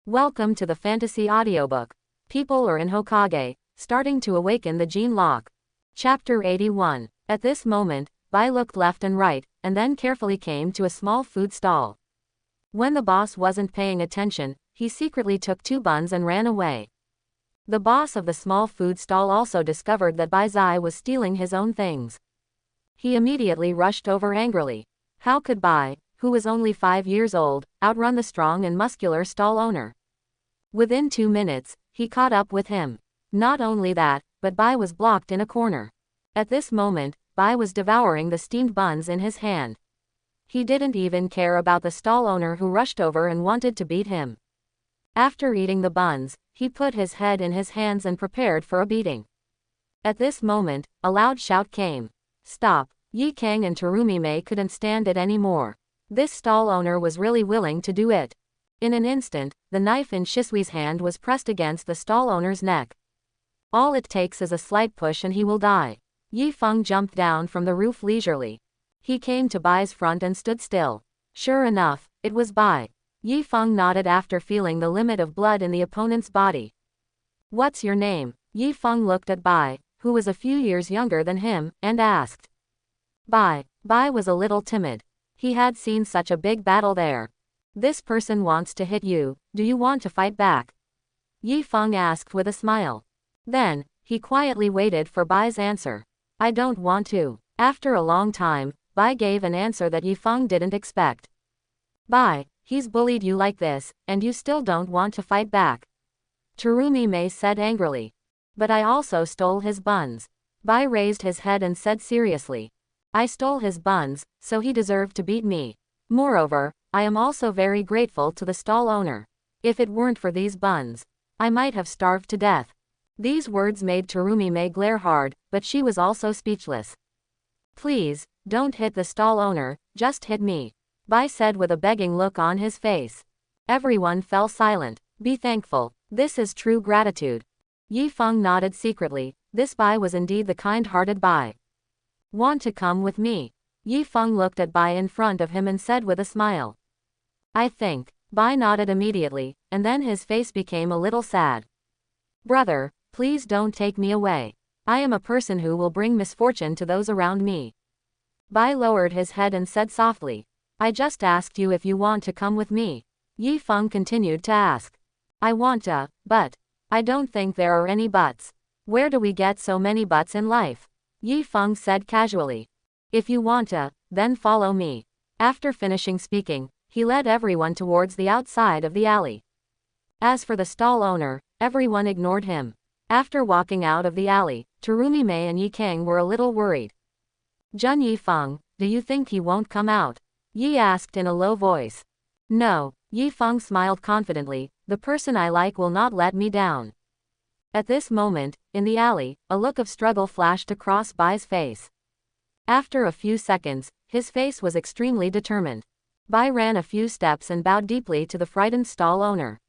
Welcome to the fantasy audiobook. People are in Hokage, starting to awaken the gene lock. Chapter 81. At this moment, Bai looked left and right, and then carefully came to a small food stall. When the boss wasn't paying attention, he secretly took 2 buns and ran away. The boss of the small food stall also discovered that Bai's eye was stealing his own things. He immediately rushed over angrily. How could Bai, who was only 5 years old, outrun the strong and muscular stall owner? Within 2 minutes, he caught up with him. Not only that, but Bai was blocked in a corner. At this moment, Bai was devouring the steamed buns in his hand. He didn't even care about the stall owner who rushed over and wanted to beat him. After eating the buns, he put his head in his hands and prepared for a beating. At this moment, a loud shout came. Stop! Yi Kang and Terumime couldn't stand it anymore. This stall owner was really willing to do it. In an instant, the knife in Shisui's hand was pressed against the stall owner's neck. All it takes is a slight push and he will die. Yi Feng jumped down from the roof leisurely. He came to Bai's front and stood still. Sure enough, it was Bai. Yi Feng nodded after feeling the limit of blood in the opponent's body. What's your name? Yi Feng looked at Bai, who was a few years younger than him, and asked. Bai was a little timid. He had seen such a big battle there. This person wants to hit you, do you want to fight back? Yi Feng asked with a smile. Then, he quietly waited for Bai's answer. I don't want to. After a long time, Bai gave an answer that Yi Feng didn't expect. Bai, he's bullied you like this, and you still don't want to fight back. Terumime said angrily. But I also stole his buns. Bai raised his head and said seriously. I stole his buns, so he deserved to beat me. Moreover, I am also very grateful to the stall owner. If it weren't for these buns, I might have starved to death. These words made Terumime glare hard, but she was also speechless. Please, don't hit the stall owner, just hit me. Bai said with a begging look on his face. Everyone fell silent. Be thankful. This is true gratitude. Yi Feng nodded secretly. This Bai was indeed the kind-hearted Bai. Want to come with me? Yi Feng looked at Bai in front of him and said with a smile. I think. Bai nodded immediately, and then his face became a little sad. Brother, please don't take me away. I am a person who will bring misfortune to those around me. Bai lowered his head and said softly. I just asked you if you want to come with me. Yi Feng continued to ask. I want to, but. I don't think there are any buts. Where do we get so many buts in life? Yi Feng said casually. If you want to, then follow me. After finishing speaking, he led everyone towards the outside of the alley. As for the stall owner, everyone ignored him. After walking out of the alley, Terumime and Yi Kang were a little worried. Jun Yi Feng, do you think he won't come out? Yi asked in a low voice. No, Yi Feng smiled confidently, the person I like will not let me down. At this moment, in the alley, a look of struggle flashed across Bai's face. After a few seconds, his face was extremely determined. Bai ran a few steps and bowed deeply to the frightened stall owner.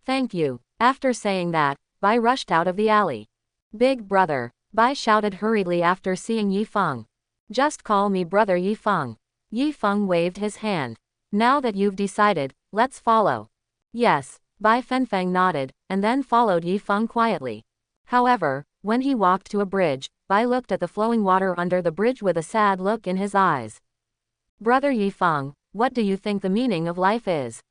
Thank you. After saying that, Bai rushed out of the alley. Big brother, Bai shouted hurriedly after seeing Yi Feng. Just call me brother Yi Feng. Yi Feng waved his hand. Now that you've decided, let's follow. Yes, Bai Fenfeng nodded, and then followed Yi Feng quietly. However, when he walked to a bridge, Bai looked at the flowing water under the bridge with a sad look in his eyes. Brother Yi Feng, what do you think the meaning of life is?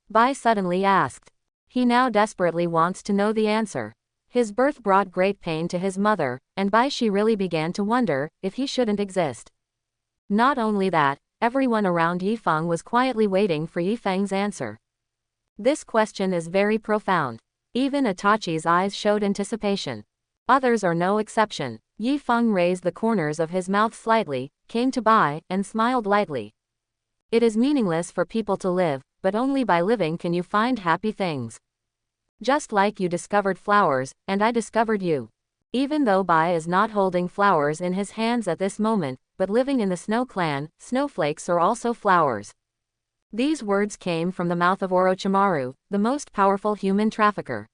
Bai suddenly asked. He now desperately wants to know the answer. His birth brought great pain to his mother, and Bai she really began to wonder if he shouldn't exist. Not only that, everyone around Yi Feng was quietly waiting for Yi Feng's answer. This question is very profound. Even Itachi's eyes showed anticipation. Others are no exception. Yi Feng raised the corners of his mouth slightly, came to Bai, and smiled lightly. It is meaningless for people to live, but only by living can you find happy things. Just like you discovered flowers, and I discovered you. Even though Bai is not holding flowers in his hands at this moment, but living in the Snow Clan, snowflakes are also flowers. These words came from the mouth of Orochimaru, the most powerful human trafficker.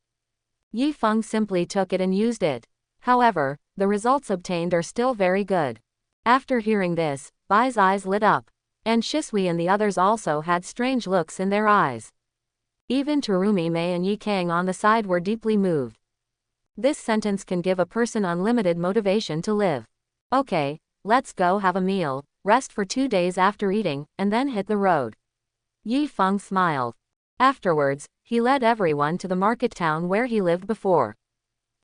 Yi Feng simply took it and used it. However, the results obtained are still very good. After hearing this, Bai's eyes lit up. And Shisui and the others also had strange looks in their eyes. Even Terumi Mei and Yi Kang on the side were deeply moved. This sentence can give a person unlimited motivation to live. Okay, let's go have a meal, rest for 2 days after eating, and then hit the road. Yi Feng smiled. Afterwards, he led everyone to the market town where he lived before.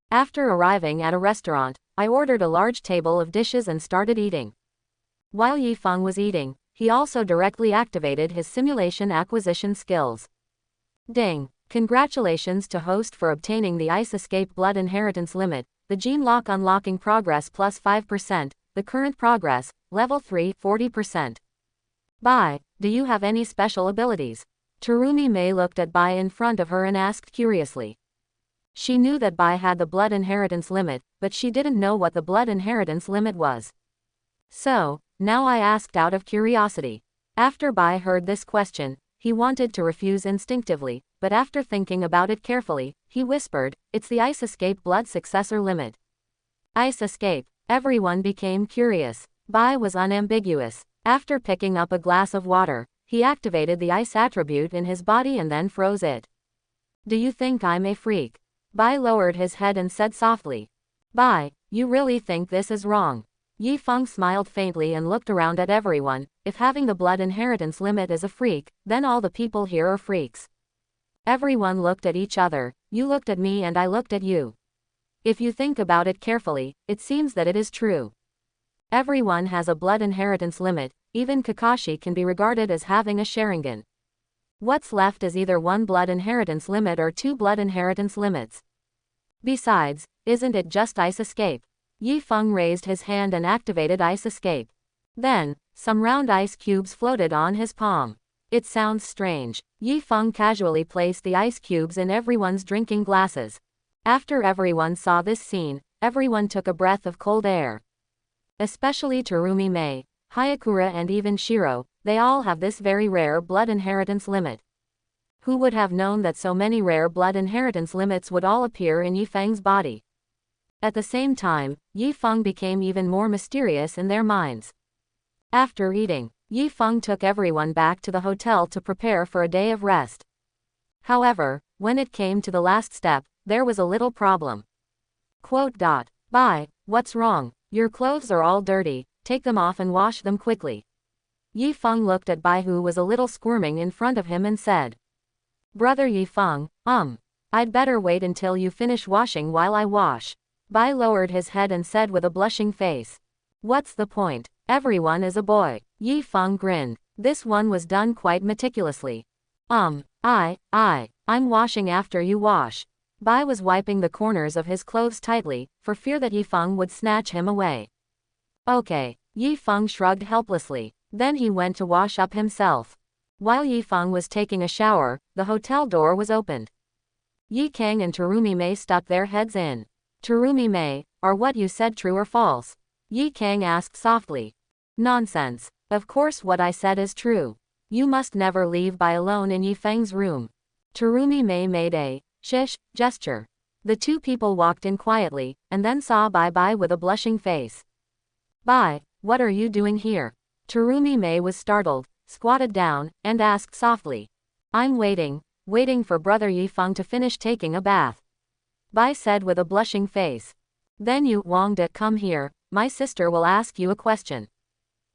After arriving at a restaurant, I ordered a large table of dishes and started eating. While Yi Feng was eating, he also directly activated his simulation acquisition skills. Ding! Congratulations to host for obtaining the Ice Escape Blood Inheritance limit, the Gene Lock unlocking progress plus 5%, the current progress, level 3, 40%. Bai, do you have any special abilities? Terumi Mei looked at Bai in front of her and asked curiously. She knew that Bai had the blood inheritance limit, but she didn't know what the blood inheritance limit was. So, now I asked out of curiosity. After Bai heard this question, he wanted to refuse instinctively, but after thinking about it carefully, he whispered, it's the Ice Escape Blood Successor Limit. Ice Escape. Everyone became curious. Bai was unambiguous. After picking up a glass of water, he activated the ice attribute in his body and then froze it. Do you think I'm a freak? Bai lowered his head and said softly. Bai, you really think this is wrong? Yi Feng smiled faintly and looked around at everyone. If having the blood inheritance limit is a freak, then all the people here are freaks. Everyone looked at each other. You looked at me and I looked at you. If you think about it carefully, it seems that it is true. Everyone has a blood inheritance limit, even Kakashi can be regarded as having a Sharingan. What's left is either one blood inheritance limit or two blood inheritance limits. Besides, isn't it just Ice Escape? Yi Feng raised his hand and activated Ice Escape. Then, some round ice cubes floated on his palm. It sounds strange. Yi Feng casually placed the ice cubes in everyone's drinking glasses. After everyone saw this scene, everyone took a breath of cold air. Especially Terumi Mei, Hayakura and even Shiro, they all have this very rare blood inheritance limit. Who would have known that so many rare blood inheritance limits would all appear in Yi Feng's body? At the same time, Yi Feng became even more mysterious in their minds. After eating, Yi Feng took everyone back to the hotel to prepare for a day of rest. However, when it came to the last step, there was a little problem. Bai, what's wrong? Your clothes are all dirty, take them off and wash them quickly. Yi Feng looked at Bai, who was a little squirming in front of him, and said, Brother Yi Feng, I'd better wait until you finish washing while I wash. Bai lowered his head and said with a blushing face, What's the point? Everyone is a boy. Yi Feng grinned. This one was done quite meticulously. I'm washing after you wash. Bai was wiping the corners of his clothes tightly, for fear that Yi Feng would snatch him away. Okay. Yi Feng shrugged helplessly. Then he went to wash up himself. While Yi Feng was taking a shower, the hotel door was opened. Yi Kang and Terumi Mei stuck their heads in. Terumi Mei, are what you said true or false? Yi Kang asked softly. Nonsense. Of course what I said is true. You must never leave Bai alone in Yi Feng's room. Terumi Mei made a shish gesture. The two people walked in quietly, and then saw Bai with a blushing face. Bai, what are you doing here? Terumi Mei was startled, squatted down, and asked softly. I'm waiting for brother Yi Feng to finish taking a bath. Bai said with a blushing face. Then you, Wangde, come here, my sister will ask you a question.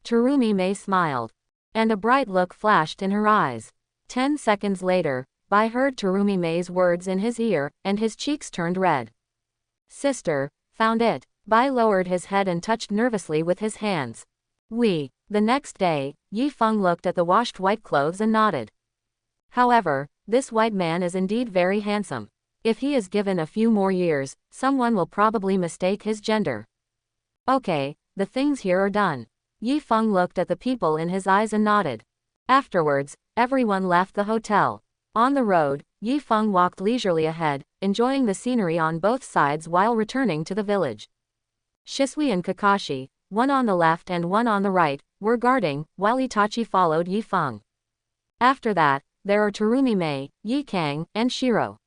Terumi Mei smiled. And a bright look flashed in her eyes. 10 seconds later, Bai heard Terumi Mei's words in his ear, and his cheeks turned red. Sister, found it. Bai lowered his head and touched nervously with his hands. The next day, Yi Feng looked at the washed white clothes and nodded. However, this white man is indeed very handsome. If he is given a few more years, someone will probably mistake his gender. Okay, the things here are done. Yi Feng looked at the people in his eyes and nodded. Afterwards, everyone left the hotel. On the road, Yi Feng walked leisurely ahead, enjoying the scenery on both sides while returning to the village. Shisui and Kakashi, one on the left and one on the right, were guarding, while Itachi followed Yi Feng. After that, there are Terumi Mei, Yi Kang, and Shiro.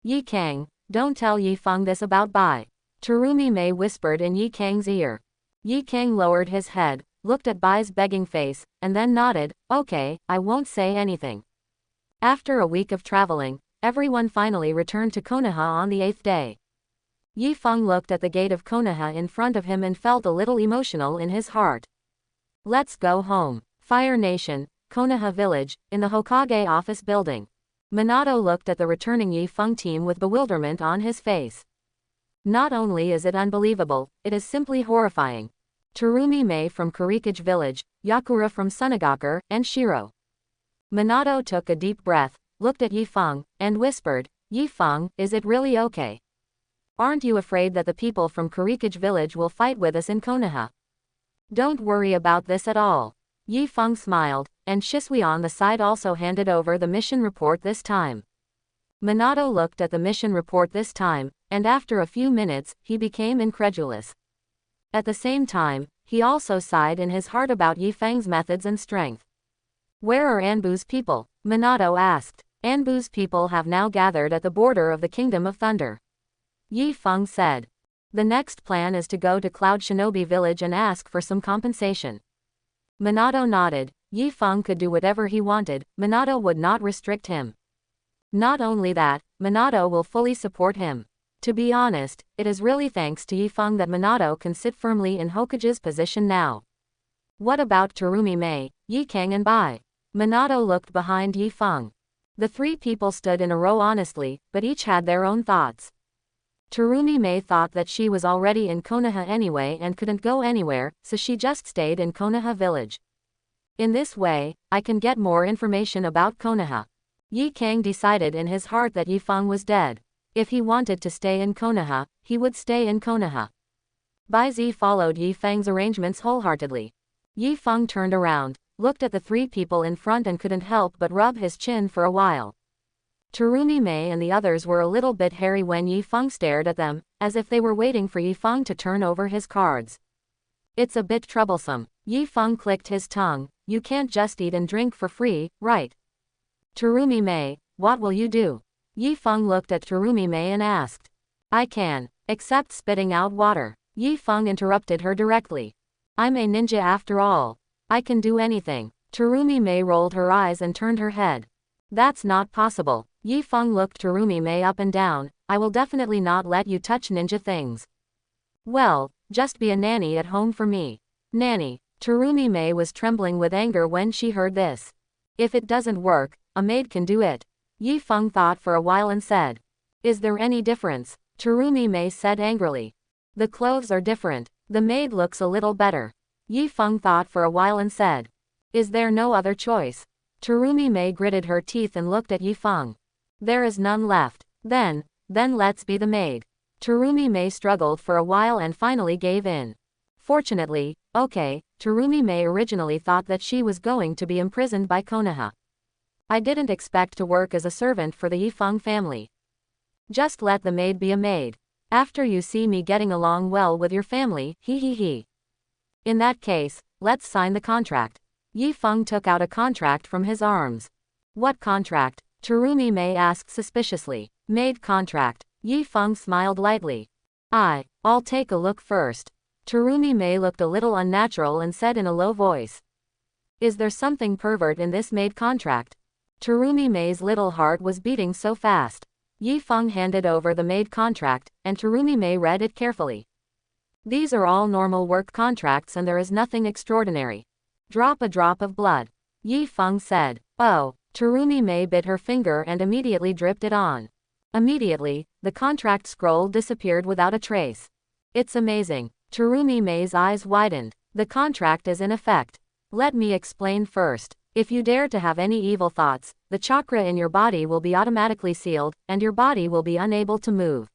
Yi Kang, don't tell Yi Feng this about Bai. Terumi Mei whispered in Yi Kang's ear. Yi Kang lowered his head, looked at Bai's begging face, and then nodded. Okay, I won't say anything. After a week of traveling, everyone finally returned to Konoha on the 8th day. Yifeng looked at the gate of Konoha in front of him and felt a little emotional in his heart. Let's go home. Fire Nation, Konoha Village, in the Hokage office building. Minato looked at the returning Yifeng team with bewilderment on his face. Not only is it unbelievable, it is simply horrifying. Terumi Mei from Kurikage Village, Yakura from Sunagakure, and Shiro. Minato took a deep breath, looked at Yifeng, and whispered, Yifeng, is it really okay? Aren't you afraid that the people from Kurikage Village will fight with us in Konoha? Don't worry about this at all. Yifeng smiled, and Shisui on the side also handed over the mission report this time. Minato looked at the mission report this time, and after a few minutes, he became incredulous. At the same time, he also sighed in his heart about Yifeng's methods and strength. Where are Anbu's people? Minato asked. Anbu's people have now gathered at the border of the Kingdom of Thunder. Yifeng said. The next plan is to go to Cloud Shinobi Village and ask for some compensation. Minato nodded. Yifeng could do whatever he wanted, Minato would not restrict him. Not only that, Minato will fully support him. To be honest, it is really thanks to Yifeng that Minato can sit firmly in Hokage's position now. What about Terumi Mei, Yikang and Bai? Minato looked behind Yifeng. The three people stood in a row honestly, but each had their own thoughts. Terumi Mei thought that she was already in Konoha anyway and couldn't go anywhere, so she just stayed in Konoha village. In this way, I can get more information about Konoha. Yikang decided in his heart that Yifeng was dead. If he wanted to stay in Konoha, he would stay in Konoha. Baizi followed Yifeng's arrangements wholeheartedly. Yifeng turned around, looked at the three people in front and couldn't help but rub his chin for a while. Terumi Mei and the others were a little bit hairy when Yifeng stared at them, as if they were waiting for Yifeng to turn over his cards. It's a bit troublesome. Yifeng clicked his tongue. You can't just eat and drink for free, right? Terumi Mei, what will you do? Yifeng looked at Terumi Mei and asked. I can, except spitting out water. Yifeng interrupted her directly. I'm a ninja after all. I can do anything. Terumi Mei rolled her eyes and turned her head. That's not possible. Yifeng looked Terumi Mei up and down. I will definitely not let you touch ninja things. Well, just be a nanny at home for me. Nanny. Terumi Mei was trembling with anger when she heard this. If it doesn't work, a maid can do it. Yifeng thought for a while and said. Is there any difference? Terumi Mei said angrily. The clothes are different. The maid looks a little better. Yifeng thought for a while and said. Is there no other choice? Terumi Mei gritted her teeth and looked at Yifeng. There is none left. Then let's be the maid. Terumi Mei struggled for a while and finally gave in. Fortunately, okay, Terumi Mei originally thought that she was going to be imprisoned by Konoha. I didn't expect to work as a servant for the Yifeng family. Just let the maid be a maid. After you see me getting along well with your family, he. In that case, let's sign the contract. Yifeng took out a contract from his arms. What contract? Terumi Mei asked suspiciously. Maid contract. Yifeng smiled lightly. I'll take a look first. Terumi Mei looked a little unnatural and said in a low voice. Is there something pervert in this maid contract? Terumi Mei's little heart was beating so fast. Yifeng handed over the maid contract, and Terumi Mei read it carefully. These are all normal work contracts and there is nothing extraordinary. Drop a drop of blood. Yifeng said. Oh. Terumi Mei bit her finger and immediately dripped it on. Immediately, the contract scroll disappeared without a trace. It's amazing. Terumi Mei's eyes widened. The contract is in effect. Let me explain first. If you dare to have any evil thoughts, the chakra in your body will be automatically sealed, and your body will be unable to move.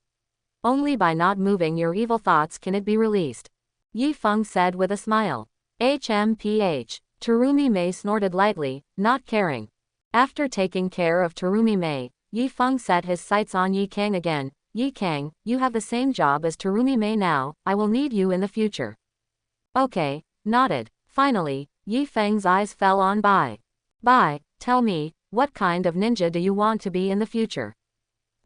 Only by not moving your evil thoughts can it be released. Yifeng said with a smile. HMPH. Terumi Mei snorted lightly, not caring. After taking care of Terumi Mei, Yifeng set his sights on Yikang again. Yikang, you have the same job as Terumi Mei now, I will need you in the future. Okay, nodded. Finally, Yifeng's eyes fell on Bai. Bai, tell me, what kind of ninja do you want to be in the future?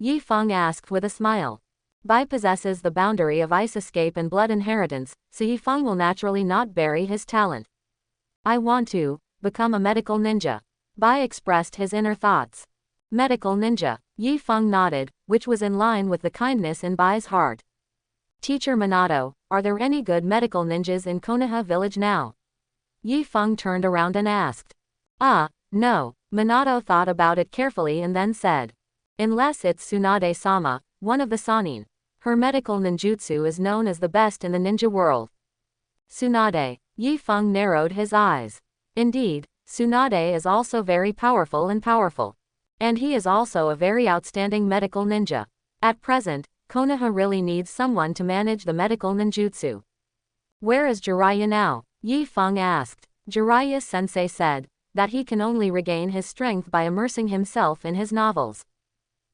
Yifeng asked with a smile. Bai possesses the boundary of ice escape and blood inheritance, so Yifeng will naturally not bury his talent. I want to become a medical ninja. Bai expressed his inner thoughts. Medical ninja. Yi Feng nodded, which was in line with the kindness in Bai's heart. Teacher Minato, are there any good medical ninjas in Konoha village now? Yi Feng turned around and asked. No. Minato thought about it carefully and then said. Unless it's Tsunade-sama, one of the Sannin. Her medical ninjutsu is known as the best in the ninja world. Tsunade. Yi Feng narrowed his eyes. Indeed, Tsunade is also very powerful. And he is also a very outstanding medical ninja. At present, Konoha really needs someone to manage the medical ninjutsu. Where is Jiraiya now? Yi Feng asked. Jiraiya-sensei said that he can only regain his strength by immersing himself in his novels.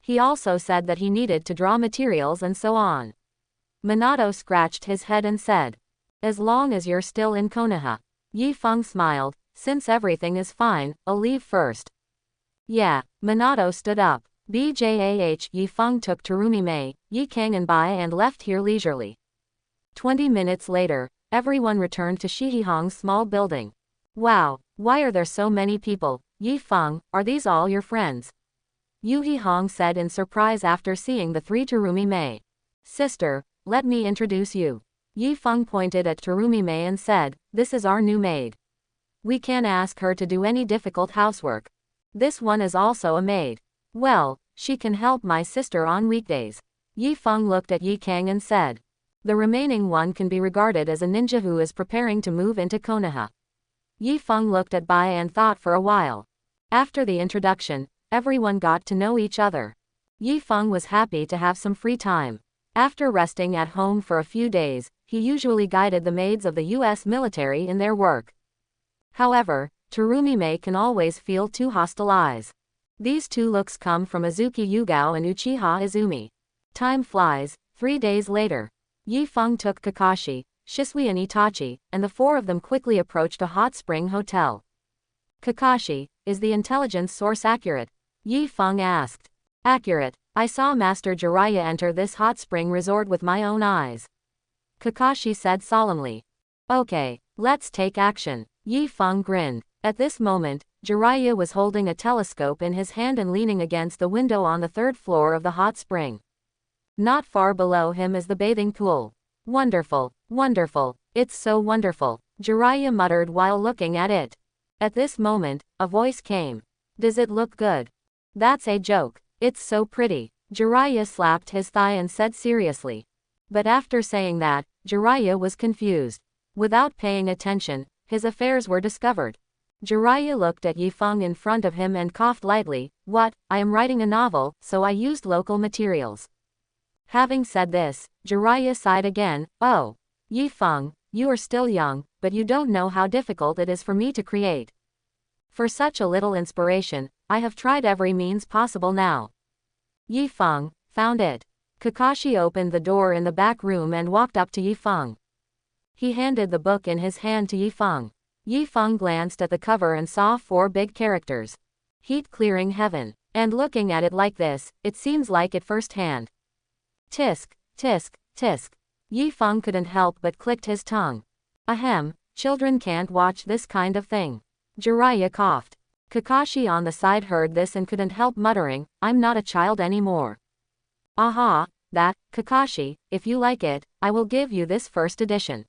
He also said that he needed to draw materials and so on. Minato scratched his head and said, as long as you're still in Konoha. Yi Feng smiled, since everything is fine, I'll leave first. Yeah. Minato stood up. Bjah Yi Feng took Terumi-mei, Yi Kang and Bai and left here leisurely. 20 minutes later, everyone returned to Shihihong's small building. Wow, why are there so many people? Yi Feng, are these all your friends? Yu Hong said in surprise after seeing the three Terumi-mei. Sister, let me introduce you. Yi Feng pointed at Terumi-mei and said, this is our new maid. We can't ask her to do any difficult housework. This one is also a maid. Well, she can help my sister on weekdays. Yi Feng looked at Yi Kang and said. The remaining one can be regarded as a ninja who is preparing to move into Konoha. Yi Feng looked at Bai and thought for a while. After the introduction, everyone got to know each other. Yi Feng was happy to have some free time. After resting at home for a few days, he usually guided the maids of the US military in their work. However, Terumi-mei can always feel two hostile eyes. These two looks come from Azuki Yugao and Uchiha Izumi. Time flies. 3 days later. Yi Feng took Kakashi, Shisui and Itachi, and the four of them quickly approached a hot spring hotel. Kakashi, is the intelligence source accurate? Yi Feng asked. Accurate. I saw Master Jiraiya enter this hot spring resort with my own eyes. Kakashi said solemnly. Okay, let's take action. Yi Feng grinned. At this moment, Jiraiya was holding a telescope in his hand and leaning against the window on the 3rd floor of the hot spring. Not far below him is the bathing pool. Wonderful, wonderful, it's so wonderful, Jiraiya muttered while looking at it. At this moment, a voice came. Does it look good? That's a joke, it's so pretty. Jiraiya slapped his thigh and said seriously. But after saying that, Jiraiya was confused. Without paying attention, his affairs were discovered. Jiraiya looked at Yi Feng in front of him and coughed lightly. What? I am writing a novel, so I used local materials. Having said this, Jiraiya sighed again. Oh. Yi Feng, you are still young, but you don't know how difficult it is for me to create. For such a little inspiration, I have tried every means possible now. Yi Feng, found it. Kakashi opened the door in the back room and walked up to Yi Feng. He handed the book in his hand to Yi Feng. Yi Feng glanced at the cover and saw 4 big characters. Heat clearing heaven. And looking at it like this, it seems like it firsthand. Tisk, tisk, tisk. Yi Feng couldn't help but clicked his tongue. Ahem, children can't watch this kind of thing. Jiraiya coughed. Kakashi on the side heard this and couldn't help muttering, I'm not a child anymore. Aha, that, Kakashi, if you like it, I will give you this first edition.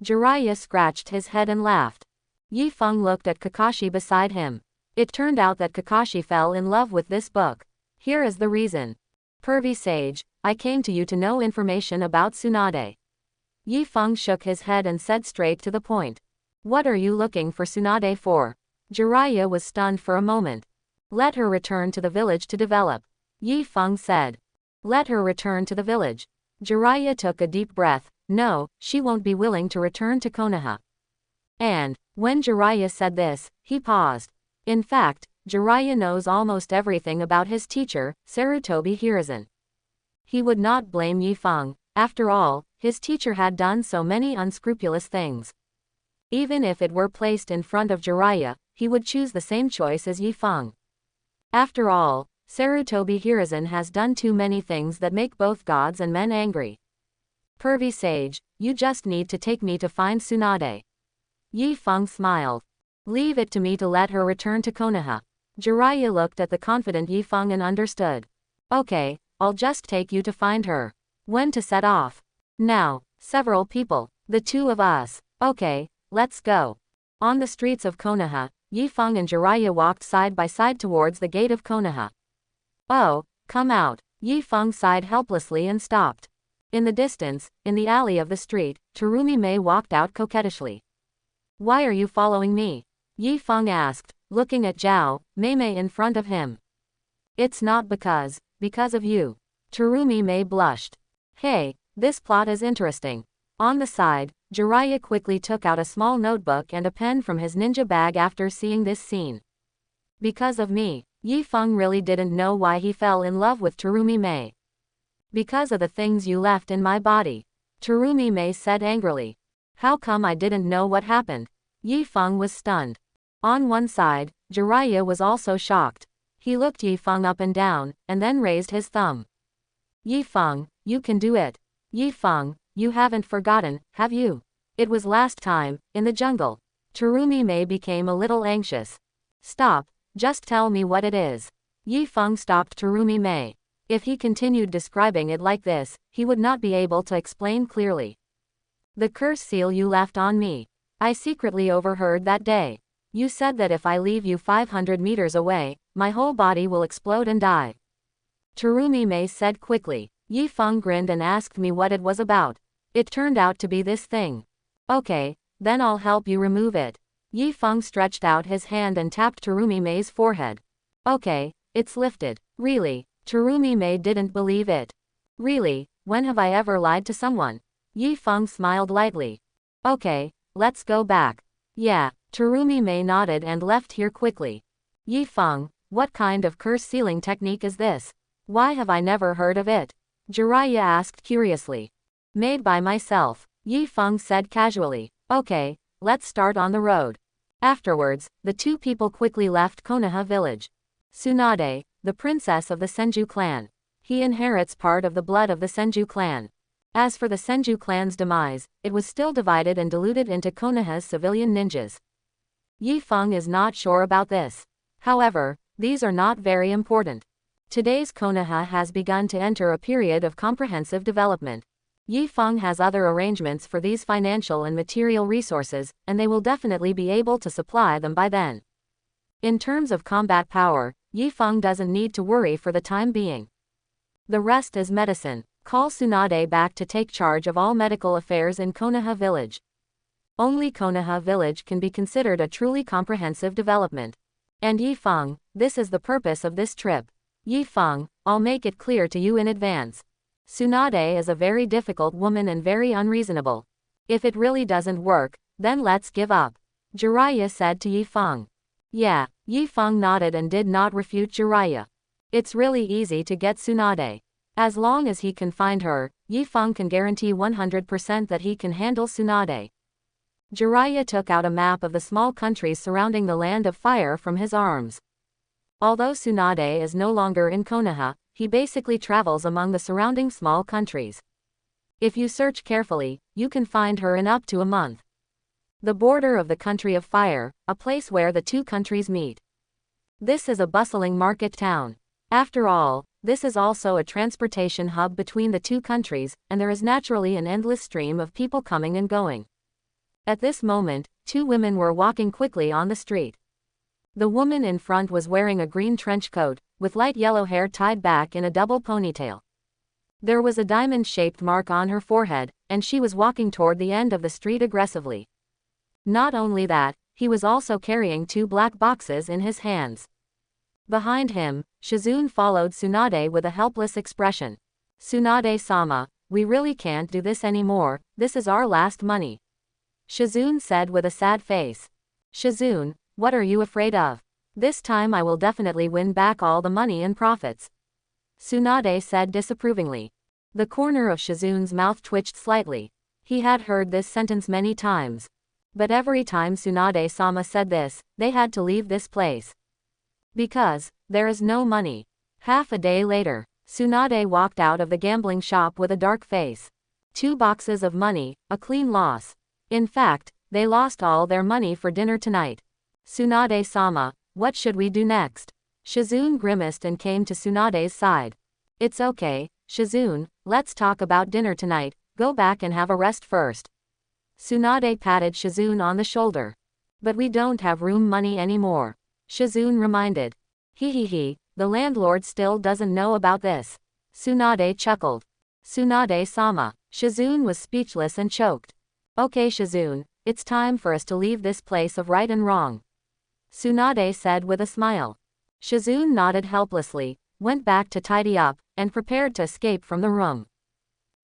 Jiraiya scratched his head and laughed. Yi Feng looked at Kakashi beside him. It turned out that Kakashi fell in love with this book. Here is the reason. Pervy sage, I came to you to know information about Tsunade. Yi Feng shook his head and said straight to the point. What are you looking for Tsunade for? Jiraiya was stunned for a moment. Let her return to the village to develop. Yi Feng said. Let her return to the village. Jiraiya took a deep breath. No, she won't be willing to return to Konoha. And, when Jiraiya said this, he paused. In fact, Jiraiya knows almost everything about his teacher, Sarutobi Hiruzen. He would not blame Yi Feng. After all, his teacher had done so many unscrupulous things. Even if it were placed in front of Jiraiya, he would choose the same choice as Yi Feng. After all, Sarutobi Hiruzen has done too many things that make both gods and men angry. Pervy sage, you just need to take me to find Tsunade. Yi Feng smiled. Leave it to me to let her return to Konoha. Jiraiya looked at the confident Yifeng and understood. Okay, I'll just take you to find her. When to set off? Now. Several people. The two of us. Okay, let's go. On the streets of Konoha, Yifeng and Jiraiya walked side by side towards the gate of Konoha. Oh, come out. Yifeng sighed helplessly and stopped. In the distance, in the alley of the street, Terumi Mei walked out coquettishly. Why are you following me? Yifeng asked, looking at Zhao Mei in front of him. It's not because of you. Terumi Mei blushed. Hey, this plot is interesting. On the side, Jiraiya quickly took out a small notebook and a pen from his ninja bag after seeing this scene. Because of me. Yifeng really didn't know why he fell in love with Terumi Mei. Because of the things you left in my body. Terumi Mei said angrily. How come I didn't know what happened? Yifeng was stunned. On one side, Jiraiya was also shocked. He looked Yifeng up and down, and then raised his thumb. Yifeng, you can do it. Yifeng, you haven't forgotten, have you? It was last time, in the jungle. Terumi Mei became a little anxious. Stop, just tell me what it is. Yifeng stopped Terumi Mei. If he continued describing it like this, he would not be able to explain clearly. The curse seal you left on me. I secretly overheard that day. You said that if I leave you 500 meters away, my whole body will explode and die. Terumi Mei said quickly. Yifeng grinned and asked me what it was about. It turned out to be this thing. Okay, then I'll help you remove it. Yifeng stretched out his hand and tapped Terumi Mei's forehead. Okay, it's lifted. Really? Terumi Mei didn't believe it. Really, when have I ever lied to someone? Yifeng smiled lightly. Okay, let's go back. Yeah, Terumi Mei nodded and left here quickly. Yifeng, what kind of curse sealing technique is this? Why have I never heard of it? Jiraiya asked curiously. Made by myself, Yifeng said casually. Okay, let's start on the road. Afterwards, the two people quickly left Konoha village. Tsunade, the princess of the Senju clan. He inherits part of the blood of the Senju clan. As for the Senju clan's demise, it was still divided and diluted into Konoha's civilian ninjas. Yifeng is not sure about this. However, these are not very important. Today's Konoha has begun to enter a period of comprehensive development. Yifeng has other arrangements for these financial and material resources, and they will definitely be able to supply them by then. In terms of combat power, Yifeng doesn't need to worry for the time being. The rest is medicine. Call Tsunade back to take charge of all medical affairs in Konoha village. Only Konoha village can be considered a truly comprehensive development. And Yifeng, this is the purpose of this trip. Yifeng, I'll make it clear to you in advance. Tsunade is a very difficult woman and very unreasonable. If it really doesn't work, then let's give up. Jiraiya said to Yifeng. Yeah, Yifeng nodded and did not refute Jiraiya. It's really easy to get Tsunade. As long as he can find her, Yifeng can guarantee 100% that he can handle Tsunade. Jiraiya took out a map of the small countries surrounding the Land of Fire from his arms. Although Tsunade is no longer in Konoha, he basically travels among the surrounding small countries. If you search carefully, you can find her in up to a month. The border of the Country of Fire, a place where the two countries meet. This is a bustling market town. After all, this is also a transportation hub between the two countries, and there is naturally an endless stream of people coming and going. At this moment, two women were walking quickly on the street. The woman in front was wearing a green trench coat, with light yellow hair tied back in a double ponytail. There was a diamond-shaped mark on her forehead, and she was walking toward the end of the street aggressively. Not only that, he was also carrying two black boxes in his hands. Behind him, Shizune followed Tsunade with a helpless expression. Tsunade-sama, we really can't do this anymore, this is our last money. Shizune said with a sad face. Shizune, what are you afraid of? This time I will definitely win back all the money and profits. Tsunade said disapprovingly. The corner of Shizune's mouth twitched slightly. He had heard this sentence many times. But every time Tsunade-sama said this, they had to leave this place. Because there is no money. Half a day later, Tsunade walked out of the gambling shop with a dark face. 2 boxes of money, a clean loss. In fact, they lost all their money for dinner tonight. Tsunade-sama, what should we do next? Shizune grimaced and came to Tsunade's side. It's okay, Shizune, let's talk about dinner tonight, go back and have a rest first. Tsunade patted Shizune on the shoulder. But we don't have room money anymore. Shizune reminded. He, the landlord still doesn't know about this. Tsunade chuckled. Tsunade-sama. Shizune was speechless and choked. Okay Shizune, it's time for us to leave this place of right and wrong. Tsunade said with a smile. Shizune nodded helplessly, went back to tidy up, and prepared to escape from the room.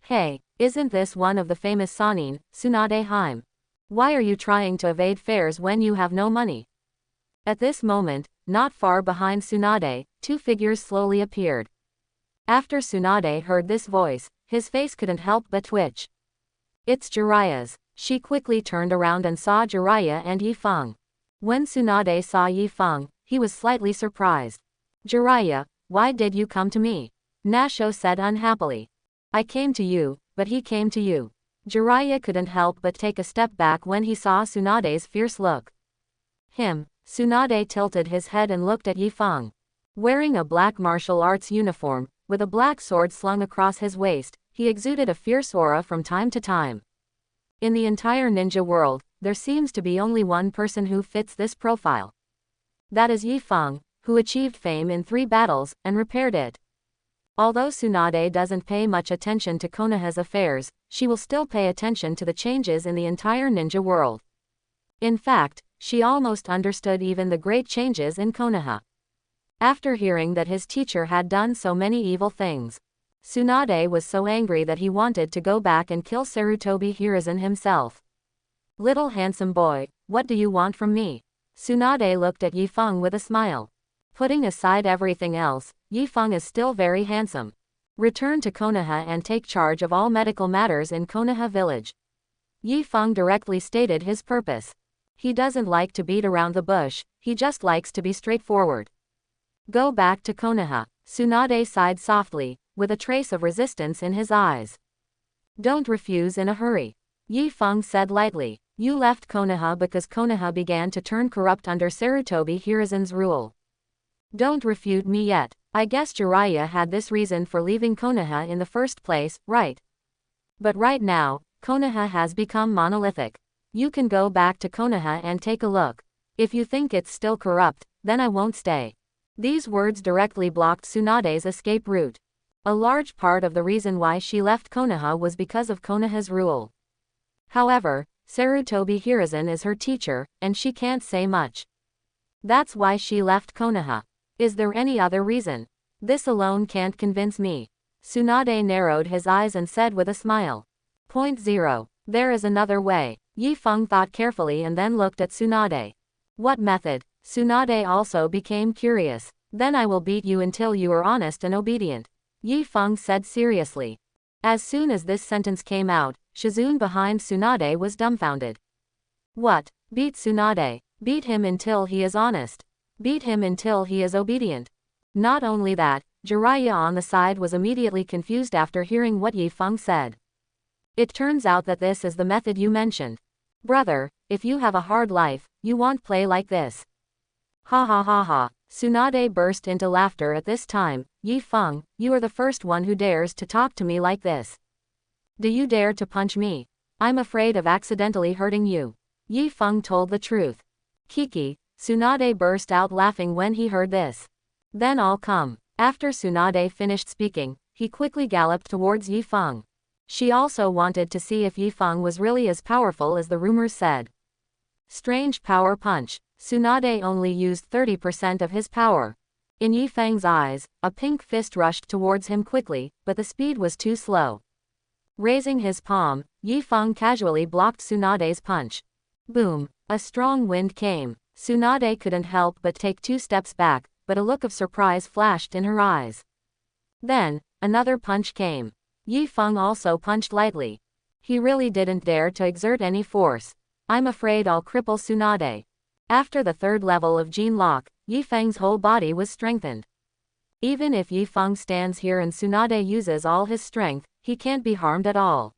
Hey, isn't this one of the famous Sanin, Tsunade-hime? Why are you trying to evade fares when you have no money? At this moment, not far behind Tsunade, two figures slowly appeared. After Tsunade heard this voice, his face couldn't help but twitch. It's Jiraiya's. She quickly turned around and saw Jiraiya and Yifeng. When Tsunade saw Yifeng, he was slightly surprised. Jiraiya, why did you come to me? Nasho said unhappily. I came to you, but he came to you. Jiraiya couldn't help but take a step back when he saw Tsunade's fierce look. Tsunade tilted his head and looked at Yifeng. Wearing a black martial arts uniform, with a black sword slung across his waist, he exuded a fierce aura from time to time. In the entire ninja world, there seems to be only one person who fits this profile. That is Yifeng, who achieved fame in 3 battles, and repaired it. Although Tsunade doesn't pay much attention to Konoha's affairs, she will still pay attention to the changes in the entire ninja world. In fact, she almost understood even the great changes in Konoha. After hearing that his teacher had done so many evil things, Tsunade was so angry that he wanted to go back and kill Sarutobi Hiruzen himself. Little handsome boy, what do you want from me? Tsunade looked at Yifeng with a smile. Putting aside everything else, Yifeng is still very handsome. Return to Konoha and take charge of all medical matters in Konoha village. Yifeng directly stated his purpose. He doesn't like to beat around the bush, he just likes to be straightforward. Go back to Konoha. Tsunade sighed softly, with a trace of resistance in his eyes. Don't refuse in a hurry. Yifeng said lightly. You left Konoha because Konoha began to turn corrupt under Sarutobi Hiruzen's rule. Don't refute me yet. I guess Jiraiya had this reason for leaving Konoha in the first place, right? But right now, Konoha has become monolithic. You can go back to Konoha and take a look. If you think it's still corrupt, then I won't stay. These words directly blocked Tsunade's escape route. A large part of the reason why she left Konoha was because of Konoha's rule. However, Sarutobi Hiruzen is her teacher, and she can't say much. That's why she left Konoha. Is there any other reason? This alone can't convince me. Tsunade narrowed his eyes and said with a smile. Point 0. There is another way. Yifeng thought carefully and then looked at Tsunade. What method? Tsunade also became curious. Then I will beat you until you are honest and obedient. Yifeng said seriously. As soon as this sentence came out, Shizune behind Tsunade was dumbfounded. What? Beat Tsunade? Beat him until he is honest. Beat him until he is obedient. Not only that, Jiraiya on the side was immediately confused after hearing what Yifeng said. It turns out that this is the method you mentioned. Brother, if you have a hard life, you won't play like this. Ha ha ha ha. Tsunade burst into laughter at this time. Yifeng, you are the first one who dares to talk to me like this. Do you dare to punch me? I'm afraid of accidentally hurting you. Yifeng told the truth. Kiki. Tsunade burst out laughing when he heard this. Then I'll come. After Tsunade finished speaking, he quickly galloped towards Yifeng. She also wanted to see if Yifeng was really as powerful as the rumors said. Strange power punch. Tsunade only used 30% of his power. In Yifeng's eyes, a pink fist rushed towards him quickly, but the speed was too slow. Raising his palm, Yifeng casually blocked Tsunade's punch. Boom! A strong wind came. Tsunade couldn't help but take 2 steps back, but a look of surprise flashed in her eyes. Then, another punch came. Yifeng also punched lightly. He really didn't dare to exert any force. I'm afraid I'll cripple Tsunade. After the 3rd level of Gene Lock, Yifeng's whole body was strengthened. Even if Yifeng stands here and Tsunade uses all his strength, he can't be harmed at all.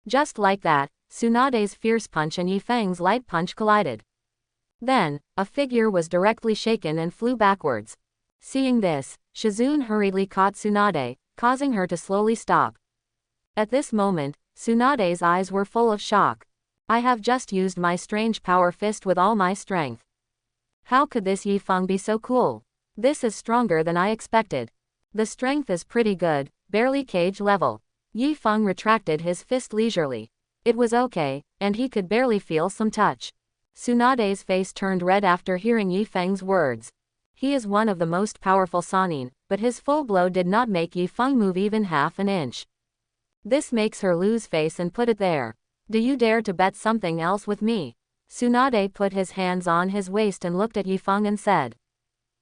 Just like that, Tsunade's fierce punch and Yifeng's light punch collided. Then, a figure was directly shaken and flew backwards. Seeing this, Shizune hurriedly caught Tsunade, causing her to slowly stop. At this moment, Tsunade's eyes were full of shock. I have just used my strange power fist with all my strength. How could this Yifeng be so cool? This is stronger than I expected. The strength is pretty good, barely cage level. Yifeng retracted his fist leisurely. It was okay, and he could barely feel some touch. Tsunade's face turned red after hearing Yifeng's words. He is one of the most powerful Sannin, but his full blow did not make Yifeng move even half an inch. This makes her lose face and put it there. Do you dare to bet something else with me? Tsunade put his hands on his waist and looked at Yifeng and said.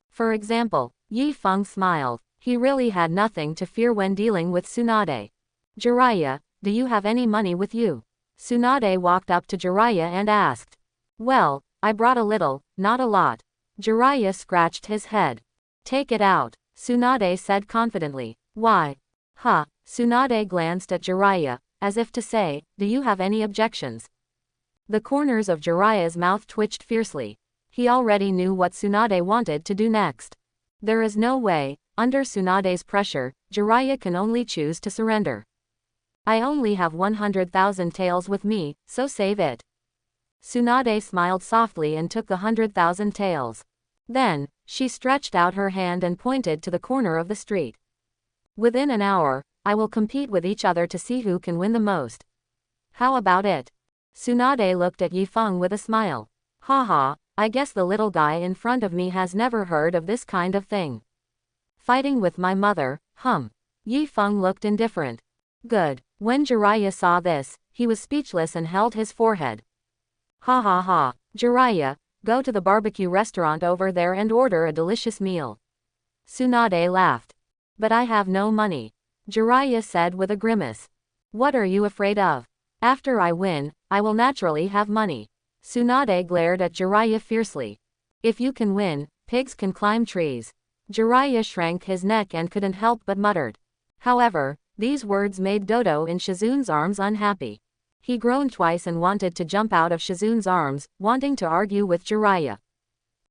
For example, Yifeng smiled. He really had nothing to fear when dealing with Tsunade. Jiraiya, do you have any money with you? Tsunade walked up to Jiraiya and asked. Well, I brought a little, not a lot. Jiraiya scratched his head. Take it out, Tsunade said confidently. Why? Huh. Tsunade glanced at Jiraiya, as if to say, do you have any objections? The corners of Jiraiya's mouth twitched fiercely. He already knew what Tsunade wanted to do next. There is no way, under Tsunade's pressure, Jiraiya can only choose to surrender. I only have 100,000 taels with me, so save it. Tsunade smiled softly and took the 100,000 taels. Then, she stretched out her hand and pointed to the corner of the street. Within an hour, I will compete with each other to see who can win the most. How about it? Tsunade looked at Yifeng with a smile. Haha, I guess the little guy in front of me has never heard of this kind of thing. Fighting with my mother, Yifeng looked indifferent. Good. When Jiraiya saw this, he was speechless and held his forehead. Ha ha ha, Jiraiya, go to the barbecue restaurant over there and order a delicious meal. Tsunade laughed. But I have no money. Jiraiya said with a grimace. What are you afraid of? After I win, I will naturally have money. Tsunade glared at Jiraiya fiercely. If you can win, pigs can climb trees. Jiraiya shrank his neck and couldn't help but muttered. However, these words made Dodo in Shizune's arms unhappy. He groaned twice and wanted to jump out of Shizune's arms, wanting to argue with Jiraiya.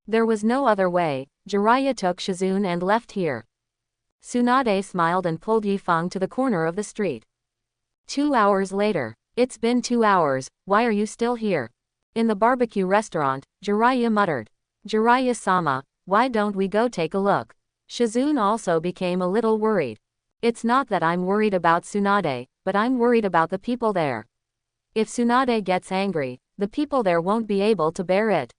There was no other way. Jiraiya took Shizune and left here. Tsunade smiled and pulled Yifeng to the corner of the street. 2 hours later. It's been 2 hours, why are you still here? In the barbecue restaurant, Jiraiya muttered. Jiraiya-sama, why don't we go take a look? Shizune also became a little worried. It's not that I'm worried about Tsunade, but I'm worried about the people there. If Tsunade gets angry, the people there won't be able to bear it.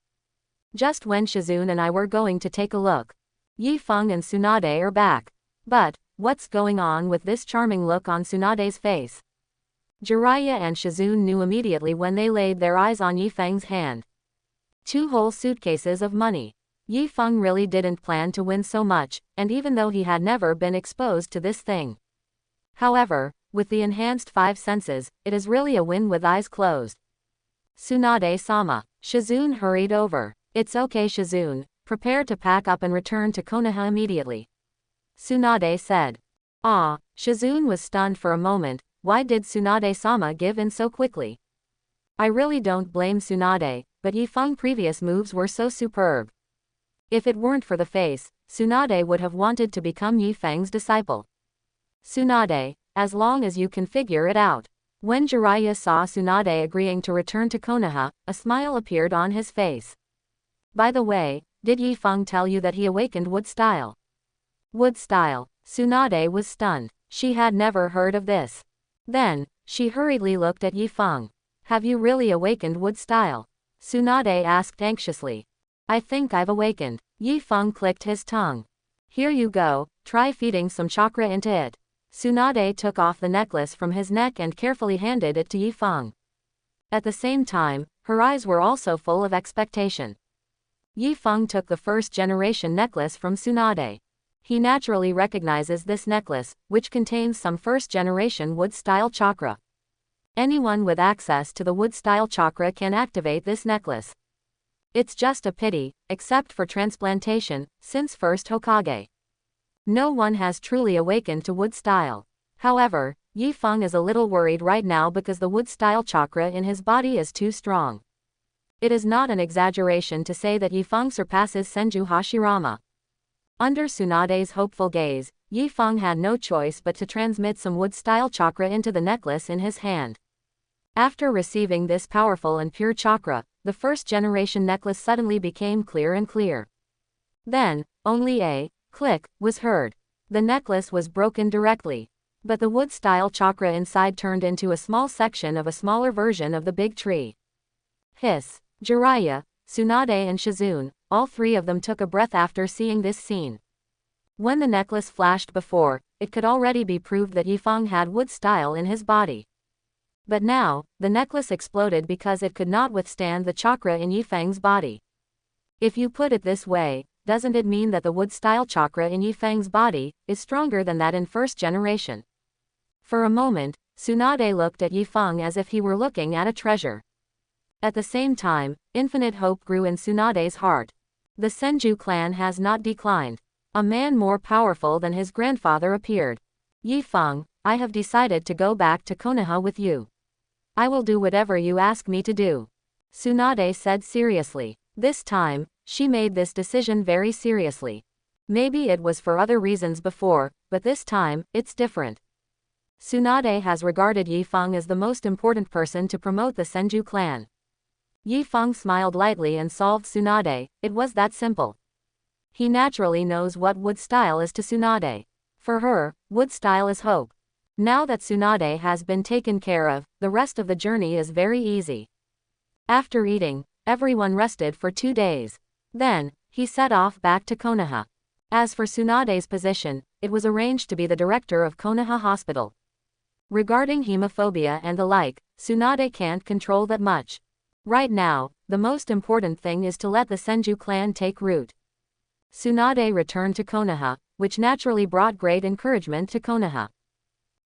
Just when Shizune and I were going to take a look. Yifeng and Tsunade are back. But, what's going on with this charming look on Tsunade's face? Jiraiya and Shizune knew immediately when they laid their eyes on Yifeng's hand. 2 whole suitcases of money. Yifeng really didn't plan to win so much, and even though he had never been exposed to this thing. However, with the enhanced 5 senses, it is really a win with eyes closed. Tsunade-sama. Shizune hurried over. It's okay Shizune, prepare to pack up and return to Konoha immediately. Tsunade said. Ah, Shizune was stunned for a moment. Why did Tsunade-sama give in so quickly? I really don't blame Tsunade, but Yifeng's previous moves were so superb. If it weren't for the face, Tsunade would have wanted to become Yifeng's disciple. Tsunade, as long as you can figure it out. When Jiraiya saw Tsunade agreeing to return to Konoha, a smile appeared on his face. By the way, did Yifeng tell you that he awakened wood style? Wood style. Tsunade was stunned. She had never heard of this. Then, she hurriedly looked at Yifeng. Have you really awakened wood style? Tsunade asked anxiously. I think I've awakened. Yifeng clicked his tongue. Here you go, try feeding some chakra into it. Tsunade took off the necklace from his neck and carefully handed it to Yifeng. At the same time, her eyes were also full of expectation. Yifeng took the first-generation necklace from Tsunade. He naturally recognizes this necklace, which contains some first-generation wood-style chakra. Anyone with access to the wood-style chakra can activate this necklace. It's just a pity, except for transplantation, since first Hokage. No one has truly awakened to wood style. However, Yifeng is a little worried right now because the wood style chakra in his body is too strong. It is not an exaggeration to say that Yifeng surpasses Senju Hashirama. Under Tsunade's hopeful gaze, Yifeng had no choice but to transmit some wood-style chakra into the necklace in his hand. After receiving this powerful and pure chakra, the first-generation necklace suddenly became clear and clear. Then, only a click was heard. The necklace was broken directly. But the wood-style chakra inside turned into a small section of a smaller version of the big tree. Hiss. Jiraiya, Tsunade and Shizune, all three of them took a breath after seeing this scene. When the necklace flashed before, it could already be proved that Yifeng had wood style in his body. But now, the necklace exploded because it could not withstand the chakra in Yifeng's body. If you put it this way, doesn't it mean that the wood style chakra in Yifeng's body is stronger than that in first generation? For a moment, Tsunade looked at Yifeng as if he were looking at a treasure. At the same time, infinite hope grew in Tsunade's heart. The Senju clan has not declined. A man more powerful than his grandfather appeared. Yifeng, I have decided to go back to Konoha with you. I will do whatever you ask me to do. Tsunade said seriously. This time, she made this decision very seriously. Maybe it was for other reasons before, but this time, it's different. Tsunade has regarded Yifeng as the most important person to promote the Senju clan. Yifeng smiled lightly and solved Tsunade. It was that simple. He naturally knows what wood style is to Tsunade. For her, wood style is hope. Now that Tsunade has been taken care of, the rest of the journey is very easy. After eating, everyone rested for 2 days. Then, he set off back to Konoha. As for Tsunade's position, it was arranged to be the director of Konoha Hospital. Regarding hemophobia and the like, Tsunade can't control that much. Right now, the most important thing is to let the Senju clan take root. Tsunade returned to Konoha, which naturally brought great encouragement to Konoha.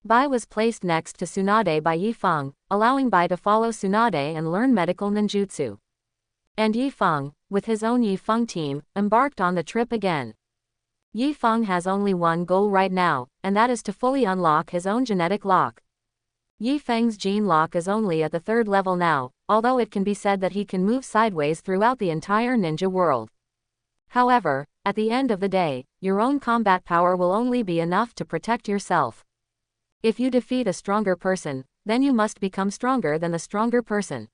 Bai was placed next to Tsunade by Yifeng, allowing Bai to follow Tsunade and learn medical ninjutsu. And Yifeng, with his own Yifeng team, embarked on the trip again. Yifeng has only one goal right now, and that is to fully unlock his own genetic lock. Yifeng's gene lock is only at the 3rd level now, although it can be said that he can move sideways throughout the entire ninja world. However, at the end of the day, your own combat power will only be enough to protect yourself. If you defeat a stronger person, then you must become stronger than the stronger person.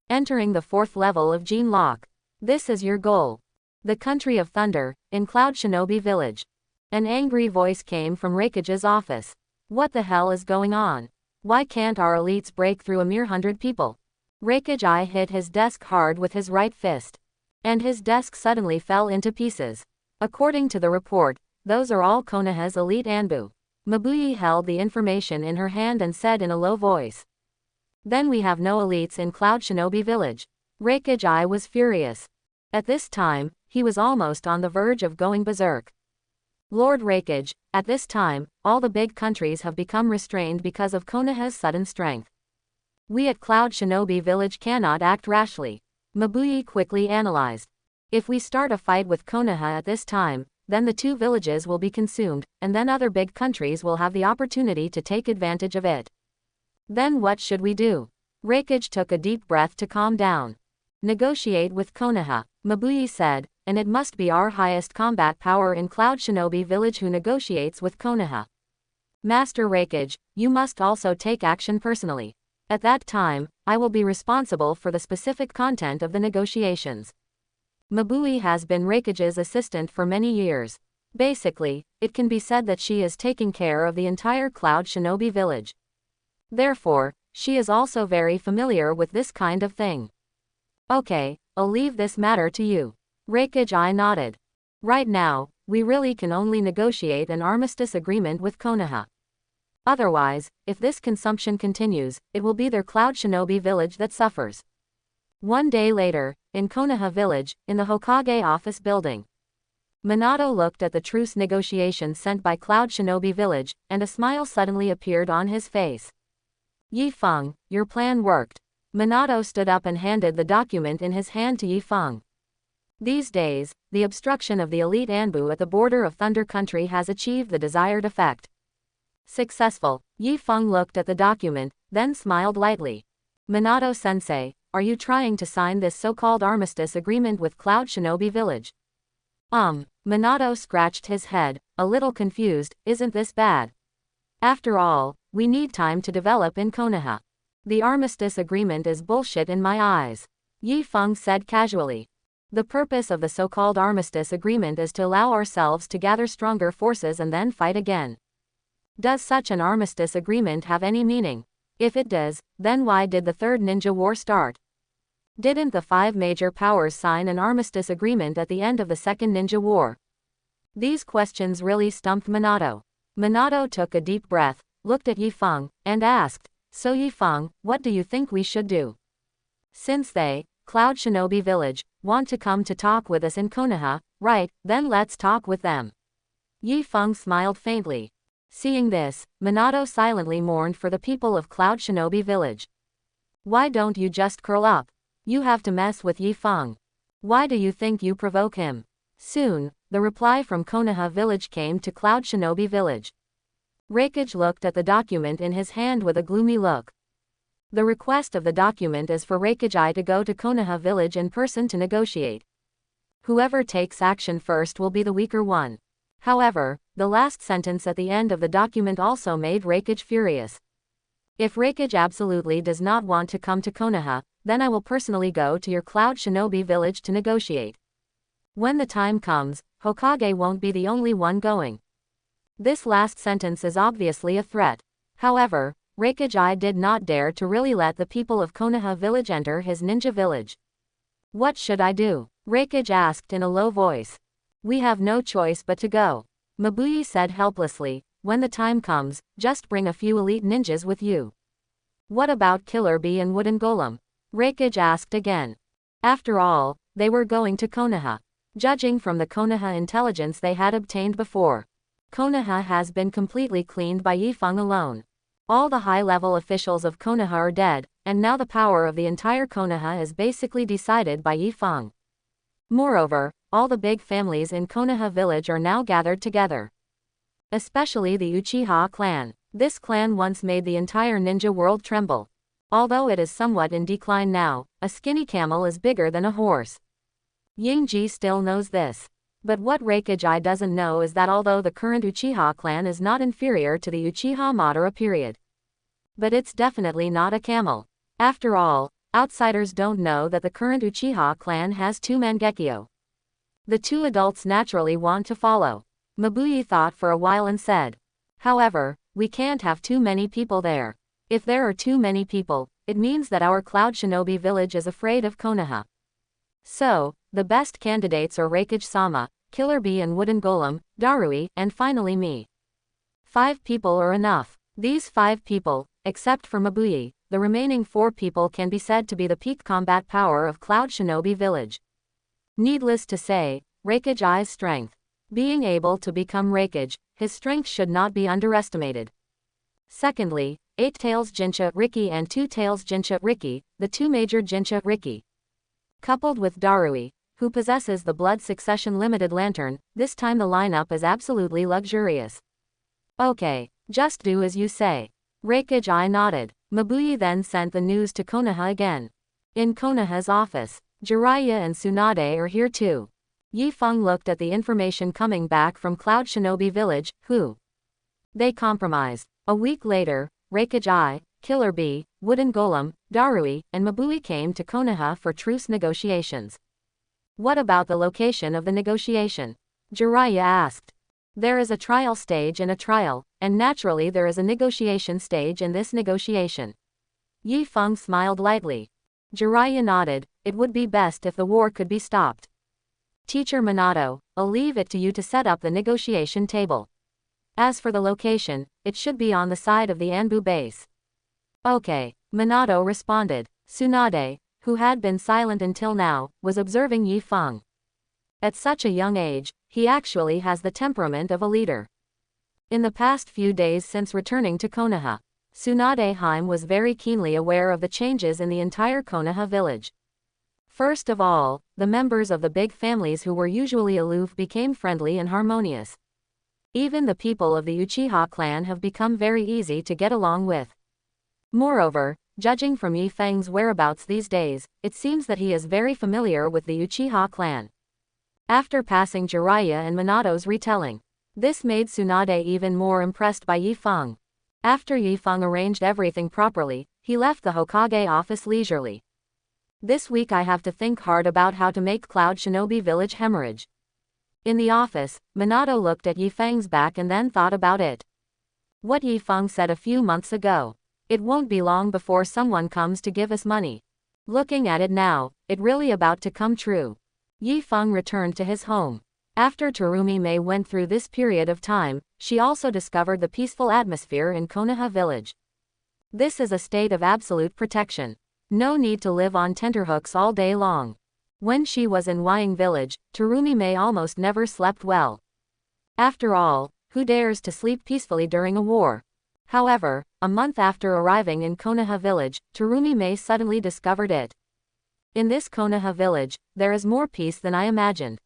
Entering the 4th level of gene lock. This is your goal. The country of thunder, in Cloud Shinobi village. An angry voice came from Raikage's office. What the hell is going on? Why can't our elites break through a mere 100 people? Raikage hit his desk hard with his right fist. And his desk suddenly fell into pieces. According to the report, those are all Konoha's elite Anbu. Mabuyi held the information in her hand and said in a low voice. Then we have no elites in Cloud Shinobi village. Raikage was furious. At this time, he was almost on the verge of going berserk. Lord Raikage, at this time, all the big countries have become restrained because of Konoha's sudden strength. We at Cloud Shinobi village cannot act rashly. Mabuyi quickly analyzed. If we start a fight with Konoha at this time, then the 2 villages will be consumed, and then other big countries will have the opportunity to take advantage of it. Then what should we do? Raikage took a deep breath to calm down. Negotiate with Konoha, Mabuyi said, and it must be our highest combat power in Cloud Shinobi village who negotiates with Konoha. Master Raikage, you must also take action personally. At that time, I will be responsible for the specific content of the negotiations. Mabuyi has been Raikage's assistant for many years. Basically, it can be said that she is taking care of the entire Cloud Shinobi village. Therefore, she is also very familiar with this kind of thing. Okay, I'll leave this matter to you. Raikage nodded. Right now, we really can only negotiate an armistice agreement with Konoha. Otherwise, if this consumption continues, it will be their Cloud Shinobi village that suffers. 1 day later, in Konoha village, in the Hokage office building. Minato looked at the truce negotiations sent by Cloud Shinobi village, and a smile suddenly appeared on his face. Yifeng, your plan worked. Minato stood up and handed the document in his hand to Yifeng. These days, the obstruction of the elite Anbu at the border of Thunder Country has achieved the desired effect. Successful. Yifeng looked at the document, then smiled lightly. Minato-sensei, are you trying to sign this so-called armistice agreement with Cloud Shinobi Village? Minato scratched his head, a little confused. Isn't this bad? After all, we need time to develop in Konoha. The armistice agreement is bullshit in my eyes. Yi Feng said casually. The purpose of the so-called armistice agreement is to allow ourselves to gather stronger forces and then fight again. Does such an armistice agreement have any meaning? If it does, then why did the Third Ninja War start? Didn't the 5 major powers sign an armistice agreement at the end of the Second Ninja War? These questions really stumped Minato. Minato took a deep breath, looked at Yi Feng, and asked, "So Yi Feng, what do you think we should do? Since they, Cloud Shinobi Village, want to come to talk with us in Konoha, right, then let's talk with them." Yi Feng smiled faintly. Seeing this, Minato silently mourned for the people of Cloud Shinobi Village. Why don't you just curl up? You have to mess with Yi Feng. Why do you think you provoke him? Soon, the reply from Konoha Village came to Cloud Shinobi Village. Hokage looked at the document in his hand with a gloomy look. The request of the document is for Hokage to go to Konoha Village in person to negotiate. Whoever takes action first will be the weaker one. However, the last sentence at the end of the document also made Hokage furious. If Hokage absolutely does not want to come to Konoha, then I will personally go to your Cloud Shinobi Village to negotiate. When the time comes, Hokage won't be the only one going. This last sentence is obviously a threat. However, Hokage did not dare to really let the people of Konoha Village enter his ninja village. What should I do? Hokage asked in a low voice. We have no choice but to go. Mabuyi said helplessly. When the time comes, just bring a few elite ninjas with you. What about Killer Bee and Wooden Golem? Hokage asked again. After all, they were going to Konoha. Judging from the Konoha intelligence they had obtained before, Konoha has been completely cleaned by Yi Feng alone. All the high-level officials of Konoha are dead, and now the power of the entire Konoha is basically decided by Yi Feng. Moreover, all the big families in Konoha Village are now gathered together. Especially the Uchiha clan. This clan once made the entire ninja world tremble. Although it is somewhat in decline now, a skinny camel is bigger than a horse. Yingji still knows this. But what Hokage doesn't know is that although the current Uchiha clan is not inferior to the Uchiha Madara period, but it's definitely not a camel. After all, outsiders don't know that the current Uchiha clan has 2 Mangekyo. The 2 adults naturally want to follow. Mabuyi thought for a while and said, however, we can't have too many people there. If there are too many people, it means that our Cloud Shinobi Village is afraid of Konoha. So, the best candidates are Hokage-sama, Killer Bee and Wooden Golem, Darui, and finally me. 5 people are enough. These 5 people, except for Mabuyi, the remaining 4 people can be said to be the peak combat power of Cloud Shinobi Village. Needless to say, Hokage's strength. Being able to become Hokage, his strength should not be underestimated. Secondly, 8 Tails Jincha Riki and 2 Tails Jincha Riki, the 2 major Jincha Riki. Coupled with Darui, who possesses the Blood Succession Limited Lantern, this time the lineup is absolutely luxurious. Okay, just do as you say. Hokage nodded. Mabuyi then sent the news to Konoha again. In Konoha's office, Jiraiya and Tsunade are here too. Yi Feng looked at the information coming back from Cloud Shinobi Village, who they compromised. A week later, Hokage, Killer Bee, Wooden Golem, Darui, and Mabuyi came to Konoha for truce negotiations. What about the location of the negotiation? Jiraiya asked. There is a trial stage in a trial, and naturally there is a negotiation stage in this negotiation. Yi Feng smiled lightly. Jiraiya nodded. It would be best if the war could be stopped. Teacher Minato, I'll leave it to you to set up the negotiation table. As for the location, it should be on the side of the Anbu base. Okay, Minato responded. Tsunade, who had been silent until now, was observing Yi Feng. At such a young age, he actually has the temperament of a leader. In the past few days since returning to Konoha, Tsunade was very keenly aware of the changes in the entire Konoha village. First of all, the members of the big families who were usually aloof became friendly and harmonious. Even the people of the Uchiha clan have become very easy to get along with. Moreover, Judging from Yi Feng's whereabouts these days, it seems that he is very familiar with the Uchiha clan. After passing Jiraiya and Minato's retelling, this made Tsunade even more impressed by Yi Feng. After Yi Feng arranged everything properly, he left the Hokage office leisurely. This week I have to think hard about how to make Cloud Shinobi Village hemorrhage. In the office, Minato looked at Yi Feng's back and then thought about it. What Yi Feng said a few months ago. It won't be long before someone comes to give us money. Looking at it now, it really about to come true. Yi Feng returned to his home. After Terumi Mei went through this period of time, she also discovered the peaceful atmosphere in Konoha village. This is a state of absolute protection. No need to live on tenterhooks all day long. When she was in Wying village, Terumi Mei almost never slept well. After all, who dares to sleep peacefully during a war? However, a month after arriving in Konoha village, Terumi Mei suddenly discovered it. In this Konoha village, there is more peace than I imagined.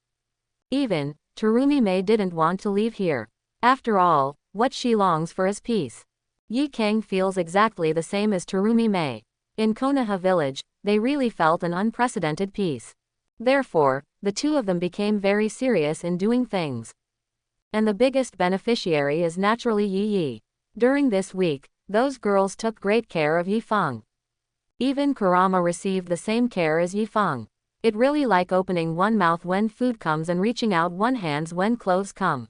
Even, Terumi Mei didn't want to leave here. After all, what she longs for is peace. Yi Kang feels exactly the same as Terumi Mei. In Konoha village, they really felt an unprecedented peace. Therefore, the two of them became very serious in doing things. And the biggest beneficiary is naturally Yi Yi. During this week, those girls took great care of Yi Feng. Even Kurama received the same care as Yi Feng. It really like opening one mouth when food comes and reaching out one hands when clothes come.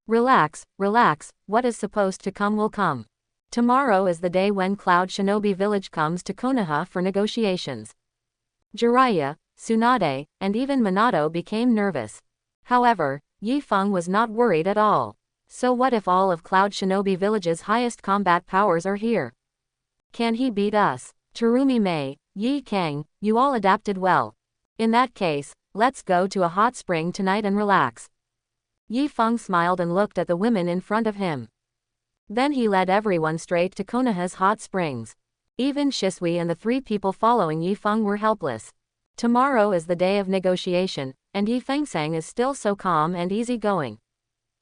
Relax, relax, what is supposed to come will come. Tomorrow is the day when Cloud Shinobi Village comes to Konoha for negotiations. Jiraiya, Tsunade, and even Minato became nervous. However, Yi Feng was not worried at all. So what if all of Cloud Shinobi Village's highest combat powers are here? Can he beat us? Terumi Mei, Yi Kang, you all adapted well. In that case, let's go to a hot spring tonight and relax. Yi Feng smiled and looked at the women in front of him. Then he led everyone straight to Konoha's hot springs. Even Shisui and the three people following Yi Feng were helpless. Tomorrow is the day of negotiation, and Yi Fengsang is still so calm and easygoing.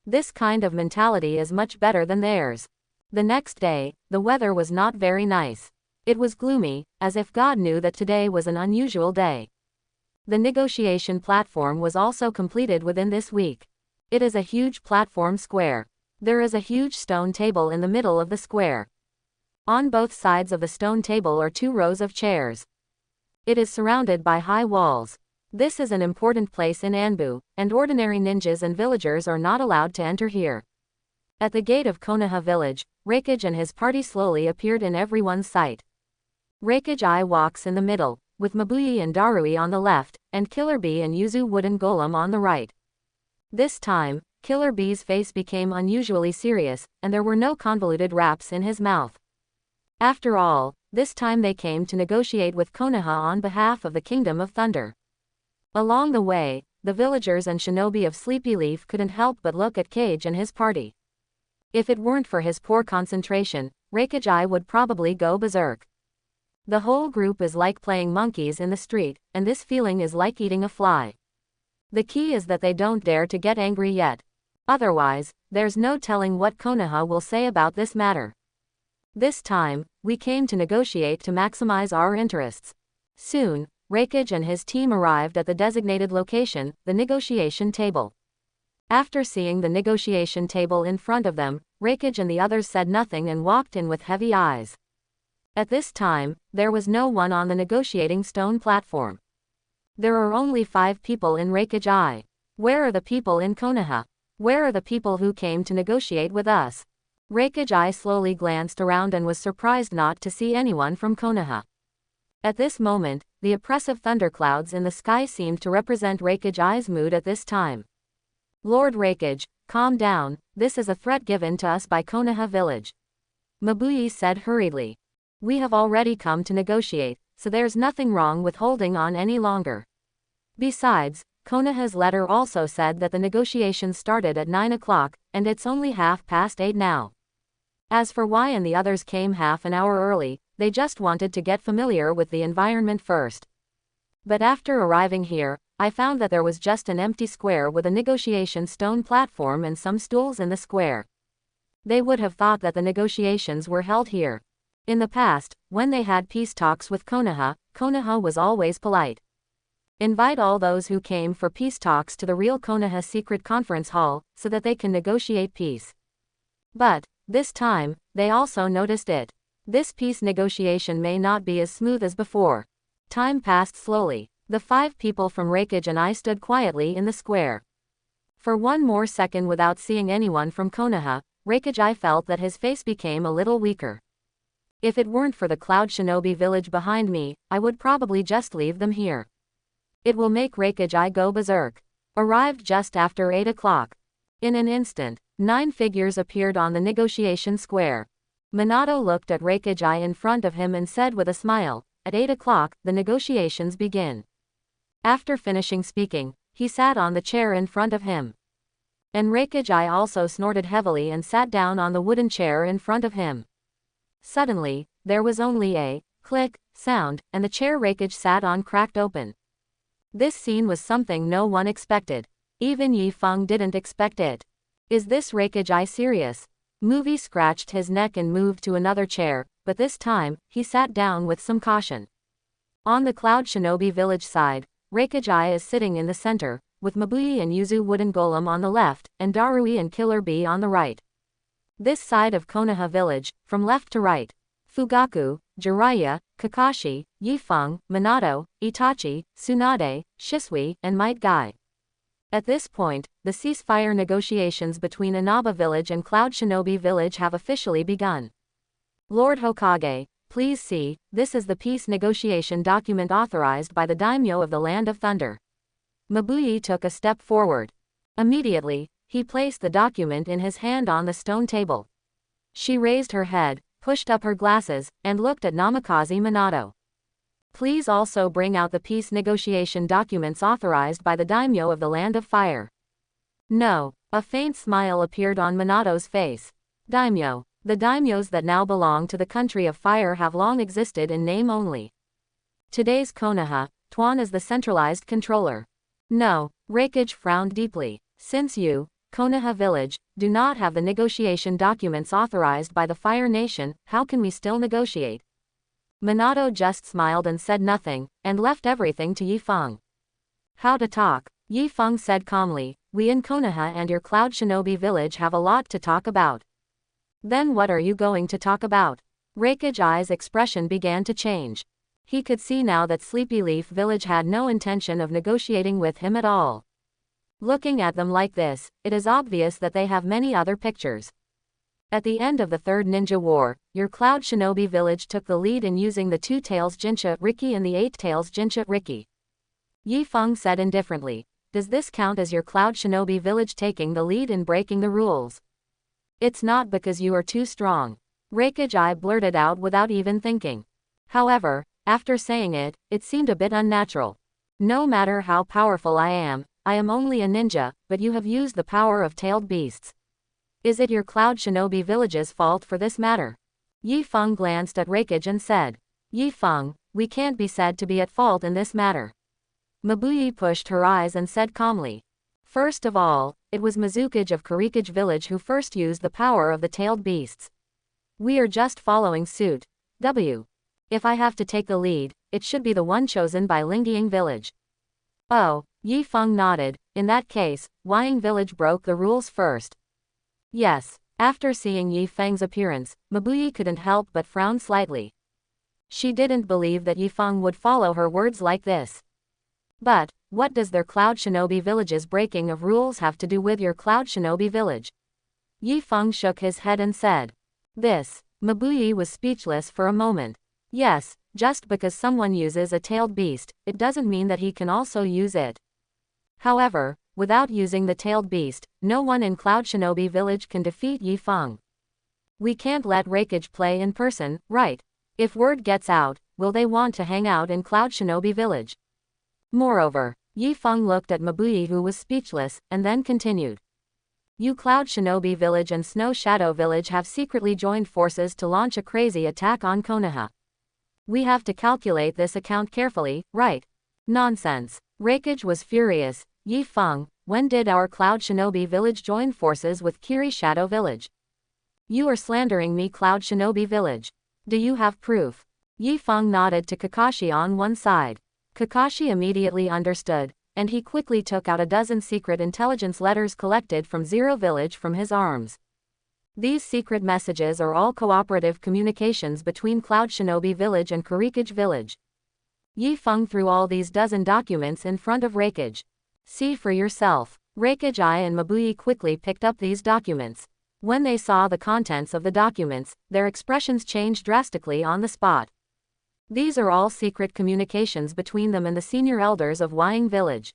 This kind of mentality is much better than theirs. The next day, the weather was not very nice. It was gloomy, as if God knew that today was an unusual day. The negotiation platform was also completed within this week. It is a huge platform square. There is a huge stone table in the middle of the square. On both sides of the stone table are 2 rows of chairs. It is surrounded by high walls. This is an important place in Anbu, and ordinary ninjas and villagers are not allowed to enter here. At the gate of Konoha village, Raikage and his party slowly appeared in everyone's sight. Raikage I walks in the middle, with Mabuyi and Darui on the left, and Killer Bee and Yuzu Wooden Golem on the right. This time, Killer Bee's face became unusually serious, and there were no convoluted raps in his mouth. After all, this time they came to negotiate with Konoha on behalf of the Kingdom of Thunder. Along the way, the villagers and shinobi of Sleepy Leaf couldn't help but look at Kage and his party. If it weren't for his poor concentration, Raikage I would probably go berserk. The whole group is like playing monkeys in the street, and this feeling is like eating a fly. The key is that they don't dare to get angry yet. Otherwise, there's no telling what Konoha will say about this matter. This time, we came to negotiate to maximize our interests. Soon, Raikage and his team arrived at the designated location, the negotiation table. After seeing the negotiation table in front of them, Raikage and the others said nothing and walked in with heavy eyes. At this time, there was no one on the negotiating stone platform. There are only 5 people in Raikage I. Where are the people in Konoha? Where are the people who came to negotiate with us? Raikage I slowly glanced around and was surprised not to see anyone from Konoha. At this moment, the oppressive thunderclouds in the sky seemed to represent Raikage I's mood at this time. Lord Raikage, calm down, this is a threat given to us by Konoha village. Mabuyi said hurriedly. We have already come to negotiate, so there's nothing wrong with holding on any longer. Besides, Konoha's letter also said that the negotiations started at 9 o'clock, and it's only 8:30 now. As for why and the others came half an hour early, they just wanted to get familiar with the environment first. But after arriving here, I found that there was just an empty square with a negotiation stone platform and some stools in the square. They would have thought that the negotiations were held here. In the past, when they had peace talks with Konoha, Konoha was always polite. Invite all those who came for peace talks to the real Konoha secret conference hall, so that they can negotiate peace. But, this time, they also noticed it. This peace negotiation may not be as smooth as before. Time passed slowly. The 5 people from Hokage and I stood quietly in the square. For one more second without seeing anyone from Konoha, Hokage felt that his face became a little weaker. If it weren't for the Cloud Shinobi village behind me, I would probably just leave them here. It will make Hokage go berserk. Arrived just after 8 o'clock. In an instant, 9 figures appeared on the negotiation square. Minato looked at Hokage in front of him and said with a smile, "At 8 o'clock, the negotiations begin." After finishing speaking, he sat on the chair in front of him. And Hokage also snorted heavily and sat down on the wooden chair in front of him. Suddenly, there was only a click sound, and the chair Hokage sat on cracked open. This scene was something no one expected. Even Yi Feng didn't expect it. Is this Hokage serious? Movie scratched his neck and moved to another chair, but this time, he sat down with some caution. On the Cloud Shinobi village side, Hokage is sitting in the center, with Mabui and Yuzu wooden golem on the left, and Darui and Killer Bee on the right. This side of Konoha village, from left to right. Fugaku, Jiraiya, Kakashi, Yifeng, Minato, Itachi, Tsunade, Shisui, and Might Guy. At this point, the ceasefire negotiations between Inaba village and Cloud Shinobi village have officially begun. Lord Hokage, please see, this is the peace negotiation document authorized by the daimyo of the Land of Thunder. Mabui took a step forward. Immediately, he placed the document in his hand on the stone table. She raised her head, pushed up her glasses, and looked at Namikaze Minato. Please also bring out the peace negotiation documents authorized by the daimyo of the Land of Fire. No. A faint smile appeared on Minato's face. Daimyo. The daimyos that now belong to the country of fire have long existed in name only. Today's Konoha, Tuan is the centralized controller. No. Hokage frowned deeply. Since you, Konoha village, do not have the negotiation documents authorized by the Fire Nation, how can we still negotiate? Minato just smiled and said nothing, and left everything to Yi Feng. How to talk? Yi Feng said calmly, we in Konoha and your Cloud Shinobi village have a lot to talk about. Then what are you going to talk about? Hokage's expression began to change. He could see now that Sleepy Leaf village had no intention of negotiating with him at all. Looking at them like this, it is obvious that they have many other pictures. At the end of the Third Ninja War, your Cloud Shinobi village took the lead in using the 2 Tails Jinsha Riki and the 8 Tails Jinsha Riki. Yi Feng said indifferently, does this count as your Cloud Shinobi village taking the lead in breaking the rules? It's not because you are too strong. Hokage blurted out without even thinking. However, after saying it, it seemed a bit unnatural. No matter how powerful I am only a ninja, but you have used the power of tailed beasts. Is it your Cloud Shinobi village's fault for this matter? Yi Feng glanced at Hokage and said, Yi Feng, we can't be said to be at fault in this matter. Mabui pushed her eyes and said calmly, first of all, it was Mizukage of Kurikage village who first used the power of the tailed beasts. We are just following suit. If I have to take the lead, it should be the one chosen by Lingying village. Oh, Yi Feng nodded, in that case, Wying village broke the rules first. Yes. After seeing Yi Feng's appearance, Mabui couldn't help but frown slightly. She didn't believe that Yi Feng would follow her words like this. But, what does their Cloud Shinobi village's breaking of rules have to do with your Cloud Shinobi village? Yi Feng shook his head and said. This. Mabui was speechless for a moment. Yes, just because someone uses a tailed beast, it doesn't mean that he can also use it. However, without using the tailed beast, no one in Cloud Shinobi village can defeat Yi Feng. We can't let Hokage play in person, right? If word gets out, will they want to hang out in Cloud Shinobi village? Moreover, Yi Feng looked at Mabui who was speechless, and then continued. You Cloud Shinobi village and Snow Shadow village have secretly joined forces to launch a crazy attack on Konoha. We have to calculate this account carefully, right? Nonsense. Hokage was furious. Yi Feng, when did our Cloud Shinobi village join forces with Kiri Shadow village? You are slandering me Cloud Shinobi village. Do you have proof? Yi Feng nodded to Kakashi on one side. Kakashi immediately understood, and he quickly took out a dozen secret intelligence letters collected from Zero Village from his arms. These secret messages are all cooperative communications between Cloud Shinobi Village and Kurikage Village. Yi Feng threw all these dozen documents in front of Raikage. See for yourself. Raikage and Mabui quickly picked up these documents. When they saw the contents of the documents, their expressions changed drastically on the spot. These are all secret communications between them and the senior elders of Wying Village.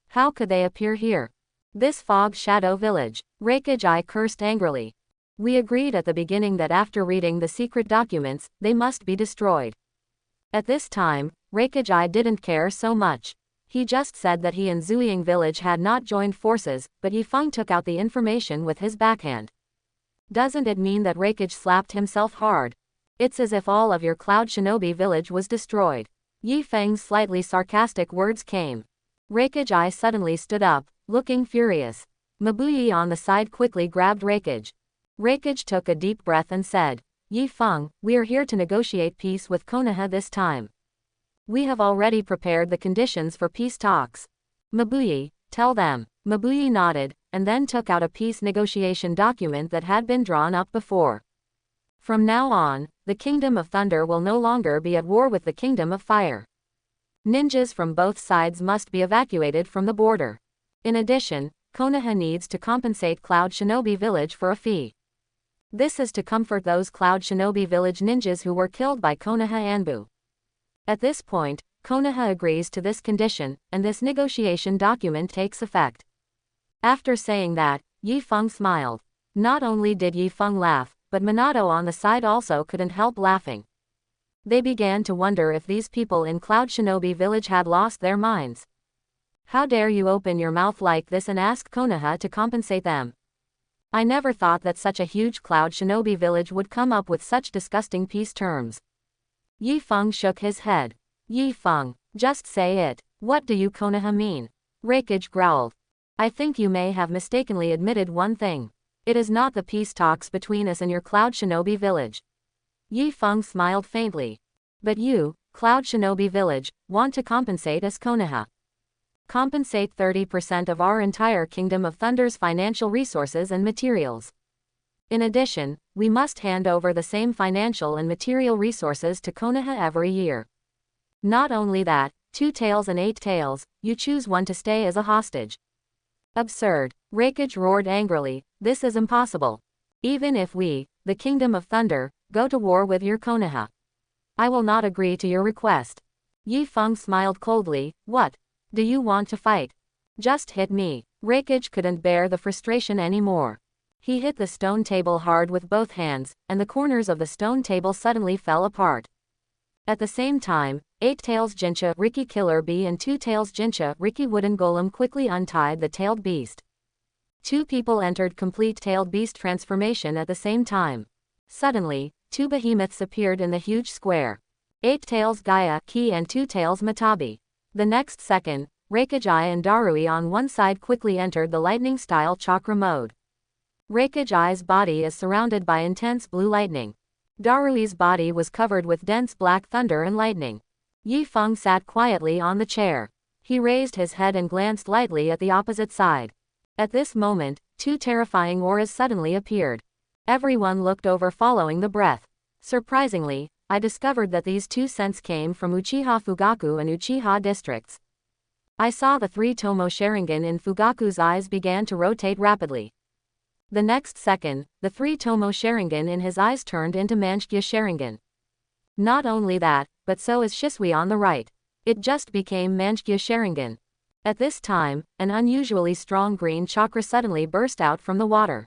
How could they appear here? This Fog Shadow Village. Raikage cursed angrily. We agreed at the beginning that after reading the secret documents, they must be destroyed. At this time, Raikage didn't care so much. He just said that he and Zuying Village had not joined forces, but Yi Feng took out the information with his backhand. Doesn't it mean that Raikage slapped himself hard? It's as if all of your Cloud Shinobi Village was destroyed. Yi Feng's slightly sarcastic words came. Raikage suddenly stood up, looking furious. Mabui on the side quickly grabbed Raikage. Raikage took a deep breath and said, Yi Feng, we are here to negotiate peace with Konoha this time. We have already prepared the conditions for peace talks. Mabui, tell them. Mabui nodded, and then took out a peace negotiation document that had been drawn up before. From now on, the Kingdom of Thunder will no longer be at war with the Kingdom of Fire. Ninjas from both sides must be evacuated from the border. In addition, Konoha needs to compensate Cloud Shinobi Village for a fee. This is to comfort those Cloud Shinobi Village ninjas who were killed by Konoha Anbu. At this point, Konoha agrees to this condition, and this negotiation document takes effect. After saying that, Yi Feng smiled. Not only did Yi Feng laugh, but Minato on the side also couldn't help laughing. They began to wonder if these people in Cloud Shinobi Village had lost their minds. How dare you open your mouth like this and ask Konoha to compensate them? I never thought that such a huge Cloud Shinobi Village would come up with such disgusting peace terms. Yi Feng shook his head. Yi Feng, just say it. What do you Konoha mean? Raikage growled. I think you may have mistakenly admitted one thing. It is not the peace talks between us and your Cloud Shinobi Village. Yi Feng smiled faintly. But you, Cloud Shinobi Village, want to compensate us Konoha. Compensate 30% of our entire Kingdom of Thunder's financial resources and materials. In addition, we must hand over the same financial and material resources to Konoha every year. Not only that, 2 tails and 8 tails, you choose one to stay as a hostage. Absurd. Raikage roared angrily, this is impossible. Even if we, the Kingdom of Thunder, go to war with your Konoha, I will not agree to your request. Yi Feng smiled coldly, what? Do you want to fight? Just hit me. Raikage couldn't bear the frustration anymore. He hit the stone table hard with both hands, and the corners of the stone table suddenly fell apart. At the same time, 8 Tails Jincha Riki Killer Bee and 2 Tails Jincha Riki Wooden Golem quickly untied the tailed beast. 2 people entered complete tailed beast transformation at the same time. Suddenly, 2 behemoths appeared in the huge square. 8 Tails Gaia Ki and 2 Tails Matabi. The next second, Raikage and Darui on one side quickly entered the lightning-style chakra mode. Raikage's body is surrounded by intense blue lightning. Darui's body was covered with dense black thunder and lightning. Yi Feng sat quietly on the chair. He raised his head and glanced lightly at the opposite side. At this moment, 2 terrifying auras suddenly appeared. Everyone looked over following the breath. Surprisingly, I discovered that these 2 scents came from Uchiha Fugaku and Uchiha districts. I saw the 3 Tomo Sharingan in Fugaku's eyes began to rotate rapidly. The next second, the 3 Tomo Sharingan in his eyes turned into Manshkya Sharingan. Not only that, but so is Shisui on the right. It just became Manshkya Sharingan. At this time, an unusually strong green chakra suddenly burst out from the water.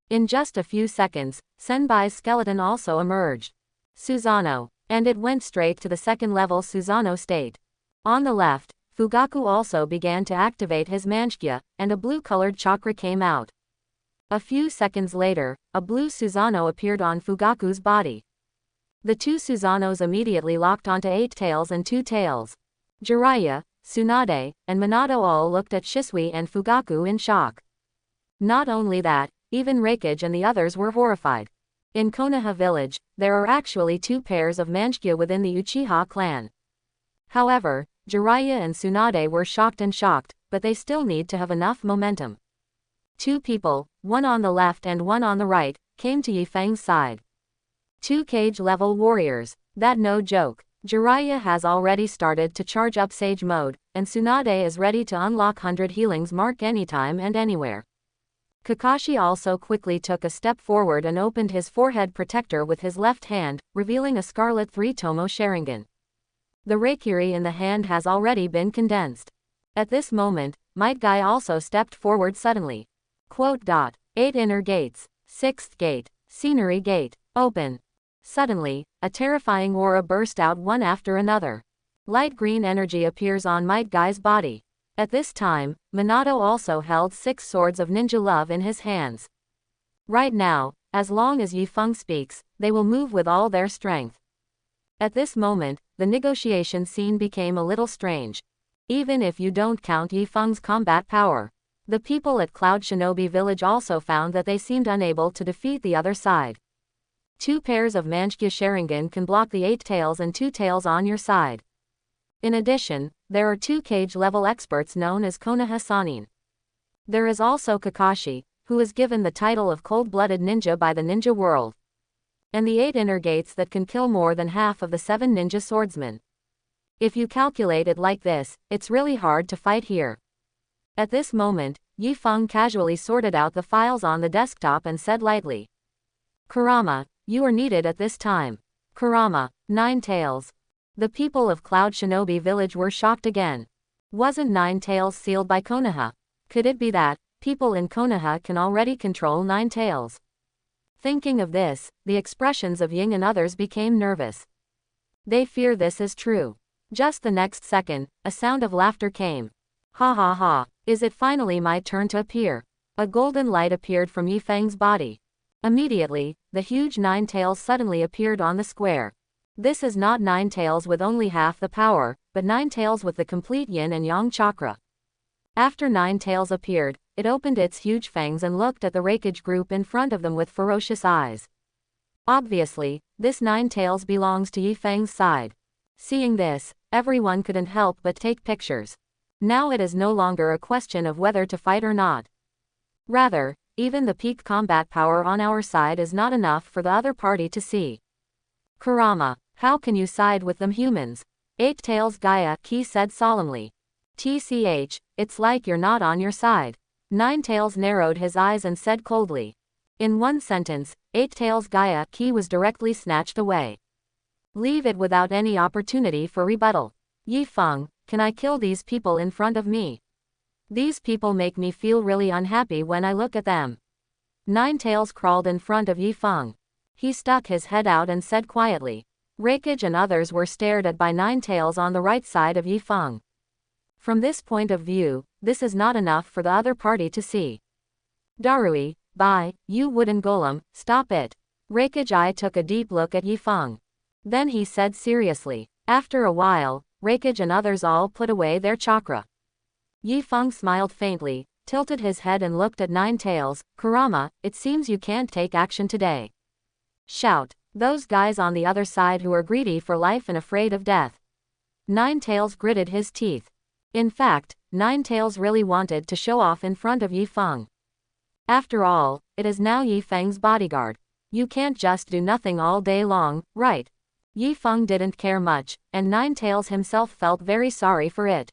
In just a few seconds, Senbai's skeleton also emerged. Susanoo. And it went straight to the second level Susanoo state. On the left, Fugaku also began to activate his Manshkya, and a blue-colored chakra came out. A few seconds later, a blue Susanoo appeared on Fugaku's body. The 2 Susanoos immediately locked onto 8 Tails and 2 Tails. Jiraiya, Tsunade, and Minato all looked at Shisui and Fugaku in shock. Not only that, even Raikage and the others were horrified. In Konoha village, there are actually 2 pairs of Manhwa within the Uchiha clan. However, Jiraiya and Tsunade were shocked, but they still need to have enough momentum. 2 people, one on the left and one on the right, came to Yifeng's side. 2 cage-level warriors, that no joke. Jiraiya has already started to charge up Sage mode, and Tsunade is ready to unlock 100 healings mark anytime and anywhere. Kakashi also quickly took a step forward and opened his forehead protector with his left hand, revealing a scarlet 3-tomo Sharingan. The Reikiri in the hand has already been condensed. At this moment, Might Guy also stepped forward suddenly. Quote. 8 inner gates. 6th gate. Scenery gate. Open. Suddenly, a terrifying aura burst out one after another. Light green energy appears on Might Guy's body. At this time, Minato also held 6 swords of ninja love in his hands. Right now, as long as Yifeng speaks, they will move with all their strength. At this moment, the negotiation scene became a little strange. Even if you don't count Yifeng's combat power, the people at Cloud Shinobi village also found that they seemed unable to defeat the other side. 2 pairs of Manhwa Sharingan can block the 8 tails and 2 tails on your side. In addition, there are 2 cage-level experts known as Konoha Sannin. There is also Kakashi, who is given the title of cold-blooded ninja by the ninja world. And the 8 inner gates that can kill more than half of the 7 ninja swordsmen. If you calculate it like this, it's really hard to fight here. At this moment, Yifeng casually sorted out the files on the desktop and said lightly, "Kurama, you are needed at this time." Kurama, 9 tails. The people of Cloud Shinobi village were shocked again. Wasn't 9 tails sealed by Konoha? Could it be that people in Konoha can already control 9 tails? Thinking of this, the expressions of Ying and others became nervous. They fear this is true. Just the next second, a sound of laughter came. Ha ha ha, is it finally my turn to appear? A golden light appeared from Yifeng's body. Immediately, the huge 9 tails suddenly appeared on the square. This is not 9 tails with only half the power, but 9 tails with the complete yin and yang chakra. After 9 tails appeared, it opened its huge fangs and looked at the Reikage group in front of them with ferocious eyes. Obviously, this 9 tails belongs to Yifeng's side. Seeing this, everyone couldn't help but take pictures. Now it is no longer a question of whether to fight or not. Rather, even the peak combat power on our side is not enough for the other party to see. Kurama, how can you side with them humans? 8 tails Gaia Ki said solemnly. TCH, it's like you're not on your side. 9 tails narrowed his eyes and said coldly. In one sentence, 8 tails Gaia Ki was directly snatched away. Leave it without any opportunity for rebuttal. Yifeng, can I kill these people in front of me? These people make me feel really unhappy when I look at them. 9 tails crawled in front of Yifeng. He stuck his head out and said quietly. Reikage and others were stared at by 9 tails on the right side of Yifeng. From this point of view, this is not enough for the other party to see. Darui, bye, you wooden golem, stop it. Reikage I took a deep look at Yifeng. Then he said seriously. After a while, Reikage and others all put away their chakra. Yifeng smiled faintly, tilted his head and looked at 9 tails. Kurama, it seems you can't take action today. Shout, those guys on the other side who are greedy for life and afraid of death. 9 tails gritted his teeth. In fact, 9 tails really wanted to show off in front of Yifeng. After all, it is now Yifeng's bodyguard. You can't just do nothing all day long, right? Yifeng didn't care much, and 9 tails himself felt very sorry for it.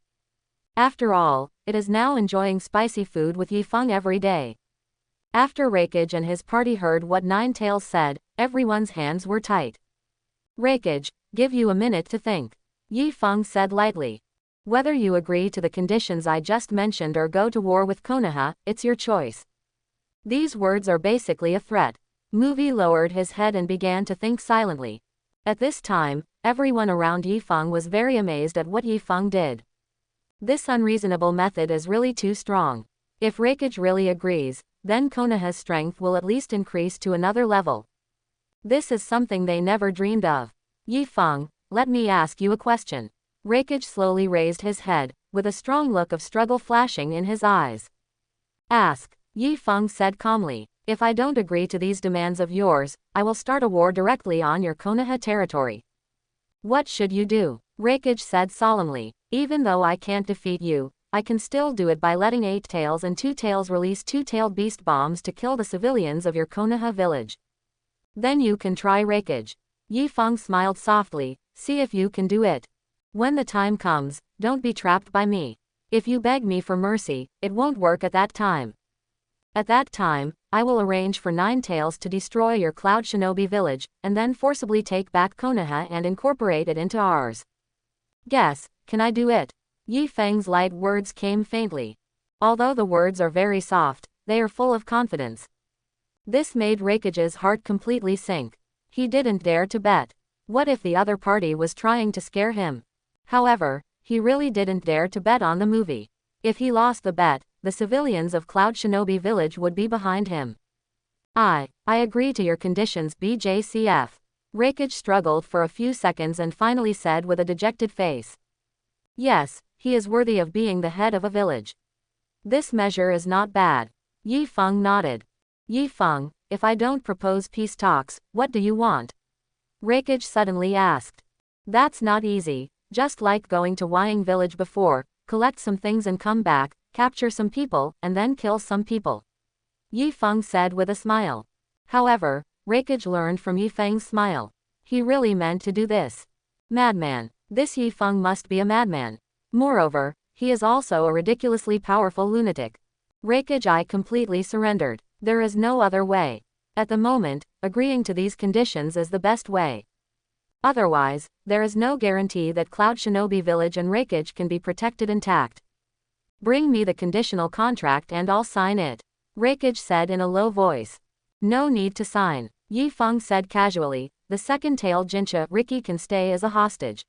After all, it is now enjoying spicy food with Yifeng every day. After Reikage and his party heard what 9 tails said, everyone's hands were tight. Reikage, give you a minute to think. Yifeng said lightly. Whether you agree to the conditions I just mentioned or go to war with Konoha, it's your choice. These words are basically a threat. Movie lowered his head and began to think silently. At this time, everyone around Yifeng was very amazed at what Yifeng did. This unreasonable method is really too strong. If Reikage really agrees, then Konoha's strength will at least increase to another level. This is something they never dreamed of. Yifeng, let me ask you a question. Reikage slowly raised his head, with a strong look of struggle flashing in his eyes. Ask, Yifeng said calmly. If I don't agree to these demands of yours, I will start a war directly on your Konoha territory. What should you do? Raikage said solemnly. Even though I can't defeat you, I can still do it by letting 8 Tails and 2 Tails release 2-tailed beast bombs to kill the civilians of your Konoha village. Then you can try, Raikage. Yifeng smiled softly. See if you can do it. When the time comes, don't be trapped by me. If you beg me for mercy, it won't work at that time. At that time, I will arrange for 9 Tails to destroy your Cloud Shinobi village, and then forcibly take back Konoha and incorporate it into ours. Guess, can I do it? Yifeng's light words came faintly. Although the words are very soft, they are full of confidence. This made Raikage's heart completely sink. He didn't dare to bet. What if the other party was trying to scare him? However, he really didn't dare to bet on the movie. If he lost the bet, the civilians of Cloud Shinobi village would be behind him. I agree to your conditions, BJCF. Raikage struggled for a few seconds and finally said with a dejected face. Yes, he is worthy of being the head of a village. This measure is not bad. Yifeng nodded. Yifeng, if I don't propose peace talks, what do you want? Raikage suddenly asked. That's not easy, just like going to Wying village before, collect some things and come back, capture some people, and then kill some people. Yifeng said with a smile. However, Raikage learned from Yifeng's smile. He really meant to do this. Madman. This Yifeng must be a madman. Moreover, he is also a ridiculously powerful lunatic. Raikage, I completely surrendered. There is no other way. At the moment, agreeing to these conditions is the best way. Otherwise, there is no guarantee that Cloud Shinobi village and Raikage can be protected intact. Bring me the conditional contract and I'll sign it. Raikage said in a low voice. No need to sign. Yifeng said casually. The second-tailed Jincha Riki can stay as a hostage.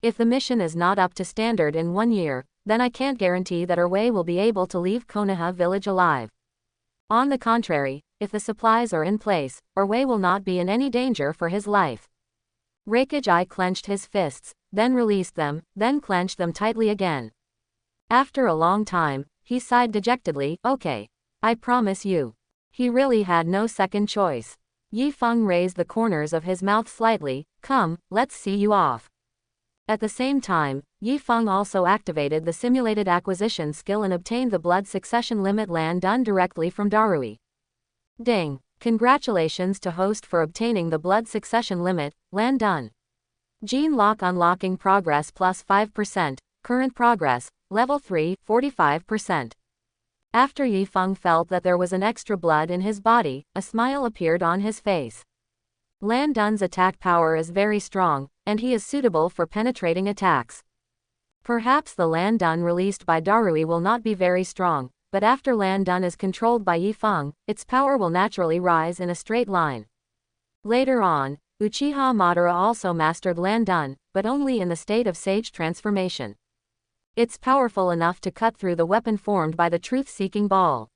If the mission is not up to standard in 1 year, then I can't guarantee that Erwei will be able to leave Konoha village alive. On the contrary, if the supplies are in place, Erwei will not be in any danger for his life. Raikage I clenched his fists, then released them, then clenched them tightly again. After a long time, he sighed dejectedly. Okay. I promise you. He really had no second choice. Yifeng raised the corners of his mouth slightly. Come, let's see you off. At the same time, Yifeng also activated the simulated acquisition skill and obtained the blood succession limit land done directly from Darui. Ding! Congratulations to host for obtaining the blood succession limit, land done. Gene lock unlocking progress plus 5%, current progress, level 3, 45%. After Yifeng felt that there was an extra blood in his body, a smile appeared on his face. Lan Dun's attack power is very strong, and he is suitable for penetrating attacks. Perhaps the Lan Dun released by Darui will not be very strong, but after Lan Dun is controlled by Yifeng, its power will naturally rise in a straight line. Later on, Uchiha Madara also mastered Lan Dun, but only in the state of sage transformation. It's powerful enough to cut through the weapon formed by the truth-seeking ball.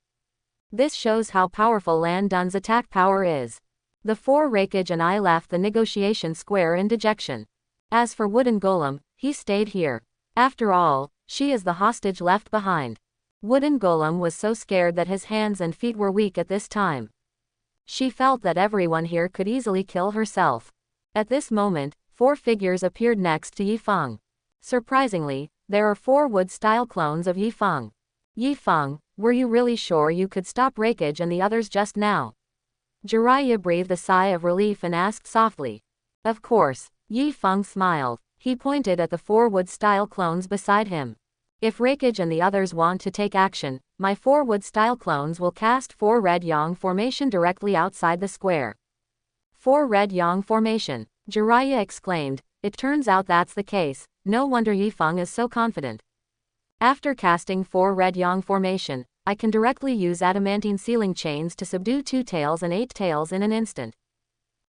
This shows how powerful Lan Dun's attack power is. The 4 Raikage and I left the negotiation square in dejection. As for Wooden Golem, he stayed here. After all, she is the hostage left behind. Wooden Golem was so scared that his hands and feet were weak at this time. She felt that everyone here could easily kill herself. At this moment, 4 figures appeared next to Yifeng. Surprisingly, there are 4 wood-style clones of Yifeng. Yifeng, were you really sure you could stop Raikage and the others just now? Jiraiya breathed a sigh of relief and asked softly. Of course. Yifeng smiled. He pointed at the 4 wood-style clones beside him. If Raikage and the others want to take action, my 4 wood-style clones will cast 4 red yang formation directly outside the square. 4 red yang formation. Jiraiya exclaimed. It turns out that's the case. No wonder Yifeng is so confident. After casting 4 red yang formation, I can directly use adamantine sealing chains to subdue 2 tails and 8 tails in an instant.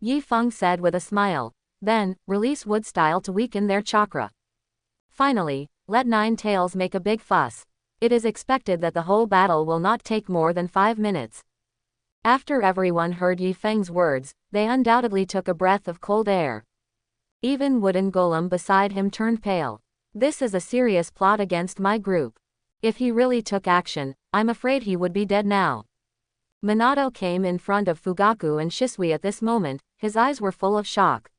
Yifeng said with a smile. Then, release wood style to weaken their chakra. Finally, let 9 tails make a big fuss. It is expected that the whole battle will not take more than 5 minutes. After everyone heard Yifeng's words, they undoubtedly took a breath of cold air. Even Wooden Golem beside him turned pale. This is a serious plot against my group. If he really took action, I'm afraid he would be dead now. Minato came in front of Fugaku and Shisui at this moment, his eyes were full of shock.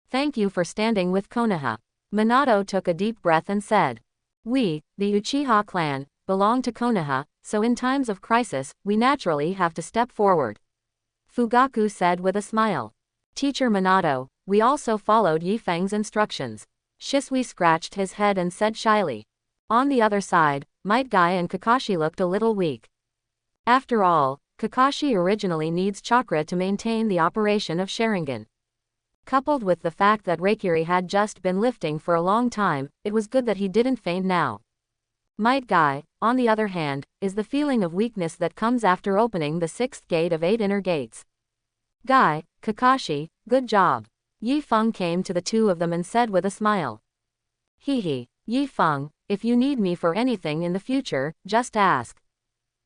Thank you for standing with Konoha. Minato took a deep breath and said. We, the Uchiha clan, belong to Konoha, so in times of crisis, we naturally have to step forward. Fugaku said with a smile. Teacher Minato, we also followed Yi Feng's instructions. Shisui scratched his head and said shyly. On the other side, Might Guy and Kakashi looked a little weak. After all, Kakashi originally needs chakra to maintain the operation of Sharingan. Coupled with the fact that Reikiri had just been lifting for a long time, it was good that he didn't faint now. Might Guy, on the other hand, is the feeling of weakness that comes after opening the 6th gate of 8 inner gates. Guy, Kakashi, good job. Yi Feng came to the two of them and said with a smile. Hee, Yi Feng, if you need me for anything in the future, just ask.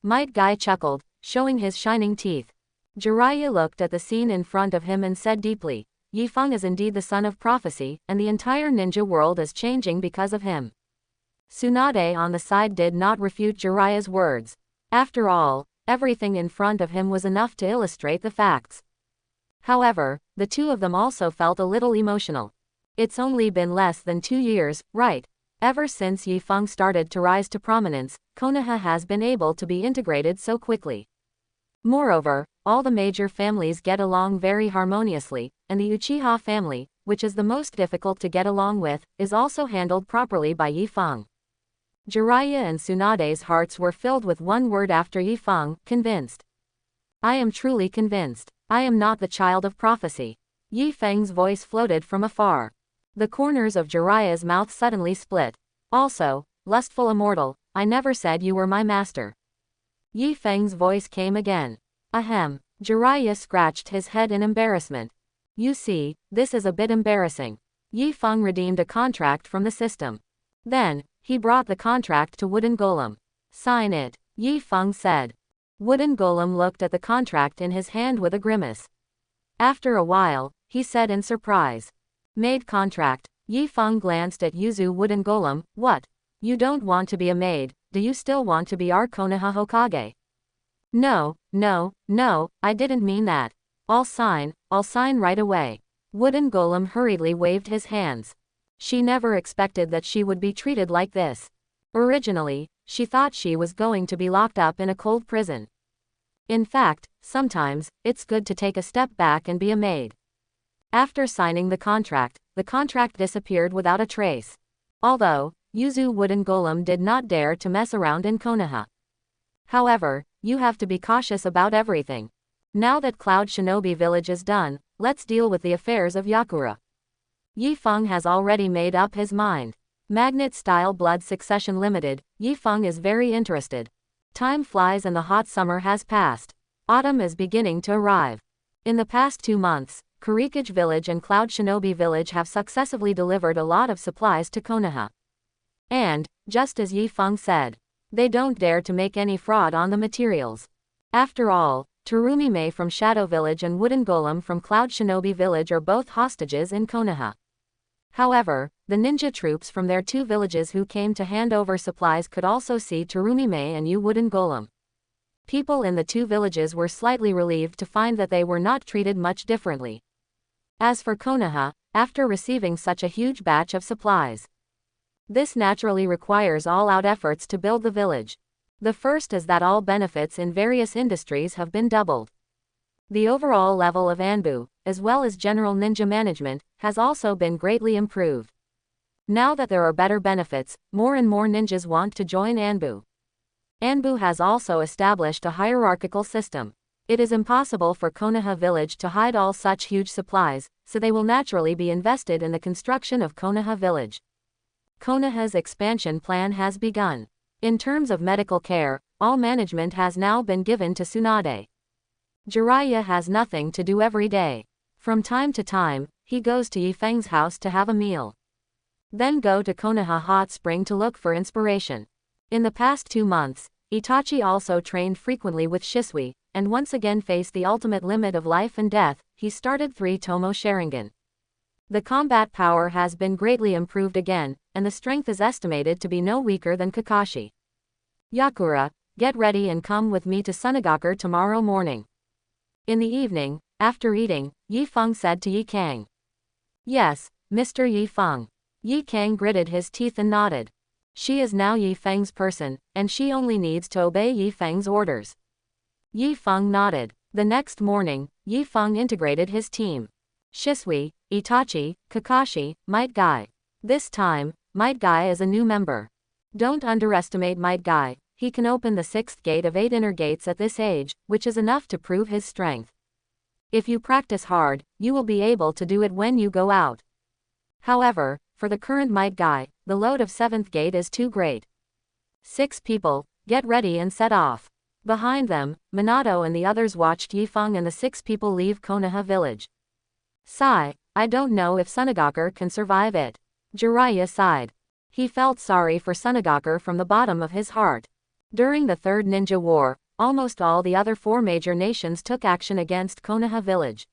Might Guy chuckled, showing his shining teeth. Jiraiya looked at the scene in front of him and said deeply, Yi Feng is indeed the son of prophecy, and the entire ninja world is changing because of him. Tsunade on the side did not refute Jiraiya's words. After all, everything in front of him was enough to illustrate the facts. However, the two of them also felt a little emotional. It's only been less than 2 years, right? Ever since Yi Feng started to rise to prominence, Konoha has been able to be integrated so quickly. Moreover, all the major families get along very harmoniously, and the Uchiha family, which is the most difficult to get along with, is also handled properly by Yi Feng. Jiraiya and Tsunade's hearts were filled with one word after Yi Feng, convinced. I am truly convinced. I am not the child of prophecy. Yi Feng's voice floated from afar. The corners of Jiraiya's mouth suddenly split. Also, lustful immortal, I never said you were my master. Yi Feng's voice came again. Ahem. Jiraiya scratched his head in embarrassment. You see, this is a bit embarrassing. Yi Feng redeemed a contract from the system. Then, he brought the contract to Wooden Golem. Sign it, Yi Feng said. Wooden Golem looked at the contract in his hand with a grimace. After a while, he said in surprise. Maid contract. Yi Feng glanced at Yuzu Wooden Golem. What? You don't want to be a maid, do you still want to be our Konoha Hokage? No, I didn't mean that. I'll sign right away. Wooden Golem hurriedly waved his hands. She never expected that she would be treated like this. Originally, she thought she was going to be locked up in a cold prison. In fact, sometimes, it's good to take a step back and be a maid. After signing the contract disappeared without a trace. Although, Yuzu Wooden Golem did not dare to mess around in Konoha. However, you have to be cautious about everything. Now that Cloud Shinobi Village is done, let's deal with the affairs of Yakura. Yi Feng has already made up his mind. Magnet Style Blood Succession Limited, Yi Feng is very interested. Time flies and the hot summer has passed. Autumn is beginning to arrive. In the past 2 months, Kurikage Village and Cloud Shinobi Village have successively delivered a lot of supplies to Konoha. And, just as Yi Feng said, they don't dare to make any fraud on the materials. After all, Terumi-Mei from Shadow Village and Wooden Golem from Cloud Shinobi Village are both hostages in Konoha. However, the ninja troops from their 2 villages who came to hand over supplies could also see Terumi-Mei and Yu Wooden Golem. People in the 2 villages were slightly relieved to find that they were not treated much differently. As for Konoha, after receiving such a huge batch of supplies, this naturally requires all-out efforts to build the village. The first is that all benefits in various industries have been doubled. The overall level of Anbu, as well as general ninja management, has also been greatly improved. Now that there are better benefits, more and more ninjas want to join Anbu. Anbu has also established a hierarchical system. It is impossible for Konoha Village to hide all such huge supplies, so they will naturally be invested in the construction of Konoha Village. Konoha's expansion plan has begun. In terms of medical care, all management has now been given to Tsunade. Jiraiya has nothing to do every day. From time to time, he goes to Yi Feng's house to have a meal. Then go to Konoha Hot Spring to look for inspiration. In the past 2 months, Itachi also trained frequently with Shisui, and once again faced the ultimate limit of life and death. He started 3 Tomo Sharingan. The combat power has been greatly improved again, and the strength is estimated to be no weaker than Kakashi. Yakura, get ready and come with me to Sunagakure tomorrow morning. In the evening, after eating, Yi Feng said to Yi Kang. Yes, Mr. Yi Feng. Yi Kang gritted his teeth and nodded. She is now Yi Feng's person, and she only needs to obey Yi Feng's orders. Yi Feng nodded. The next morning, Yi Feng integrated his team. Shisui, Itachi, Kakashi, Might Guy. This time, Might Guy is a new member. Don't underestimate Might Guy. He can open the 6th gate of 8 inner gates at this age, which is enough to prove his strength. If you practice hard, you will be able to do it when you go out. However, for the current Might Guy, the load of 7th gate is too great. 6 people, get ready and set off. Behind them, Minato and the others watched Yi Feng and the 6 people leave Konoha village. Sigh, I don't know if Sunagakure can survive it. Jiraiya sighed. He felt sorry for Sunagakure from the bottom of his heart. During the Third Ninja War, almost all the other 4 major nations took action against Konoha village.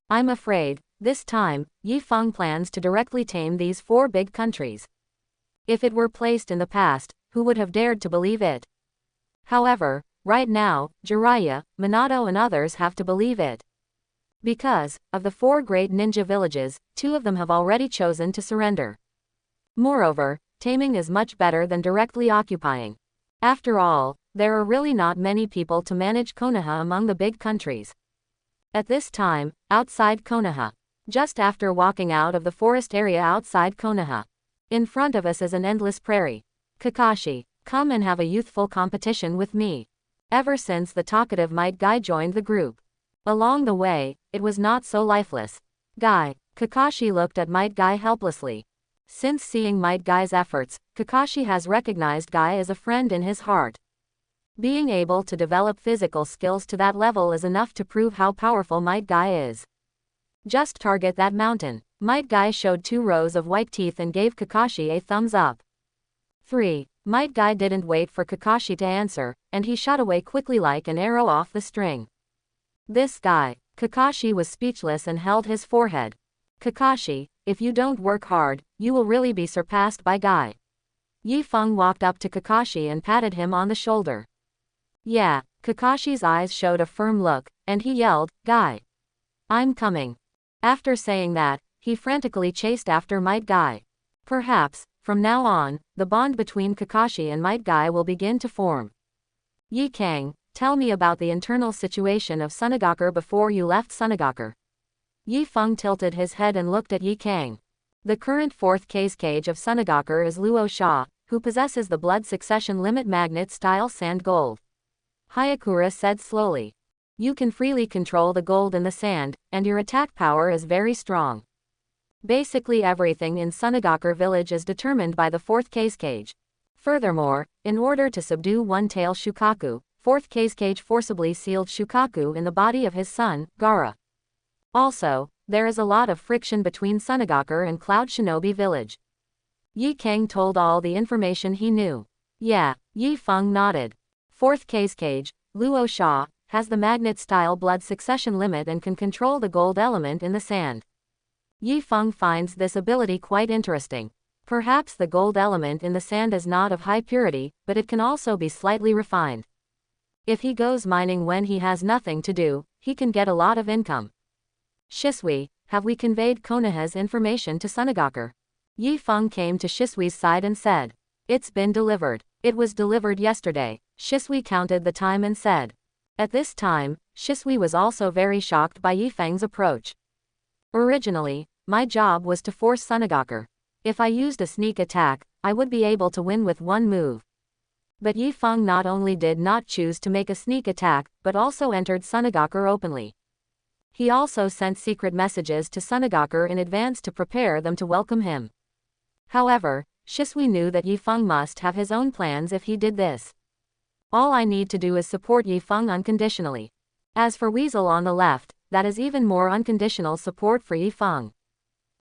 I'm afraid, this time, Yi Feng plans to directly tame these 4 big countries. If it were placed in the past, who would have dared to believe it? However, right now, Jiraiya, Minato and others have to believe it. Because, of the 4 great ninja villages, 2 of them have already chosen to surrender. Moreover, taming is much better than directly occupying. After all, there are really not many people to manage Konoha among the big countries. At this time, outside Konoha. Just after walking out of the forest area outside Konoha. In front of us is an endless prairie. Kakashi, come and have a youthful competition with me. Ever since the talkative Might Guy joined the group. Along the way, it was not so lifeless. Guy, Kakashi looked at Might Guy helplessly. Since seeing Might Guy's efforts, Kakashi has recognized Guy as a friend in his heart. Being able to develop physical skills to that level is enough to prove how powerful Might Guy is. Just target that mountain. Might Guy showed 2 rows of white teeth and gave Kakashi a thumbs up. 3. Might Guy didn't wait for Kakashi to answer, and he shot away quickly like an arrow off the string. This guy. Kakashi was speechless and held his forehead. Kakashi, if you don't work hard, you will really be surpassed by Guy. Yi Feng walked up to Kakashi and patted him on the shoulder. Yeah, Kakashi's eyes showed a firm look, and he yelled, Guy. I'm coming. After saying that, he frantically chased after Might Guy. Perhaps, from now on, the bond between Kakashi and Might Guy will begin to form. Yi Kang, tell me about the internal situation of Sunagakure before you left Sunagakure. Yi Feng tilted his head and looked at Yi Kang. The current 4th cage of Sunagakure is Luo Sha, who possesses the blood succession limit magnet-style sand gold. Hayakura said slowly. You can freely control the gold in the sand, and your attack power is very strong. Basically everything in Sunagakure village is determined by the 4th cage. Furthermore, in order to subdue One-Tail Shukaku, 4th cage forcibly sealed Shukaku in the body of his son, Gaara. Also, there is a lot of friction between Sunagakure and Cloud Shinobi village. Yi Kang told all the information he knew. Yeah, Yi Feng nodded. 4th cage, Luo Sha, has the magnet-style blood succession limit and can control the gold element in the sand. Yi Feng finds this ability quite interesting. Perhaps the gold element in the sand is not of high purity, but it can also be slightly refined. If he goes mining when he has nothing to do, he can get a lot of income. Shisui, have we conveyed Konoha's information to Sunagakure? Yi Feng came to Shisui's side and said. It's been delivered. It was delivered yesterday. Shisui counted the time and said. At this time, Shisui was also very shocked by Yi Feng's approach. Originally, my job was to force Sunagakure. If I used a sneak attack, I would be able to win with one move. But Yi Feng not only did not choose to make a sneak attack, but also entered Sunagakure openly. He also sent secret messages to Sunagakure in advance to prepare them to welcome him. However, Shisui knew that Yi Feng must have his own plans if he did this. All I need to do is support Yi Feng unconditionally. As for Weasel on the left, that is even more unconditional support for Yi Feng.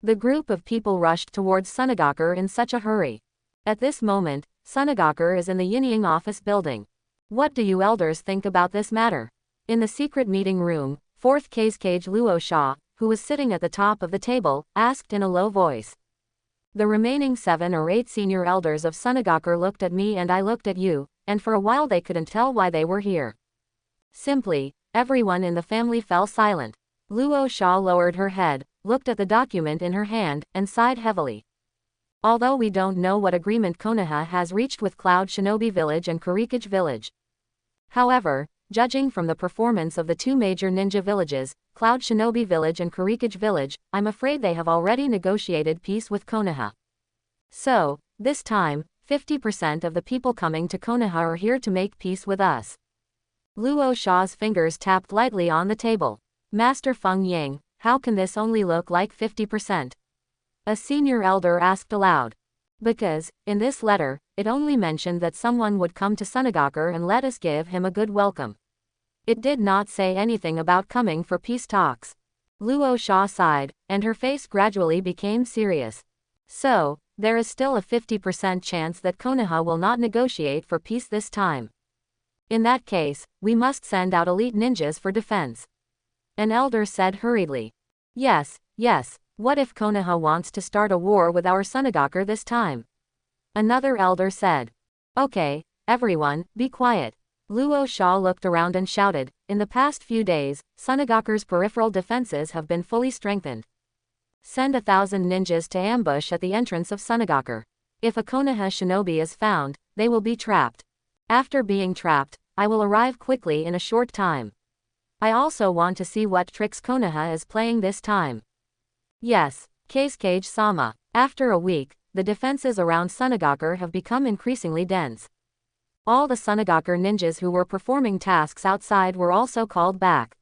The group of people rushed towards Sunagakure in such a hurry. At this moment, Sunagakure is in the Yinying office building. What do you elders think about this matter? In the secret meeting room, 4th cage Luo Sha, who was sitting at the top of the table, asked in a low voice. The remaining 7 or 8 senior elders of Sunagakure looked at me and I looked at you, and for a while they couldn't tell why they were here. Simply, everyone in the family fell silent. Luo Sha lowered her head, looked at the document in her hand, and sighed heavily. Although we don't know what agreement Konoha has reached with Cloud Shinobi Village and Kurikage Village. However, judging from the performance of the two major ninja villages, Cloud Shinobi Village and Kurikage Village, I'm afraid they have already negotiated peace with Konoha. So, this time, 50% of the people coming to Konoha are here to make peace with us. Luo Sha's fingers tapped lightly on the table. Master Feng Ying, how can this only look like 50%? A senior elder asked aloud. Because, in this letter, it only mentioned that someone would come to Sunagakure and let us give him a good welcome. It did not say anything about coming for peace talks. Luo Sha sighed, and her face gradually became serious. So, there is still a 50% chance that Konoha will not negotiate for peace this time. In that case, we must send out elite ninjas for defense. An elder said hurriedly. Yes, what if Konoha wants to start a war with our Sunagakure this time? Another elder said. Okay, everyone, be quiet. Luo Sha looked around and shouted, in the past few days, Sunagakure's peripheral defenses have been fully strengthened. Send 1,000 ninjas to ambush at the entrance of Sunagakure. If a Konoha shinobi is found, they will be trapped. After being trapped, I will arrive quickly in a short time. I also want to see what tricks Konoha is playing this time. Yes, Kazekage-sama. After a week, the defenses around Sunagakure have become increasingly dense. All the Sunagakure ninjas who were performing tasks outside were also called back.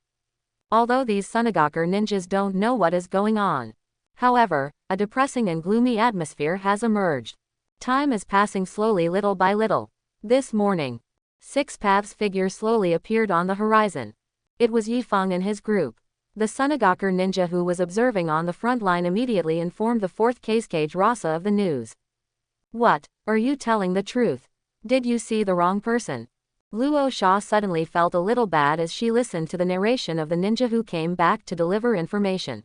Although these Sunagakure ninjas don't know what is going on. However, a depressing and gloomy atmosphere has emerged. Time is passing slowly little by little. This morning, Six Paths figure slowly appeared on the horizon. It was Yifeng and his group. The Sunagakure ninja who was observing on the front line immediately informed the 4th Kazekage Rasa of the news. What, are you telling the truth? Did you see the wrong person? Luo Sha suddenly felt a little bad as she listened to the narration of the ninja who came back to deliver information.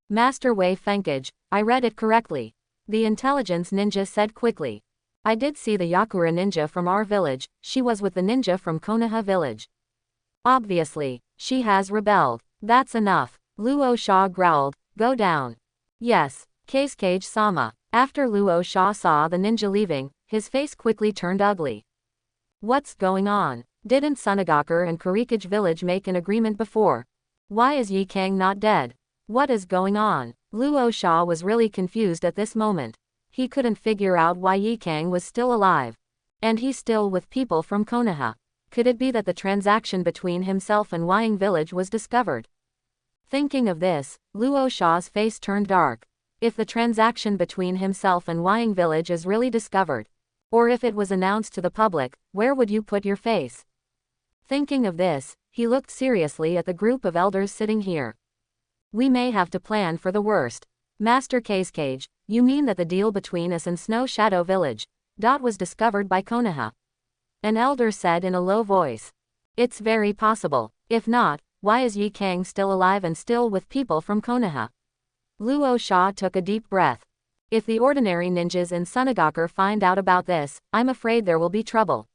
Master Wei Fenkage, I read it correctly. The intelligence ninja said quickly. I did see the Yakura ninja from our village, she was with the ninja from Konoha village. Obviously, she has rebelled. That's enough. Luo Sha growled, go down. Yes, Kazekage-sama. After Luo Sha saw the ninja leaving, his face quickly turned ugly. What's going on? Didn't Sunagakure and Kurikage village make an agreement before? Why is Yi Kang not dead? What is going on? Luo Sha was really confused at this moment. He couldn't figure out why Yi Kang was still alive. And he's still with people from Konoha. Could it be that the transaction between himself and Wying village was discovered? Thinking of this, Luo Sha's face turned dark. If the transaction between himself and Wying village is really discovered, or if it was announced to the public, where would you put your face? Thinking of this, he looked seriously at the group of elders sitting here. We may have to plan for the worst. Master Kazekage, you mean that the deal between us and Snow Shadow Village, was discovered by Konoha? An elder said in a low voice. It's very possible. If not, why is Yi Kang still alive and still with people from Konoha? Luo Sha took a deep breath. If the ordinary ninjas in Sunagakure find out about this, I'm afraid there will be trouble.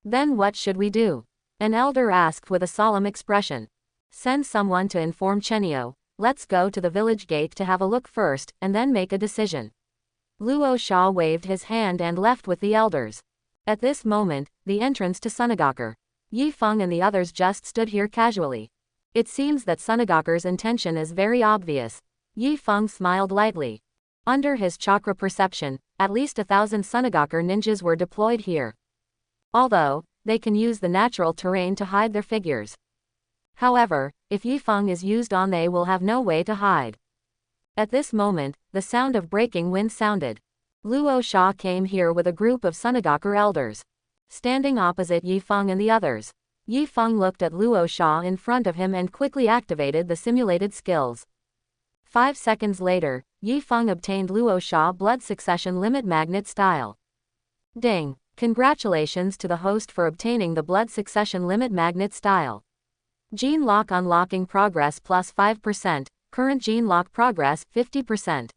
Then what should we do? An elder asked with a solemn expression. Send someone to inform Chenyo. Let's go to the village gate to have a look first, and then make a decision. Luo Sha waved his hand and left with the elders. At this moment, the entrance to Sunagakure. Yifeng and the others just stood here casually. It seems that Sunagakure's intention is very obvious. Yifeng smiled lightly. Under his chakra perception, at least 1,000 Sunagakure ninjas were deployed here. Although, they can use the natural terrain to hide their figures. However, if Yifeng is used on, they will have no way to hide. At this moment, the sound of breaking wind sounded. Luo Sha came here with a group of Sunagakure elders. Standing opposite Yifeng and the others. Yifeng looked at Luo Sha in front of him and quickly activated the simulated skills. 5 seconds later, Yifeng obtained Luo Sha blood succession limit magnet style. Ding! Congratulations to the host for obtaining the blood succession limit magnet style. Gene lock unlocking progress plus 5%, current gene lock progress 50%.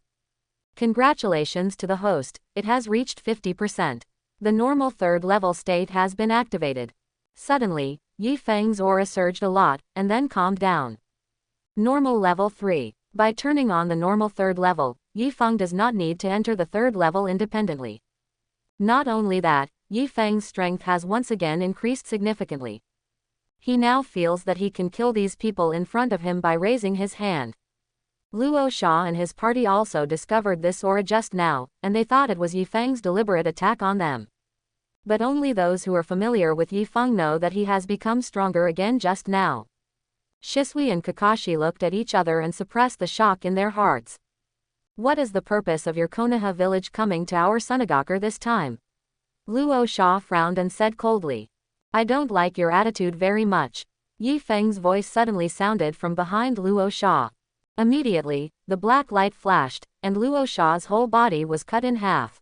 Congratulations to the host, it has reached 50%. The normal third-level state has been activated. Suddenly, Yi Feng's aura surged a lot, and then calmed down. Normal level 3. By turning on the normal third level, Yi Feng does not need to enter the third level independently. Not only that, Yi Feng's strength has once again increased significantly. He now feels that he can kill these people in front of him by raising his hand. Luo Sha and his party also discovered this aura just now, and they thought it was Yi Feng's deliberate attack on them. But only those who are familiar with Yi Feng know that he has become stronger again just now. Shisui and Kakashi looked at each other and suppressed the shock in their hearts. What is the purpose of your Konoha village coming to our Sunagakure this time? Luo Sha frowned and said coldly. I don't like your attitude very much. Yi Feng's voice suddenly sounded from behind Luo Sha. Immediately, the black light flashed, and Luo Sha's whole body was cut in half.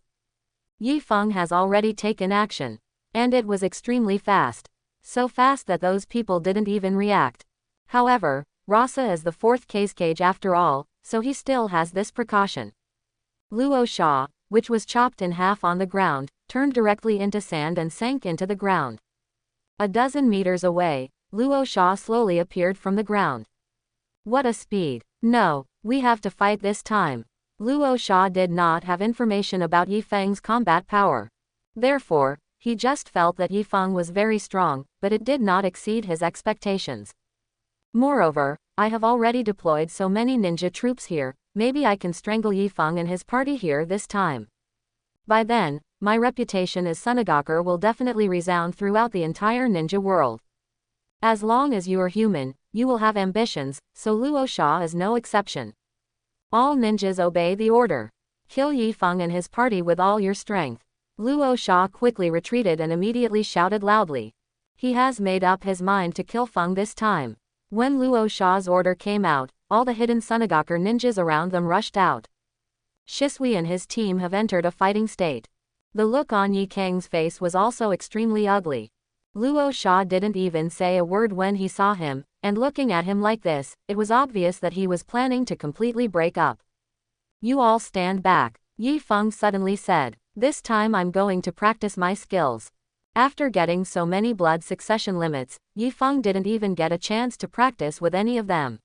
Yi Feng has already taken action. And it was extremely fast. So fast that those people didn't even react. However, Rasa is the fourth cage after all, so he still has this precaution. Luo Sha, which was chopped in half on the ground, turned directly into sand and sank into the ground. A dozen meters away, Luo Sha slowly appeared from the ground. What a speed! No, we have to fight this time. Luo Sha did not have information about Yi Feng's combat power. Therefore, he just felt that Yi Feng was very strong, but it did not exceed his expectations. Moreover, I have already deployed so many ninja troops here, maybe I can strangle Yi Feng and his party here this time. By then, my reputation as Sunagakure will definitely resound throughout the entire ninja world. As long as you are human, you will have ambitions, so Luo Sha is no exception. All ninjas obey the order. Kill Yi Feng and his party with all your strength. Luo Sha quickly retreated and immediately shouted loudly. He has made up his mind to kill Feng this time. When Luo Sha's order came out, all the hidden Sunagakure ninjas around them rushed out. Shisui and his team have entered a fighting state. The look on Yi Kang's face was also extremely ugly. Luo Sha didn't even say a word when he saw him, and looking at him like this, it was obvious that he was planning to completely break up. You all stand back, Yi Feng suddenly said. This time I'm going to practice my skills. After getting so many blood succession limits, Yi Feng didn't even get a chance to practice with any of them.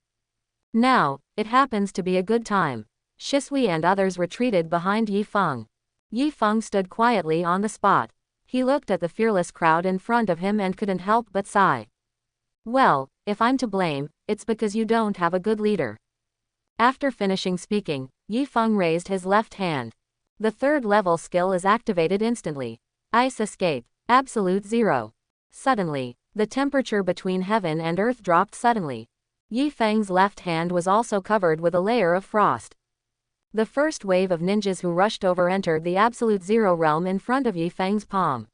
Now, it happens to be a good time. Shisui and others retreated behind Yi Feng. Yi Feng stood quietly on the spot. He looked at the fearless crowd in front of him and couldn't help but sigh. Well, if I'm to blame, it's because you don't have a good leader. After finishing speaking, Yi Feng raised his left hand. The third level skill is activated instantly. Ice escape. Absolute zero. Suddenly, the temperature between heaven and earth dropped suddenly. Yi Feng's left hand was also covered with a layer of frost. The first wave of ninjas who rushed over entered the absolute zero realm in front of Yi Feng's palm.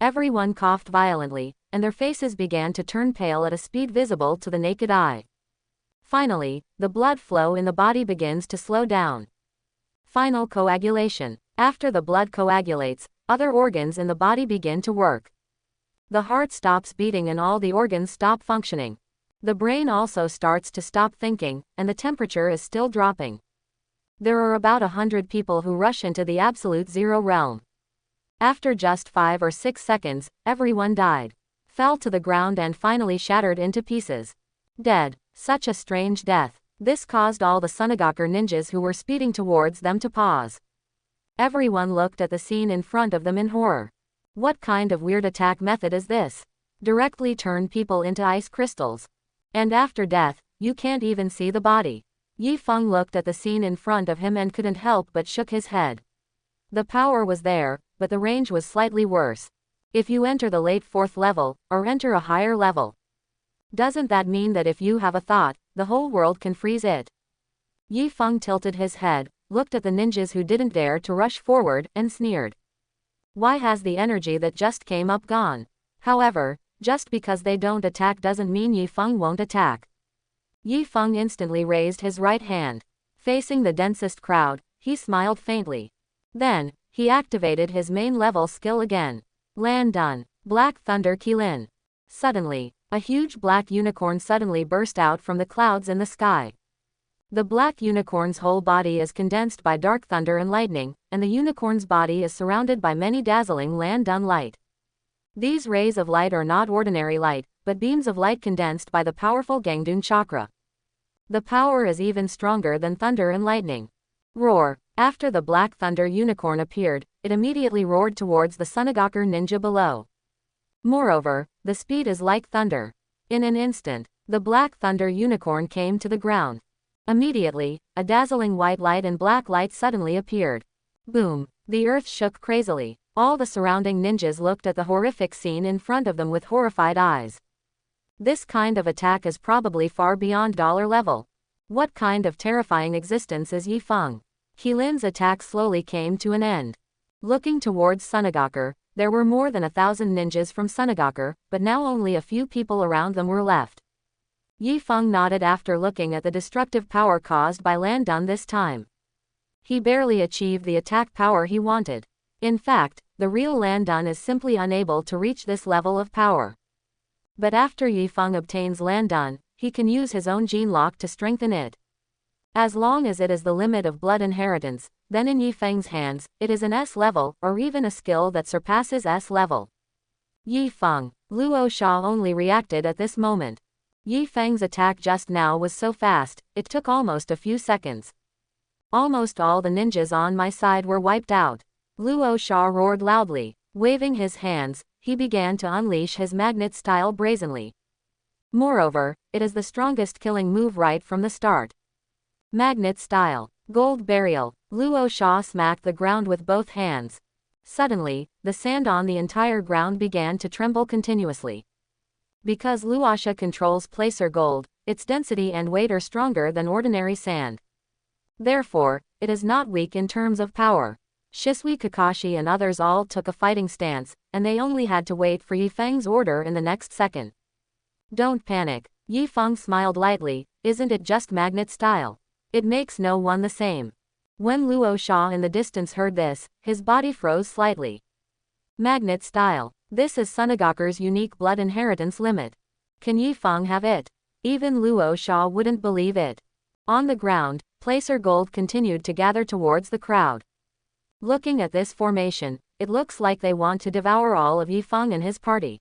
Everyone coughed violently, and their faces began to turn pale at a speed visible to the naked eye. Finally, the blood flow in the body begins to slow down. Final coagulation. After the blood coagulates, other organs in the body begin to work. The heart stops beating and all the organs stop functioning. The brain also starts to stop thinking, and the temperature is still dropping. There are about 100 people who rush into the absolute zero realm. After just 5 or 6 seconds, everyone died, fell to the ground and finally shattered into pieces. Dead. Such a strange death. This caused all the Sunagakure ninjas who were speeding towards them to pause. Everyone looked at the scene in front of them in horror. What kind of weird attack method is this? Directly turn people into ice crystals. And after death, you can't even see the body. Yi Feng looked at the scene in front of him and couldn't help but shook his head. The power was there, but the range was slightly worse. If you enter the late 4th level, or enter a higher level, doesn't that mean that if you have a thought, the whole world can freeze it? Yi Feng tilted his head, looked at the ninjas who didn't dare to rush forward, and sneered. Why has the energy that just came up gone? However, just because they don't attack doesn't mean Yi Feng won't attack. Yi Feng instantly raised his right hand. Facing the densest crowd, he smiled faintly. Then, he activated his main level skill again. Land done. Black Thunder Kilin. Suddenly, a huge black unicorn suddenly burst out from the clouds in the sky. The black unicorn's whole body is condensed by dark thunder and lightning, and the unicorn's body is surrounded by many dazzling land-done light. These rays of light are not ordinary light, but beams of light condensed by the powerful Gangdun chakra. The power is even stronger than thunder and lightning. Roar! After the black thunder unicorn appeared, it immediately roared towards the Sunagakure ninja below. Moreover, the speed is like thunder. In an instant, the black thunder unicorn came to the ground. Immediately, a dazzling white light and black light suddenly appeared. Boom! The earth shook crazily. All the surrounding ninjas looked at the horrific scene in front of them with horrified eyes. This kind of attack is probably far beyond dollar level. What kind of terrifying existence is Yifeng? Keelin's attack slowly came to an end. Looking towards Sunagakure, there were more than 1,000 ninjas from Sunagakure, but now only a few people around them were left. Yifeng nodded after looking at the destructive power caused by Landun this time. He barely achieved the attack power he wanted. In fact, the real Landun is simply unable to reach this level of power. But after Yifeng obtains Landun, he can use his own gene lock to strengthen it. As long as it is the limit of blood inheritance, then in Yifeng's hands, it is an S level, or even a skill that surpasses S level. Yifeng. Luo Sha only reacted at this moment. Yifeng's attack just now was so fast, it took almost a few seconds. Almost all the ninjas on my side were wiped out. Luo Sha roared loudly. Waving his hands, he began to unleash his magnet style brazenly. Moreover, it is the strongest killing move right from the start. Magnet style. Gold burial. Luo Sha smacked the ground with both hands. Suddenly, the sand on the entire ground began to tremble continuously. Because Luosha controls placer gold, its density and weight are stronger than ordinary sand. Therefore, it is not weak in terms of power. Shisui Kakashi and others all took a fighting stance, and they only had to wait for Yifeng's order in the next second. Don't panic. Yifeng smiled lightly. Isn't it just magnet style? It makes no one the same. When Luo Sha in the distance heard this, his body froze slightly. Magnet style. This is Sunagakure's unique blood inheritance limit. Can Yifeng have it? Even Luo Sha wouldn't believe it. On the ground, placer gold continued to gather towards the crowd. Looking at this formation, it looks like they want to devour all of Yifeng and his party.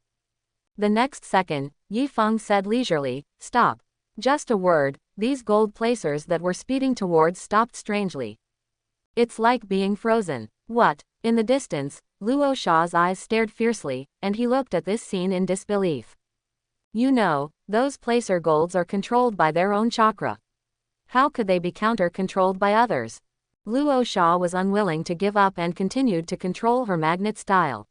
The next second, Yifeng said leisurely, "Stop." Just a word, these gold placers that were speeding towards stopped strangely. It's like being frozen. What? In the distance, Luo Sha's eyes stared fiercely, and he looked at this scene in disbelief. You know, those placer golds are controlled by their own chakra. How could they be counter-controlled by others? Luo Sha was unwilling to give up and continued to control her magnet style.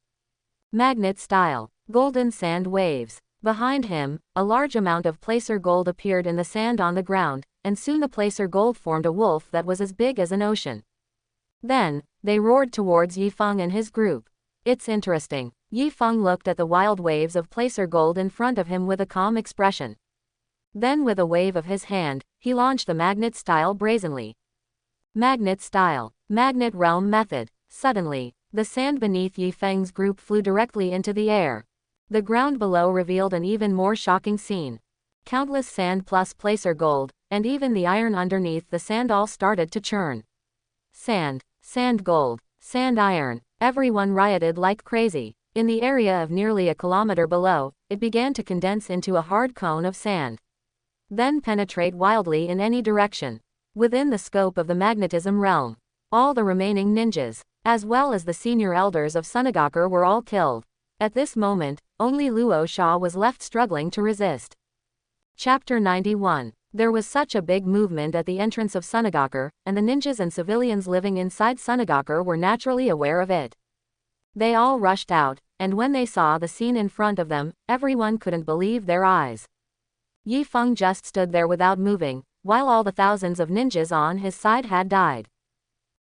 Magnet style. Golden sand waves. Behind him, a large amount of placer gold appeared in the sand on the ground, and soon the placer gold formed a wolf that was as big as an ocean. Then, they roared towards Yifeng and his group. It's interesting. Yifeng looked at the wild waves of placer gold in front of him with a calm expression. Then with a wave of his hand, he launched the magnet style brazenly. Magnet style. Magnet realm method. Suddenly, the sand beneath Yifeng's group flew directly into the air. The ground below revealed an even more shocking scene. Countless sand plus placer gold, and even the iron underneath the sand all started to churn. Sand, sand gold, sand iron, everyone rioted like crazy. In the area of nearly a kilometer below, it began to condense into a hard cone of sand. Then penetrate wildly in any direction. Within the scope of the magnetism realm, all the remaining ninjas, as well as the senior elders of Sunagakure were all killed. At this moment, only Luo Sha was left struggling to resist. Chapter 91. There was such a big movement at the entrance of Sunagakure, and the ninjas and civilians living inside Sunagakure were naturally aware of it. They all rushed out, and when they saw the scene in front of them, everyone couldn't believe their eyes. Yifeng just stood there without moving, while all the thousands of ninjas on his side had died.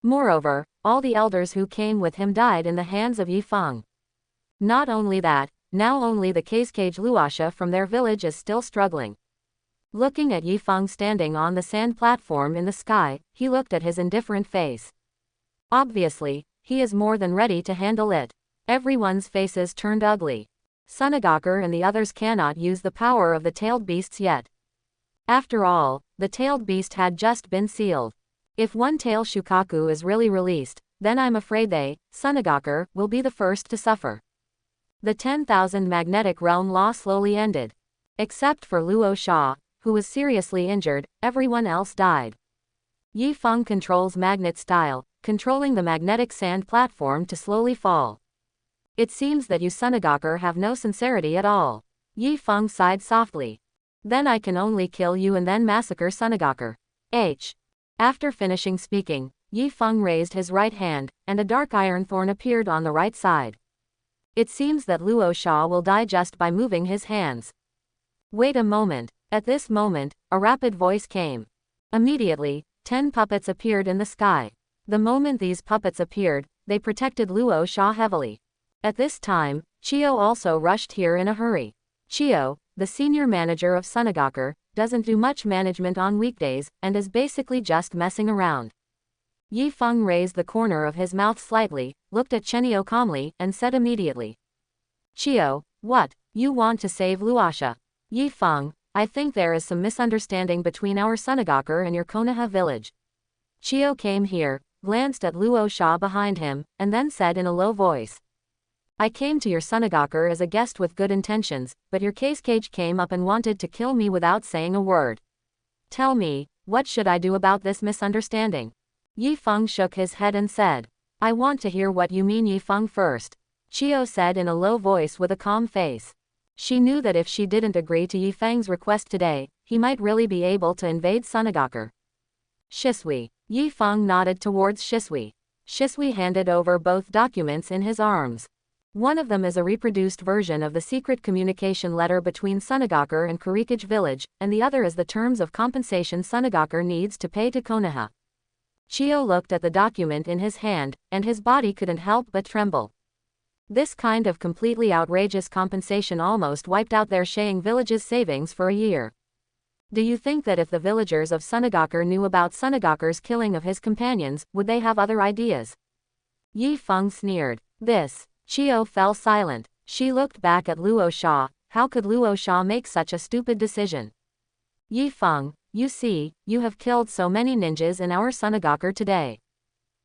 Moreover, all the elders who came with him died in the hands of Yifeng. Not only that, now only the Kazekage Luosha from their village is still struggling. Looking at Yifeng standing on the sand platform in the sky, he looked at his indifferent face. Obviously, he is more than ready to handle it. Everyone's faces turned ugly. Sunagakure and the others cannot use the power of the tailed beasts yet. After all, the tailed beast had just been sealed. If one tail Shukaku is really released, then I'm afraid they, Sunagakure, will be the first to suffer. The 10,000 magnetic realm law slowly ended. Except for Luo Sha, who was seriously injured, everyone else died. Yi Feng controls magnet style, controlling the magnetic sand platform to slowly fall. It seems that you Sunagakure have no sincerity at all. Yi Feng sighed softly. Then I can only kill you and then massacre Sunagakure. After finishing speaking, Yi Feng raised his right hand, and a dark iron thorn appeared on the right side. It seems that Luo Sha will die just by moving his hands. Wait a moment. At this moment, a rapid voice came. Immediately, 10 puppets appeared in the sky. The moment these puppets appeared, they protected Luo Sha heavily. At this time, Chiyo also rushed here in a hurry. Chiyo, the senior manager of Sunagakure, doesn't do much management on weekdays, and is basically just messing around. Yi Feng raised the corner of his mouth slightly, looked at Chenio calmly, and said immediately. Chiyo, what? You want to save Luasha? Yi Feng, I think there is some misunderstanding between our Sunagakure and your Konoha village. Chiyo came here, glanced at Luo Sha behind him, and then said in a low voice. I came to your Sunagakure as a guest with good intentions, but your Kage came up and wanted to kill me without saying a word. Tell me, what should I do about this misunderstanding? Yi Feng shook his head and said. I want to hear what you mean, Yi Feng, first. Chiyo said in a low voice with a calm face. She knew that if she didn't agree to Yi Feng's request today, he might really be able to invade Sunagakure. Shisui. Yi Feng nodded towards Shisui. Shisui handed over both documents in his arms. One of them is a reproduced version of the secret communication letter between Sunagakure and Kurikage village, and the other is the terms of compensation Sunagakure needs to pay to Konoha. Chiyo looked at the document in his hand, and his body couldn't help but tremble. This kind of completely outrageous compensation almost wiped out their Sheing village's savings for a year. Do you think that if the villagers of Sunagakure knew about Sunagakure's killing of his companions, would they have other ideas? Yi Feng sneered. Chiyo fell silent. She looked back at Luo Sha. How could Luo Sha make such a stupid decision? Yi Feng, you see, you have killed so many ninjas in our Sunagakure today.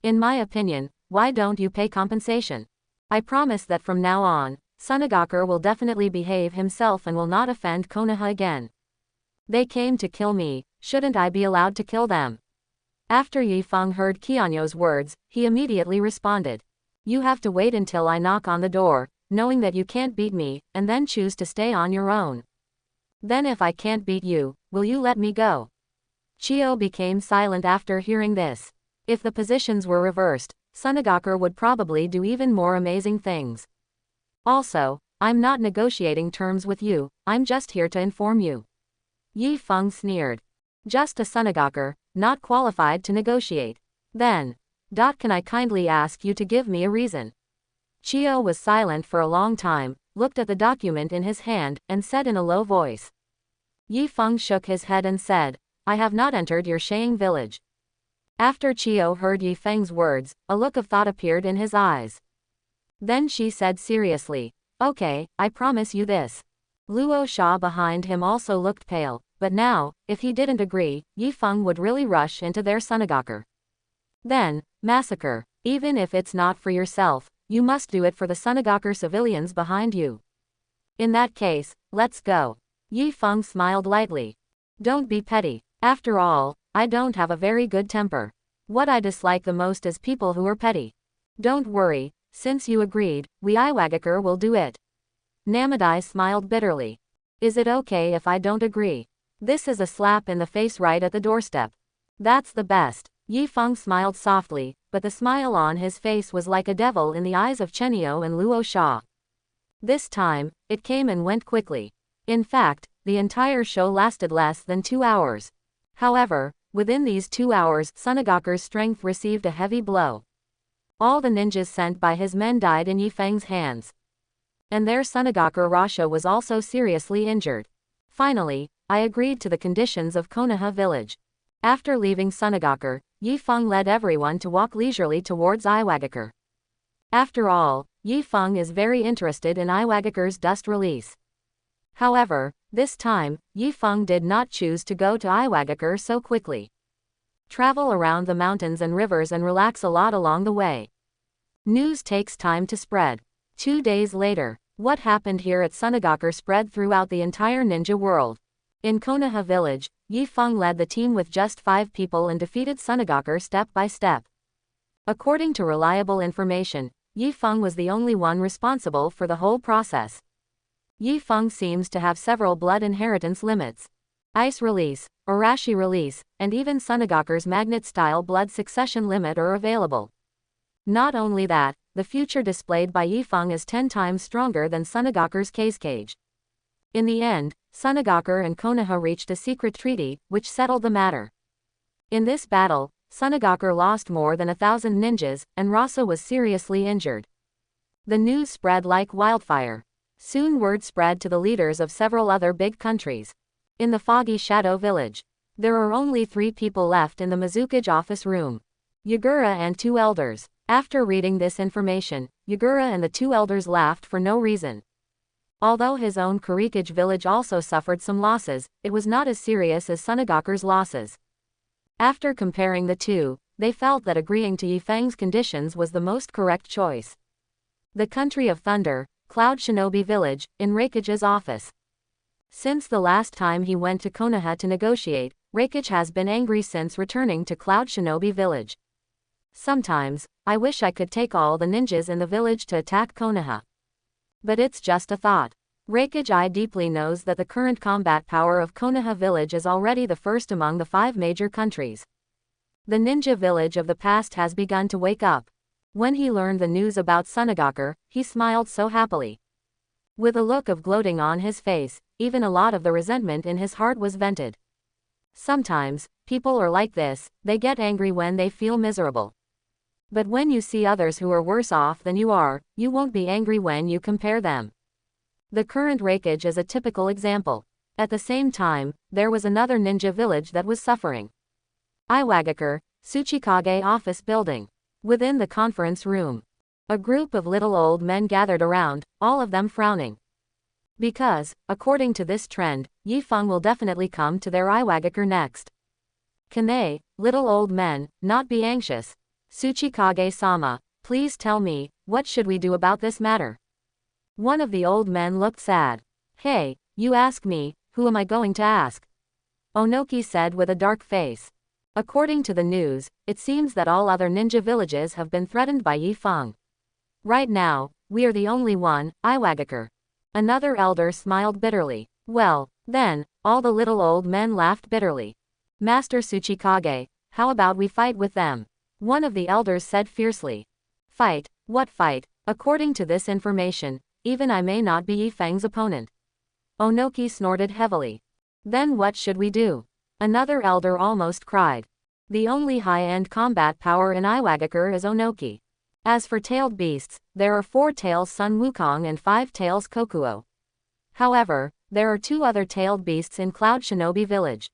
In my opinion, why don't you pay compensation? I promise that from now on, Sunagakure will definitely behave himself and will not offend Konoha again. They came to kill me, shouldn't I be allowed to kill them? After Yi Feng heard Kianyo's words, he immediately responded. You have to wait until I knock on the door, knowing that you can't beat me, and then choose to stay on your own. Then if I can't beat you, will you let me go? Chiyo became silent after hearing this. If the positions were reversed, Sunagakure would probably do even more amazing things. Also, I'm not negotiating terms with you, I'm just here to inform you. Yi Feng sneered. Just a Sunagakure, not qualified to negotiate. Then, can I kindly ask you to give me a reason? Chiyo was silent for a long time, looked at the document in his hand, and said in a low voice. Yi Feng shook his head and said, I have not entered your Sheing village. After Chiyo heard Yi Feng's words, a look of thought appeared in his eyes. Then she said seriously, okay, I promise you this. Luo Sha behind him also looked pale, but now, if he didn't agree, Yi Feng would really rush into their Sunagakure. Then, massacre. Even if it's not for yourself, you must do it for the Sunagakure civilians behind you. In that case, let's go. Yi Feng smiled lightly. Don't be petty. After all, I don't have a very good temper. What I dislike the most is people who are petty. Don't worry, since you agreed, we Iwagakure will do it. Namadai smiled bitterly. Is it okay if I don't agree? This is a slap in the face right at the doorstep. That's the best. Yi Feng smiled softly, but the smile on his face was like a devil in the eyes of Chenio and Luo Sha. This time, it came and went quickly. In fact, the entire show lasted less than 2 hours. However, within these 2 hours, Sunagakure's strength received a heavy blow. All the ninjas sent by his men died in Yi Feng's hands. And their Sunagakure Rasha was also seriously injured. Finally, I agreed to the conditions of Konoha village. After leaving Sunagakure, Yi Feng led everyone to walk leisurely towards Iwagakure. After all, Yi Feng is very interested in Iwagakure's dust release. However, This time, Yi Feng did not choose to go to Iwagakure so quickly. Travel around the mountains and rivers and relax a lot along the way. News takes time to spread. 2 days later, what happened here at Sunagakure spread throughout the entire ninja world. In Konoha village, Yi Feng led the team with just 5 people and defeated Sunagakure step by step. According to reliable information, Yi Feng was the only one responsible for the whole process. Yi Feng seems to have several blood inheritance limits. Ice release, Arashi release, and even Sunagakure's magnet-style blood succession limit are available. Not only that, the future displayed by Yi Feng is 10 times stronger than Sunagakure's cage. In the end, Sunagakure and Konoha reached a secret treaty, which settled the matter. In this battle, Sunagakure lost more than 1,000 ninjas, and Rasa was seriously injured. The news spread like wildfire. Soon word spread to the leaders of several other big countries. In the Foggy Shadow village, there are only 3 people left in the Mizukage office room. Yagura and 2 elders. After reading this information, Yagura and the 2 elders laughed for no reason. Although his own Kurikage village also suffered some losses, it was not as serious as Sunagakure's losses. After comparing the two, they felt that agreeing to Yi Feng's conditions was the most correct choice. The Country of Thunder, Cloud Shinobi Village, in Reikage's office. Since the last time he went to Konoha to negotiate, Reikage has been angry since returning to Cloud Shinobi Village. Sometimes, I wish I could take all the ninjas in the village to attack Konoha. But it's just a thought. Reikage deeply knows that the current combat power of Konoha village is already the first among the 5 major countries. The ninja village of the past has begun to wake up. When he learned the news about Sunagakure, he smiled so happily. With a look of gloating on his face, even a lot of the resentment in his heart was vented. Sometimes, people are like this, they get angry when they feel miserable. But when you see others who are worse off than you are, you won't be angry when you compare them. The current Reikage is a typical example. At the same time, there was another ninja village that was suffering. Iwagakure, Tsuchikage office building. Within the conference room, a group of little old men gathered around, all of them frowning. Because, according to this trend, Yi Feng will definitely come to their Iwagakure next. Can they, little old men, not be anxious? Tsuchikage-sama, please tell me, what should we do about this matter? One of the old men looked sad. Hey, you ask me, who am I going to ask? Onoki said with a dark face. According to the news, it seems that all other ninja villages have been threatened by Yi Feng. Right now, we are the only one, Iwagakure. Another elder smiled bitterly. Well, then, all the little old men laughed bitterly. Master Tsuchikage, how about we fight with them? One of the elders said fiercely. Fight? What fight? According to this information, even I may not be Yi Feng's opponent. Onoki snorted heavily. Then what should we do? Another elder almost cried. The only high-end combat power in Iwagakure is Onoki. As for tailed beasts, there are 4 tails Sun Wukong and 5 tails Kokuo. However, there are 2 other tailed beasts in Cloud Shinobi Village.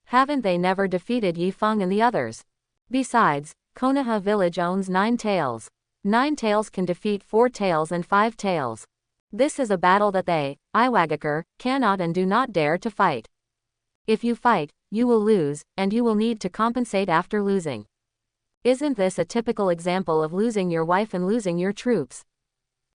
Haven't they never defeated Yi Feng and the others? Besides, Konoha Village owns 9 tails. 9 tails can defeat 4 tails and 5 tails. This is a battle that they, Iwagakure, cannot and do not dare to fight. If you fight, you will lose, and you will need to compensate after losing. Isn't this a typical example of losing your wife and losing your troops?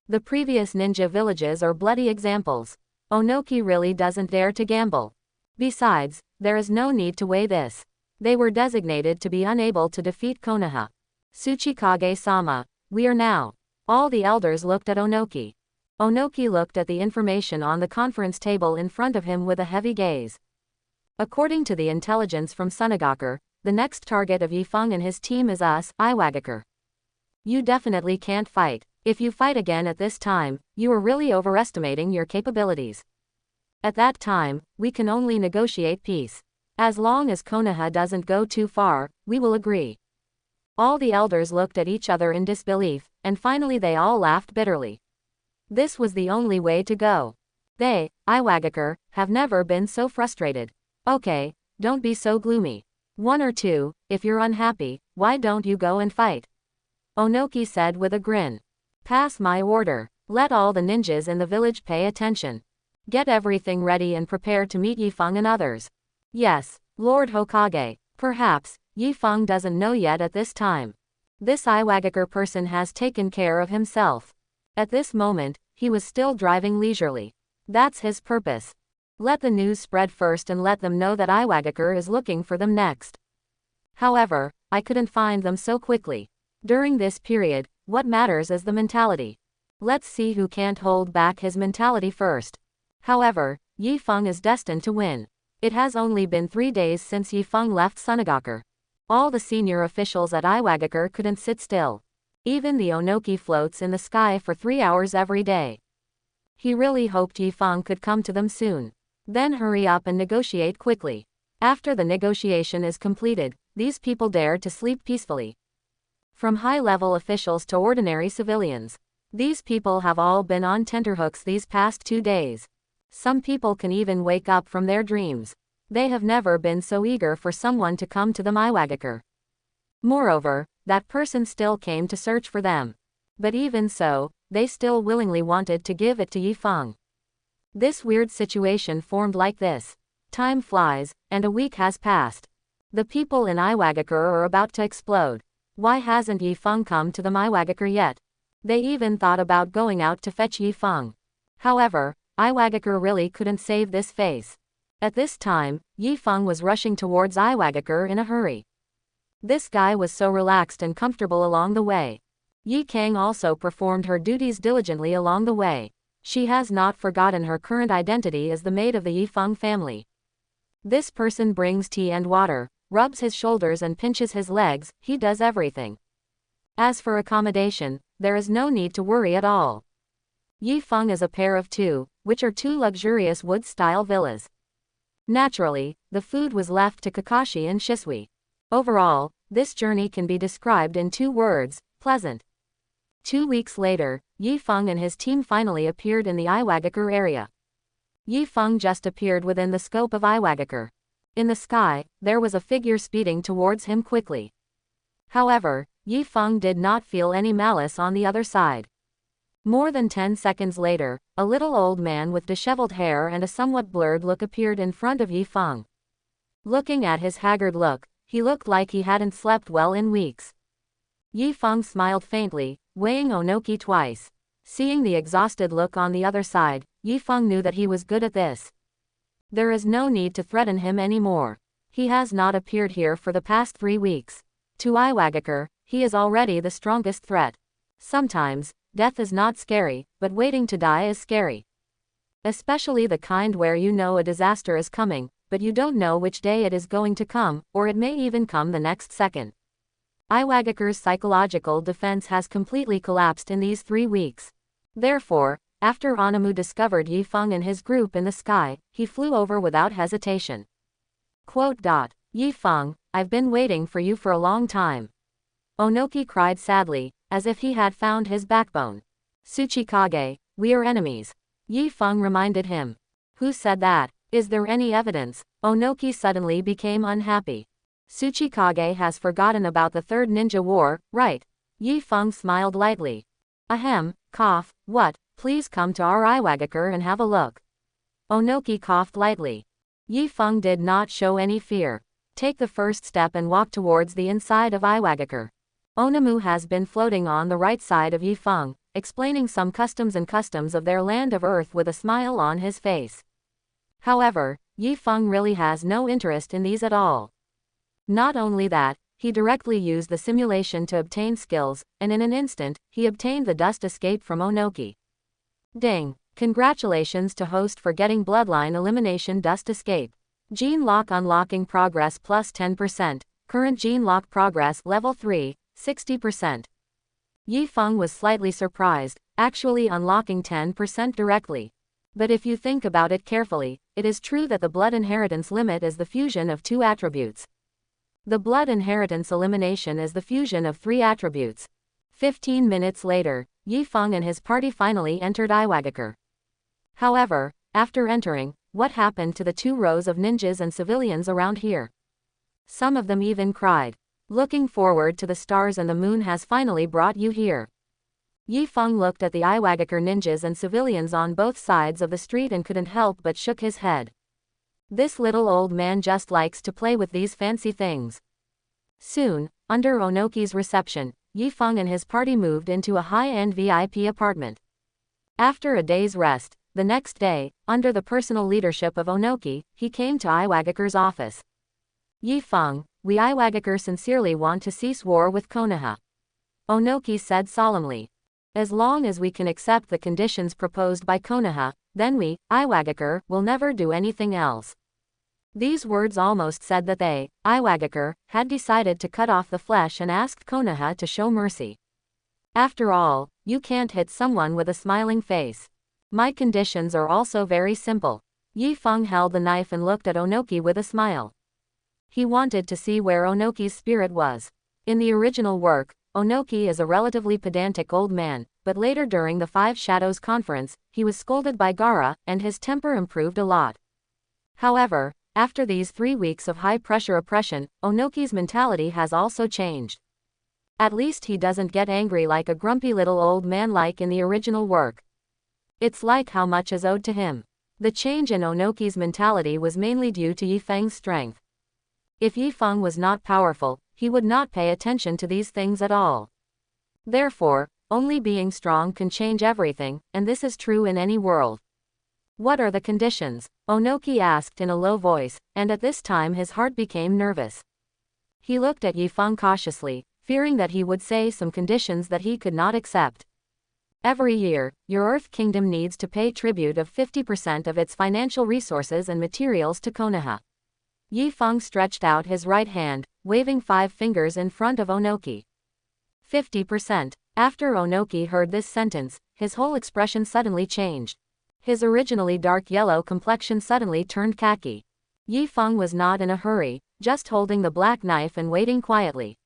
The previous ninja villages are bloody examples. Onoki really doesn't dare to gamble. Besides, there is no need to weigh this. They were designated to be unable to defeat Konoha. Tsuchikage-sama, we are now. All the elders looked at Onoki. Onoki looked at the information on the conference table in front of him with a heavy gaze. According to the intelligence from Sunagakure, the next target of Yi Feng and his team is us, Iwagakure. You definitely can't fight. If you fight again at this time, you are really overestimating your capabilities. At that time, we can only negotiate peace. As long as Konoha doesn't go too far, we will agree. All the elders looked at each other in disbelief, and finally they all laughed bitterly. This was the only way to go. They, Iwagakure, have never been so frustrated. Okay, don't be so gloomy. 1 or 2, if you're unhappy, why don't you go and fight? Onoki said with a grin. Pass my order. Let all the ninjas in the village pay attention. Get everything ready and prepare to meet Yifeng and others. Yes, Lord Hokage. Perhaps, Yifeng doesn't know yet at this time. This Iwagakure person has taken care of himself. At this moment, he was still driving leisurely. That's his purpose. Let the news spread first and let them know that Iwagakure is looking for them next. However, I couldn't find them so quickly. During this period, what matters is the mentality. Let's see who can't hold back his mentality first. However, Yifeng is destined to win. It has only been 3 days since Yifeng left Sunagakure. All the senior officials at Iwagakure couldn't sit still. Even the Onoki floats in the sky for 3 hours every day. He really hoped Yifeng could come to them soon. Then hurry up and negotiate quickly. After the negotiation is completed, these people dare to sleep peacefully. From high-level officials to ordinary civilians. These people have all been on tenterhooks these past 2 days. Some people can even wake up from their dreams. They have never been so eager for someone to come to them Iwagakure. Moreover, that person still came to search for them. But even so, they still willingly wanted to give it to Yifeng. This weird situation formed like this. Time flies, and a week has passed. The people in Iwagakure are about to explode. Why hasn't Yifeng come to them Iwagakure yet? They even thought about going out to fetch Yifeng. However, Iwagakure really couldn't save this face. At this time, Yifeng was rushing towards Iwagakure in a hurry. This guy was so relaxed and comfortable along the way. Yi Kang also performed her duties diligently along the way. She has not forgotten her current identity as the maid of the Yifeng family. This person brings tea and water, rubs his shoulders and pinches his legs, he does everything. As for accommodation, there is no need to worry at all. Yifeng is a pair of 2, which are 2 luxurious wood-style villas. Naturally, the food was left to Kakashi and Shisui. Overall, this journey can be described in 2 words, pleasant. 2 weeks later, Yifeng and his team finally appeared in the Iwagakure area. Yifeng just appeared within the scope of Iwagakure. In the sky, there was a figure speeding towards him quickly. However, Yifeng did not feel any malice on the other side. More than 10 seconds later, a little old man with disheveled hair and a somewhat blurred look appeared in front of Yifeng. Looking at his haggard look, he looked like he hadn't slept well in weeks. Yifeng smiled faintly, weighing Onoki twice. Seeing the exhausted look on the other side, Yifeng knew that he was good at this. There is no need to threaten him anymore. He has not appeared here for the past 3 weeks. To Iwagakure, he is already the strongest threat. Sometimes, death is not scary, but waiting to die is scary. Especially the kind where you know a disaster is coming, but you don't know which day it is going to come, or it may even come the next second. Iwagakure's psychological defense has completely collapsed in these 3 weeks. Therefore, after Onamu discovered Yifeng and his group in the sky, he flew over without hesitation. Yifeng, I've been waiting for you for a long time. Onoki cried sadly, as if he had found his backbone. Tsuchikage, we are enemies. Yifeng reminded him. Who said that? Is there any evidence? Onoki suddenly became unhappy. Tsuchikage has forgotten about the Third Ninja War, right? Yifeng smiled lightly. Ahem, cough, what? Please come to our Iwagakure and have a look. Onoki coughed lightly. Yifeng did not show any fear. Take the first step and walk towards the inside of Iwagakure. Onamu has been floating on the right side of Yifeng, explaining some customs of their land of Earth with a smile on his face. However, Yifeng really has no interest in these at all. Not only that, he directly used the simulation to obtain skills, and in an instant, he obtained the dust escape from Onoki. Ding! Congratulations to host for getting Bloodline Elimination Dust Escape. Gene Lock unlocking progress plus 10%, current Gene Lock progress level 3, 60%. Yifeng was slightly surprised, actually unlocking 10% directly. But if you think about it carefully, it is true that the blood inheritance limit is the fusion of 2 attributes. The blood inheritance elimination is the fusion of 3 attributes. 15 minutes later, Yifeng and his party finally entered Iwagakure. However, after entering, what happened to the 2 rows of ninjas and civilians around here? Some of them even cried. Looking forward to the stars and the moon has finally brought you here. Yi Feng looked at the Iwagakure ninjas and civilians on both sides of the street and couldn't help but shook his head. This little old man just likes to play with these fancy things. Soon, under Onoki's reception, Yi Feng and his party moved into a high-end VIP apartment. After a day's rest, the next day, under the personal leadership of Onoki, he came to Iwagakure's office. Yi Feng, we Iwagakure sincerely want to cease war with Konoha. Onoki said solemnly. As long as we can accept the conditions proposed by Konoha, then we, Iwagakure, will never do anything else. These words almost said that they, Iwagakure, had decided to cut off the flesh and asked Konoha to show mercy. After all, you can't hit someone with a smiling face. My conditions are also very simple. Yi Feng held the knife and looked at Onoki with a smile. He wanted to see where Onoki's spirit was. In the original work, Onoki is a relatively pedantic old man, but later during the Five Shadows conference, he was scolded by Gaara, and his temper improved a lot. However, after these 3 weeks of high-pressure oppression, Onoki's mentality has also changed. At least he doesn't get angry like a grumpy little old man like in the original work. It's like how much is owed to him. The change in Onoki's mentality was mainly due to Yi Feng's strength. If Yi Feng was not powerful, he would not pay attention to these things at all. Therefore, only being strong can change everything, and this is true in any world. What are the conditions? Onoki asked in a low voice, and at this time his heart became nervous. He looked at Yi Feng cautiously, fearing that he would say some conditions that he could not accept. Every year, your Earth Kingdom needs to pay tribute of 50% of its financial resources and materials to Konoha. Yi Feng stretched out his right hand, waving 5 fingers in front of Onoki. 50%. After Onoki heard this sentence, his whole expression suddenly changed. His originally dark yellow complexion suddenly turned khaki. Yi Feng was not in a hurry, just holding the black knife and waiting quietly.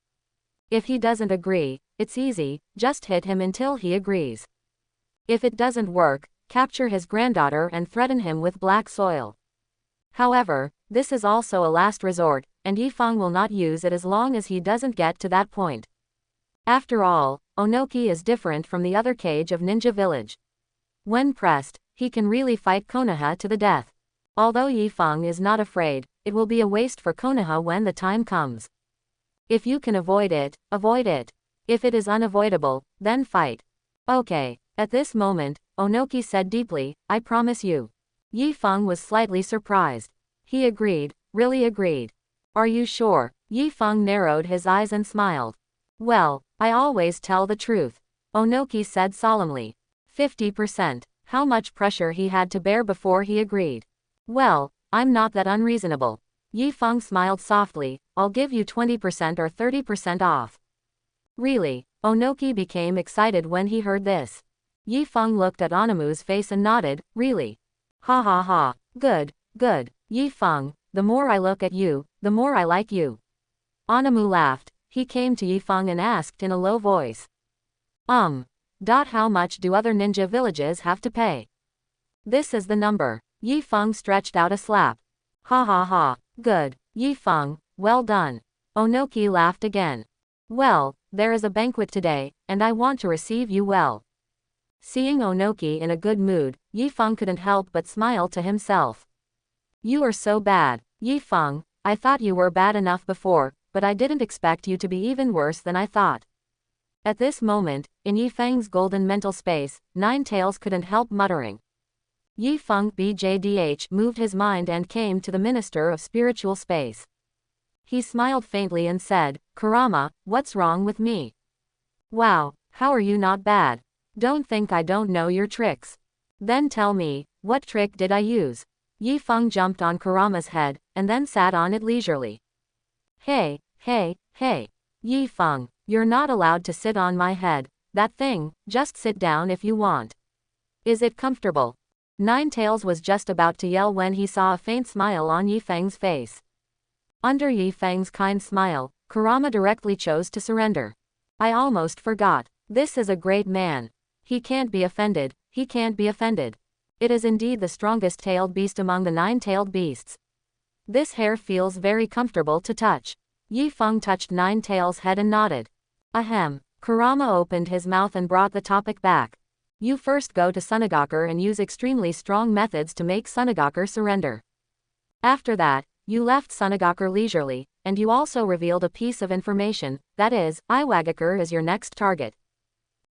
If he doesn't agree, it's easy, just hit him until he agrees. If it doesn't work, capture his granddaughter and threaten him with black soil. However, this is also a last resort, and Yi Feng will not use it as long as he doesn't get to that point. After all, Onoki is different from the other Kage of Ninja Village. When pressed, he can really fight Konoha to the death. Although Yi Feng is not afraid, it will be a waste for Konoha when the time comes. If you can avoid it, avoid it. If it is unavoidable, then fight. Okay. At this moment, Onoki said deeply, I promise you. Yi Feng was slightly surprised. He agreed, really agreed. Are you sure? Yi Feng narrowed his eyes and smiled. Well, I always tell the truth. Onoki said solemnly. 50%. How much pressure he had to bear before he agreed. Well, I'm not that unreasonable. Yi Feng smiled softly, I'll give you 20% or 30% off. Really? Onoki became excited when he heard this. Yi Feng looked at Onamu's face and nodded, really? Ha ha ha. Good, good. Yi Feng, the more I look at you, the more I like you. Onamu laughed. He came to Yi Feng and asked in a low voice. How much do other ninja villages have to pay? This is the number. Yi Feng stretched out a slap. Ha ha ha. Good. Yi Feng, well done. Onoki laughed again. Well, there is a banquet today, and I want to receive you well. Seeing Onoki in a good mood, Yi Feng couldn't help but smile to himself. You are so bad, Yi Feng. I thought you were bad enough before, but I didn't expect you to be even worse than I thought. At this moment, in Yi Feng's golden mental space, Nine Tails couldn't help muttering. Yi Feng BJDH moved his mind and came to the Minister of Spiritual Space. He smiled faintly and said, Kurama, what's wrong with me? Wow, how are you not bad? Don't think I don't know your tricks. Then tell me, what trick did I use? Yi Feng jumped on Kurama's head, and then sat on it leisurely. Hey, hey, hey. Yi Feng, you're not allowed to sit on my head, that thing, just sit down if you want. Is it comfortable? Nine Tails was just about to yell when he saw a faint smile on Yi Feng's face. Under Yi Feng's kind smile, Kurama directly chose to surrender. I almost forgot. This is a great man. He can't be offended, he can't be offended. It is indeed the strongest tailed beast among the 9-tailed beasts. This hair feels very comfortable to touch. Yi Feng touched Nine Tails' head and nodded. Ahem, Kurama opened his mouth and brought the topic back. You first go to Sunagakure and use extremely strong methods to make Sunagakure surrender. After that, you left Sunagakure leisurely, and you also revealed a piece of information, that is, Iwagakure is your next target.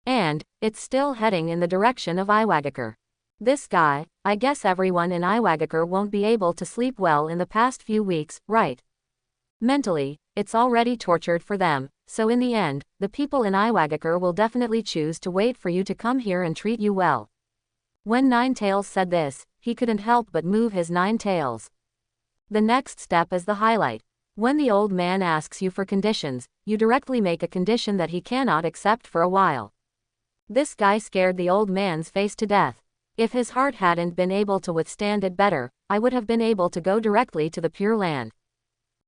And, it's still heading in the direction of Iwagakure. This guy, I guess everyone in Iwagakure won't be able to sleep well in the past few weeks, right? Mentally, it's already tortured for them, so in the end, the people in Iwagakure will definitely choose to wait for you to come here and treat you well. When Nine Tails said this, he couldn't help but move his 9 tails. The next step is the highlight. When the old man asks you for conditions, you directly make a condition that he cannot accept for a while. This guy scared the old man's face to death. If his heart hadn't been able to withstand it better, I would have been able to go directly to the Pure Land.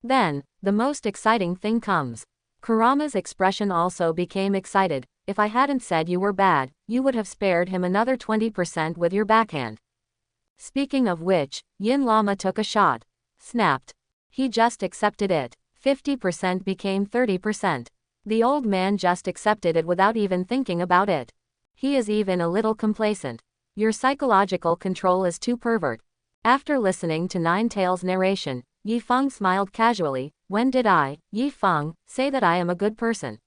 Then, the most exciting thing comes. Kurama's expression also became excited. If I hadn't said you were bad, you would have spared him another 20% with your backhand. Speaking of which, Yin Lama took a shot. Snapped. He just accepted it. 50% became 30%. The old man just accepted it without even thinking about it. He is even a little complacent. Your psychological control is too pervert. After listening to Nine Tails' narration, Yi Feng smiled casually. When did I, Yi Feng, say that I am a good person?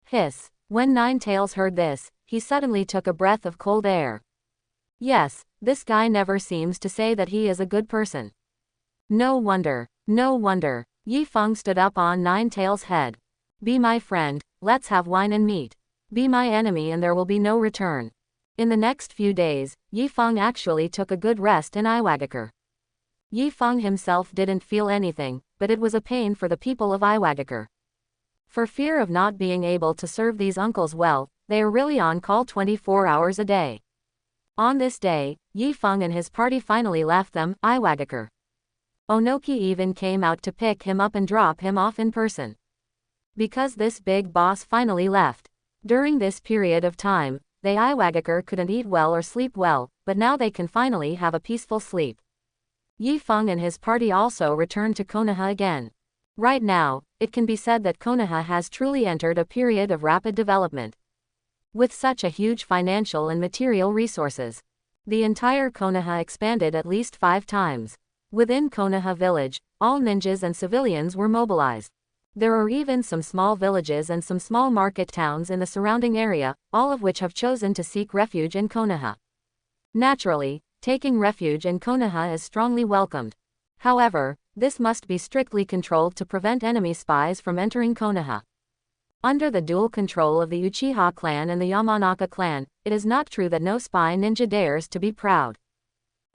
Hiss. When Nine Tails heard this, he suddenly took a breath of cold air. Yes, this guy never seems to say that he is a good person. No wonder. No wonder. Yi Feng stood up on Nine Tails' head. Be my friend, let's have wine and meat. Be my enemy and there will be no return. In the next few days, Yi Feng actually took a good rest in Iwagakure. Yi Feng himself didn't feel anything, but it was a pain for the people of Iwagakure. For fear of not being able to serve these uncles well, they are really on call 24 hours a day. On this day, Yi Feng and his party finally left them, Iwagakure. Onoki even came out to pick him up and drop him off in person. Because this big boss finally left. During this period of time, they Iwagakure couldn't eat well or sleep well, but now they can finally have a peaceful sleep. Yi Feng and his party also returned to Konoha again. Right now, it can be said that Konoha has truly entered a period of rapid development. With such a huge financial and material resources, the entire Konoha expanded at least 5 times. Within Konoha village, all ninjas and civilians were mobilized. There are even some small villages and some small market towns in the surrounding area, all of which have chosen to seek refuge in Konoha. Naturally, taking refuge in Konoha is strongly welcomed. However, this must be strictly controlled to prevent enemy spies from entering Konoha. Under the dual control of the Uchiha clan and the Yamanaka clan, it is not true that no spy ninja dares to be proud.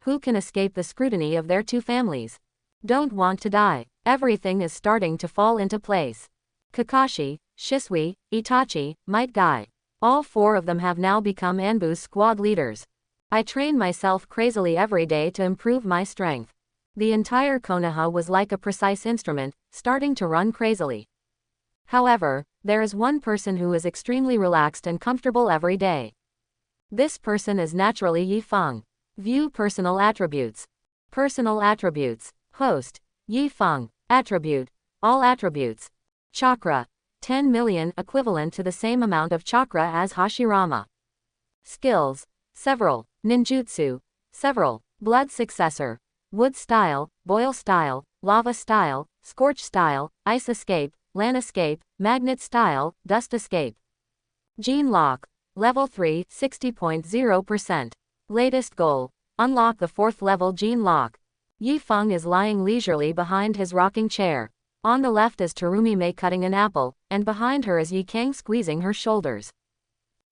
Who can escape the scrutiny of their 2 families? Don't want to die. Everything is starting to fall into place. Kakashi, Shisui, Itachi, Might Guy. All 4 of them have now become Anbu's squad leaders. I train myself crazily every day to improve my strength. The entire Konoha was like a precise instrument, starting to run crazily. However, there is one person who is extremely relaxed and comfortable every day. This person is naturally Yi Feng. View personal attributes. Personal attributes. Host, Yi Feng. Attribute, all attributes. Chakra, 10 million, equivalent to the same amount of chakra as Hashirama. Skills, several. Ninjutsu, several. Blood successor, wood style, boil style, lava style, scorch style, ice escape, land escape, magnet style, dust escape. Gene lock, level 3, 60.0%. Latest goal, unlock the 4th level gene lock. Yi Feng is lying leisurely behind his rocking chair. On the left is Terumi Mei cutting an apple, and behind her is Yi Kang squeezing her shoulders.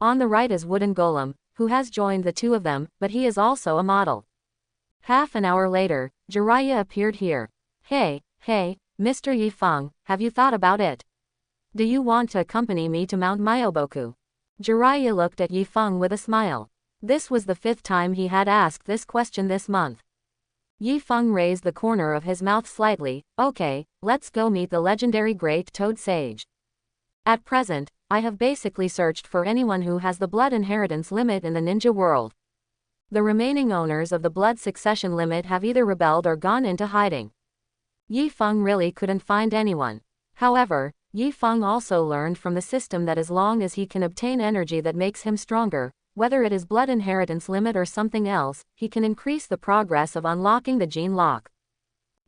On the right is Wooden Golem, who has joined the 2 of them, but he is also a model. Half an hour later, Jiraiya appeared here. Hey, Mr. Yi Feng, have you thought about it? Do you want to accompany me to Mount Myoboku? Jiraiya looked at Yi Feng with a smile. This was the 5th time he had asked this question this month. Yi Feng raised the corner of his mouth slightly. Okay, let's go meet the legendary Great Toad Sage. At present, I have basically searched for anyone who has the blood inheritance limit in the ninja world. The remaining owners of the blood succession limit have either rebelled or gone into hiding. Yi Feng really couldn't find anyone. However, Yi Feng also learned from the system that as long as he can obtain energy that makes him stronger, whether it is blood inheritance limit or something else, he can increase the progress of unlocking the gene lock.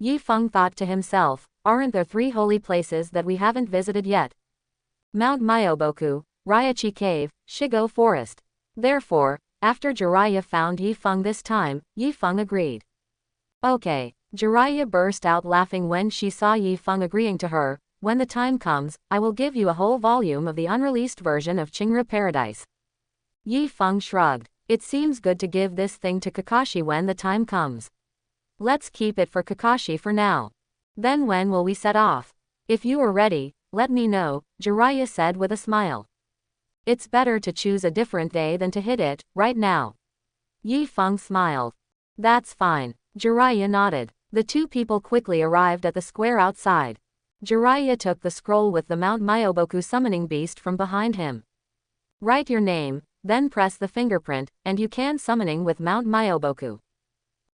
Yi Feng thought to himself, aren't there 3 holy places that we haven't visited yet? Mount Myoboku, Ryuchi Cave, Shigo Forest. Therefore, after Jiraiya found Yi Feng this time, Yi Feng agreed. Okay. Jiraiya burst out laughing when she saw Yi Feng agreeing to her. When the time comes, I will give you a whole volume of the unreleased version of Chingra Paradise. Yi Feng shrugged. It seems good to give this thing to Kakashi when the time comes. Let's keep it for Kakashi for now. Then when will we set off? If you are ready, let me know, Jiraiya said with a smile. It's better to choose a different day than to hit it, right now. Yi Feng smiled. That's fine. Jiraiya nodded. The 2 people quickly arrived at the square outside. Jiraiya took the scroll with the Mount Myoboku summoning beast from behind him. Write your name, then press the fingerprint, and you can summoning with Mount Myoboku.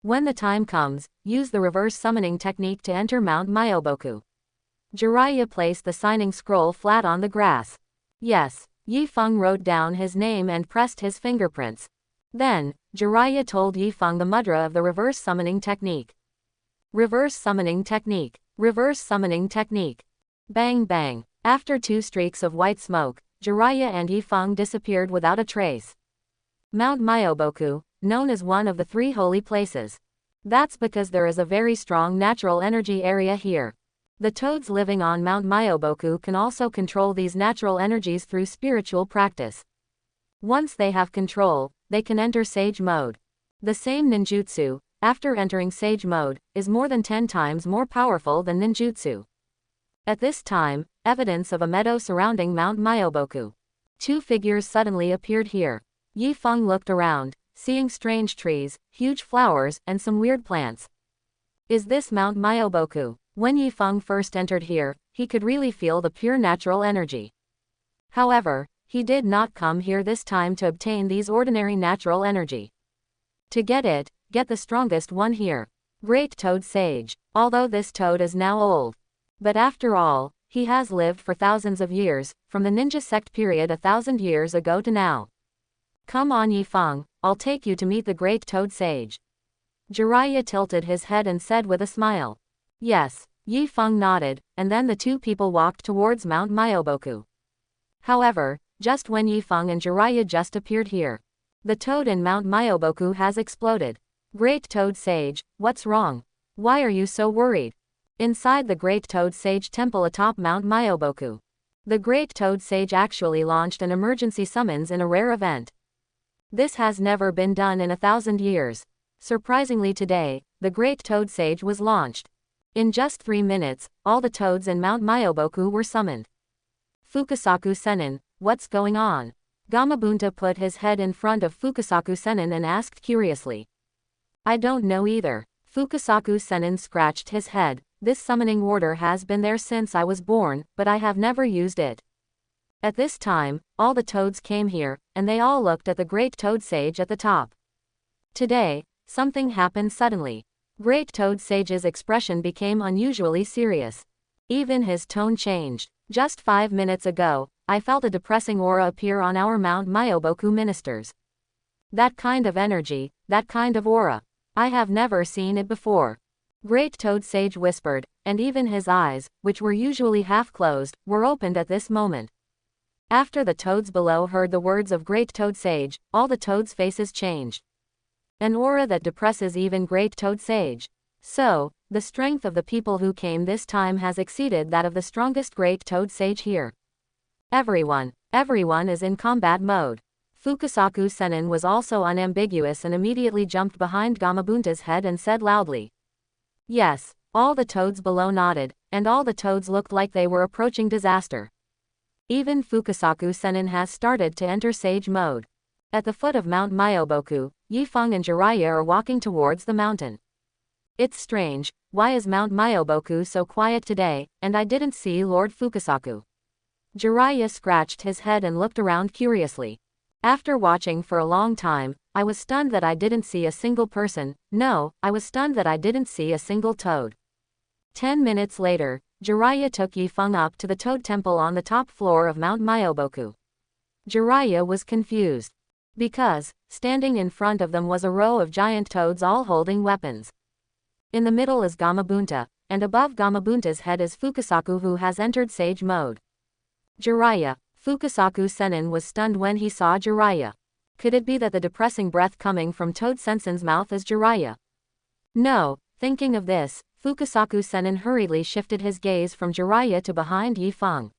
When the time comes, use the reverse summoning technique to enter Mount Myoboku. Jiraiya placed the signing scroll flat on the grass. Yes. Yi Feng wrote down his name and pressed his fingerprints. Then, Jiraiya told Yi Feng the mudra of the reverse summoning technique. Reverse summoning technique. Reverse summoning technique. Bang bang. After 2 streaks of white smoke, Jiraiya and Yi Feng disappeared without a trace. Mount Myoboku, known as one of the 3 holy places. That's because there is a very strong natural energy area here. The toads living on Mount Myoboku can also control these natural energies through spiritual practice. Once they have control, they can enter Sage mode. The same ninjutsu, after entering Sage mode, is more than 10 times more powerful than ninjutsu. At this time, evidence of a meadow surrounding Mount Myoboku. 2 figures suddenly appeared here. Yi Feng looked around, seeing strange trees, huge flowers, and some weird plants. Is this Mount Myoboku? When Yi Feng first entered here, he could really feel the pure natural energy. However, he did not come here this time to obtain these ordinary natural energy. To get it, get the strongest one here. Great Toad Sage. Although this toad is now old. But after all, he has lived for thousands of years, from the ninja sect period 1,000 years ago to now. Come on Yi Feng, I'll take you to meet the Great Toad Sage. Jiraiya tilted his head and said with a smile. Yes. Yi Feng nodded, and then the 2 people walked towards Mount Myoboku. However, just when Yi Feng and Jiraiya just appeared here, the toad in Mount Myoboku has exploded. Great Toad Sage, what's wrong? Why are you so worried? Inside the Great Toad Sage temple atop Mount Myoboku, the Great Toad Sage actually launched an emergency summons in a rare event. This has never been done in 1,000 years. Surprisingly today, the Great Toad Sage was launched. In just 3 minutes, all the toads in Mount Myoboku were summoned. Fukasaku Sennin, what's going on? Gamabunta put his head in front of Fukasaku Sennin and asked curiously. I don't know either. Fukasaku Sennin scratched his head. This summoning order has been there since I was born, but I have never used it. At this time, all the toads came here, and they all looked at the Great Toad Sage at the top. Today, something happened suddenly. Great Toad Sage's expression became unusually serious. Even his tone changed. Just 5 minutes ago, I felt a depressing aura appear on our Mount Myoboku ministers. That kind of energy, that kind of aura. I have never seen it before. Great Toad Sage whispered, and even his eyes, which were usually half closed, were opened at this moment. After the toads below heard the words of Great Toad Sage, all the toads' faces changed. An aura that depresses even Great Toad Sage. So, the strength of the people who came this time has exceeded that of the strongest Great Toad Sage here. Everyone is in combat mode. Fukasaku Sennin was also unambiguous and immediately jumped behind Gamabunta's head and said loudly. Yes, all the toads below nodded, and all the toads looked like they were approaching disaster. Even Fukasaku Sennin has started to enter Sage mode. At the foot of Mount Myoboku, Yi Feng and Jiraiya are walking towards the mountain. It's strange, why is Mount Myoboku so quiet today, and I didn't see Lord Fukasaku? Jiraiya scratched his head and looked around curiously. After watching for a long time, I was stunned that I didn't see a single person. No, I was stunned that I didn't see a single toad. 10 minutes later, Jiraiya took Yifeng up to the Toad Temple on the top floor of Mount Myoboku. Jiraiya was confused. Because, standing in front of them was a row of giant toads all holding weapons. In the middle is Gamabunta, and above Gamabunta's head is Fukasaku, who has entered Sage mode. Jiraiya. Fukasaku Sennin was stunned when he saw Jiraiya. Could it be that the depressing breath coming from Toad Sensen's mouth is Jiraiya? No. Thinking of this, Fukasaku Sennin hurriedly shifted his gaze from Jiraiya to behind Yifeng.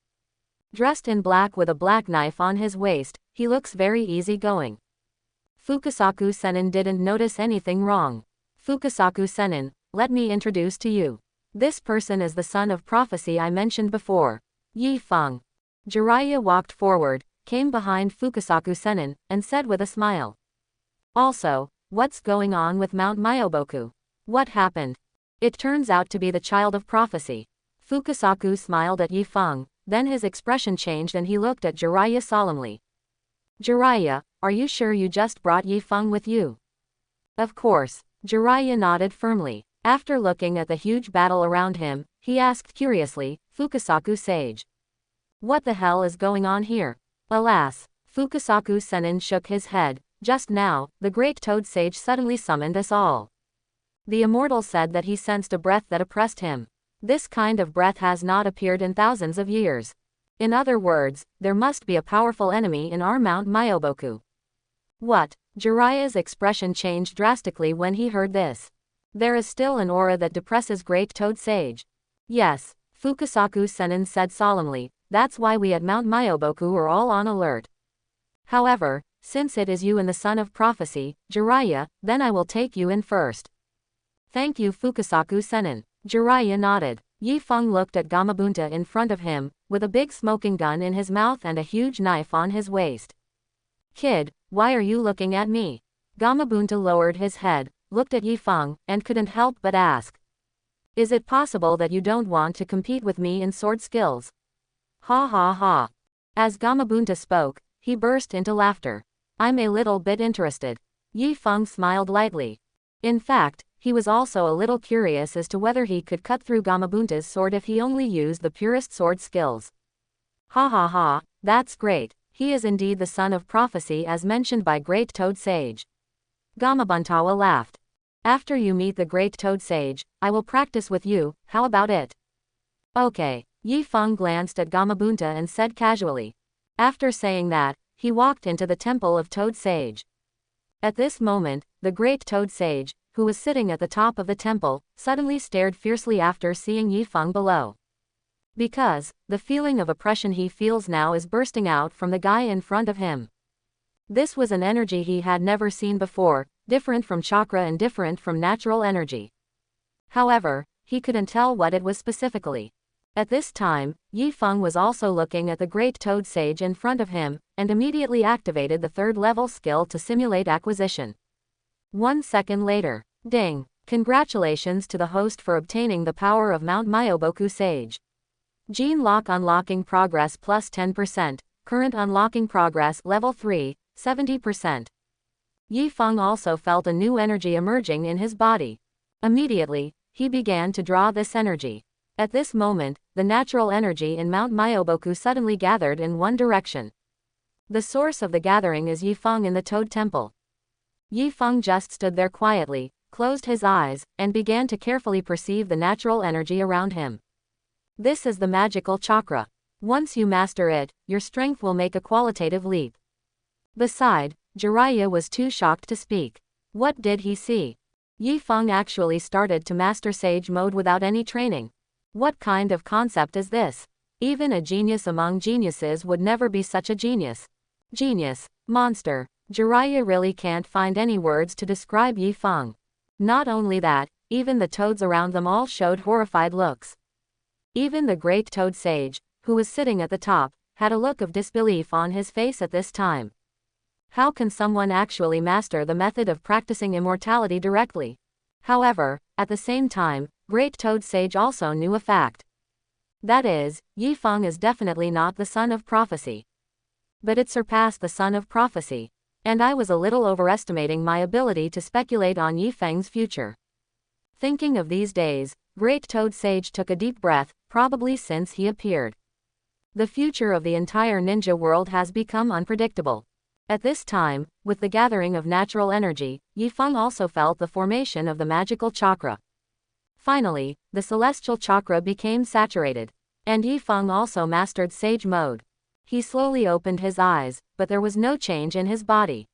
Dressed in black with a black knife on his waist, he looks very easygoing. Fukasaku Sennin didn't notice anything wrong. Fukasaku Sennin, let me introduce to you. This person is the son of prophecy I mentioned before. Yifeng. Jiraiya walked forward, came behind Fukasaku Sennin, and said with a smile. Also, what's going on with Mount Myoboku? What happened? It turns out to be the child of prophecy. Fukasaku smiled at Yifeng, then his expression changed and he looked at Jiraiya solemnly. Jiraiya, are you sure you just brought Yifeng with you? Of course. Jiraiya nodded firmly. After looking at the huge battle around him, he asked curiously, Fukasaku Sage. What the hell is going on here? Alas. Fukasaku Sennin shook his head. Just now, the great Toad Sage suddenly summoned us all. The immortal said that he sensed a breath that oppressed him. This kind of breath has not appeared in thousands of years. In other words, there must be a powerful enemy in our Mount Myoboku. What? Jiraiya's expression changed drastically when he heard this. There is still an aura that depresses Great Toad Sage. Yes, Fukasaku Sennin said solemnly, that's why we at Mount Myoboku are all on alert. However, since it is you and the son of prophecy, Jiraiya, then I will take you in first. Thank you Fukasaku Sennin. Jiraiya nodded. Yifeng looked at Gamabunta in front of him, with a big smoking gun in his mouth and a huge knife on his waist. Kid, why are you looking at me? Gamabunta lowered his head, looked at Yifeng, and couldn't help but ask. Is it possible that you don't want to compete with me in sword skills? Ha ha ha. As Gamabunta spoke, he burst into laughter. I'm a little bit interested. Yifeng smiled lightly. In fact, he was also a little curious as to whether he could cut through Gamabunta's sword if he only used the purest sword skills. Ha ha ha, that's great. He is indeed the son of prophecy as mentioned by Great Toad Sage. Gamabuntawa laughed. After you meet the Great Toad Sage, I will practice with you, how about it? Okay. Yifeng glanced at Gamabunta and said casually. After saying that, he walked into the temple of Toad Sage. At this moment, the Great Toad Sage, who was sitting at the top of the temple, suddenly stared fiercely after seeing Yifeng below. Because, the feeling of oppression he feels now is bursting out from the guy in front of him. This was an energy he had never seen before, different from chakra and different from natural energy. However, he couldn't tell what it was specifically. At this time, Yifeng was also looking at the Great Toad Sage in front of him, and immediately activated the third-level skill to simulate acquisition. 1 second later. Ding! Congratulations to the host for obtaining the power of Mount Myoboku Sage. Gene Lock unlocking progress plus 10%, current unlocking progress level 3, 70%. Yifeng also felt a new energy emerging in his body. Immediately, he began to draw this energy. At this moment, the natural energy in Mount Myoboku suddenly gathered in one direction. The source of the gathering is Yifeng in the Toad Temple. Yifeng just stood there quietly, closed his eyes, and began to carefully perceive the natural energy around him. This is the magical chakra. Once you master it, your strength will make a qualitative leap. Beside, Jiraiya was too shocked to speak. What did he see? Yifeng actually started to master Sage mode without any training. What kind of concept is this? Even a genius among geniuses would never be such a genius. Genius. Monster. Jiraiya really can't find any words to describe Yifeng. Not only that, even the toads around them all showed horrified looks. Even the Great Toad Sage, who was sitting at the top, had a look of disbelief on his face at this time. How can someone actually master the method of practicing immortality directly? However, at the same time, Great Toad Sage also knew a fact. That is, Yifeng is definitely not the son of prophecy. But it surpassed the son of prophecy. And I was a little overestimating my ability to speculate on Yifeng's future. Thinking of these days, Great Toad Sage took a deep breath, probably since he appeared. The future of the entire ninja world has become unpredictable. At this time, with the gathering of natural energy, Yifeng also felt the formation of the magical chakra. Finally, the celestial chakra became saturated. And Yifeng also mastered sage mode. He slowly opened his eyes, but there was no change in his body.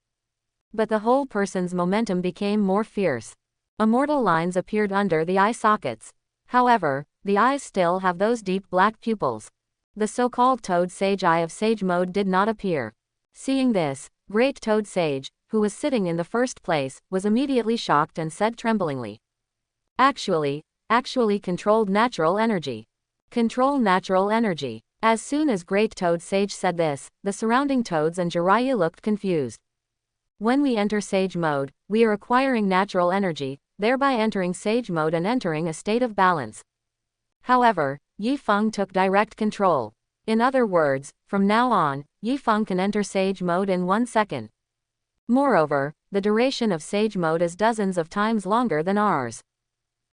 But the whole person's momentum became more fierce. Immortal lines appeared under the eye sockets. However, the eyes still have those deep black pupils. The so-called Toad Sage Eye of Sage Mode did not appear. Seeing this, Great Toad Sage, who was sitting in the first place, was immediately shocked and said tremblingly. Actually controlled natural energy. Control natural energy. As soon as Great Toad Sage said this, the surrounding toads and Jiraiya looked confused. When we enter Sage Mode, we are acquiring natural energy, thereby entering Sage Mode and entering a state of balance. However, Yifeng took direct control. In other words, from now on, Yifeng can enter Sage Mode in 1 second. Moreover, the duration of Sage Mode is dozens of times longer than ours.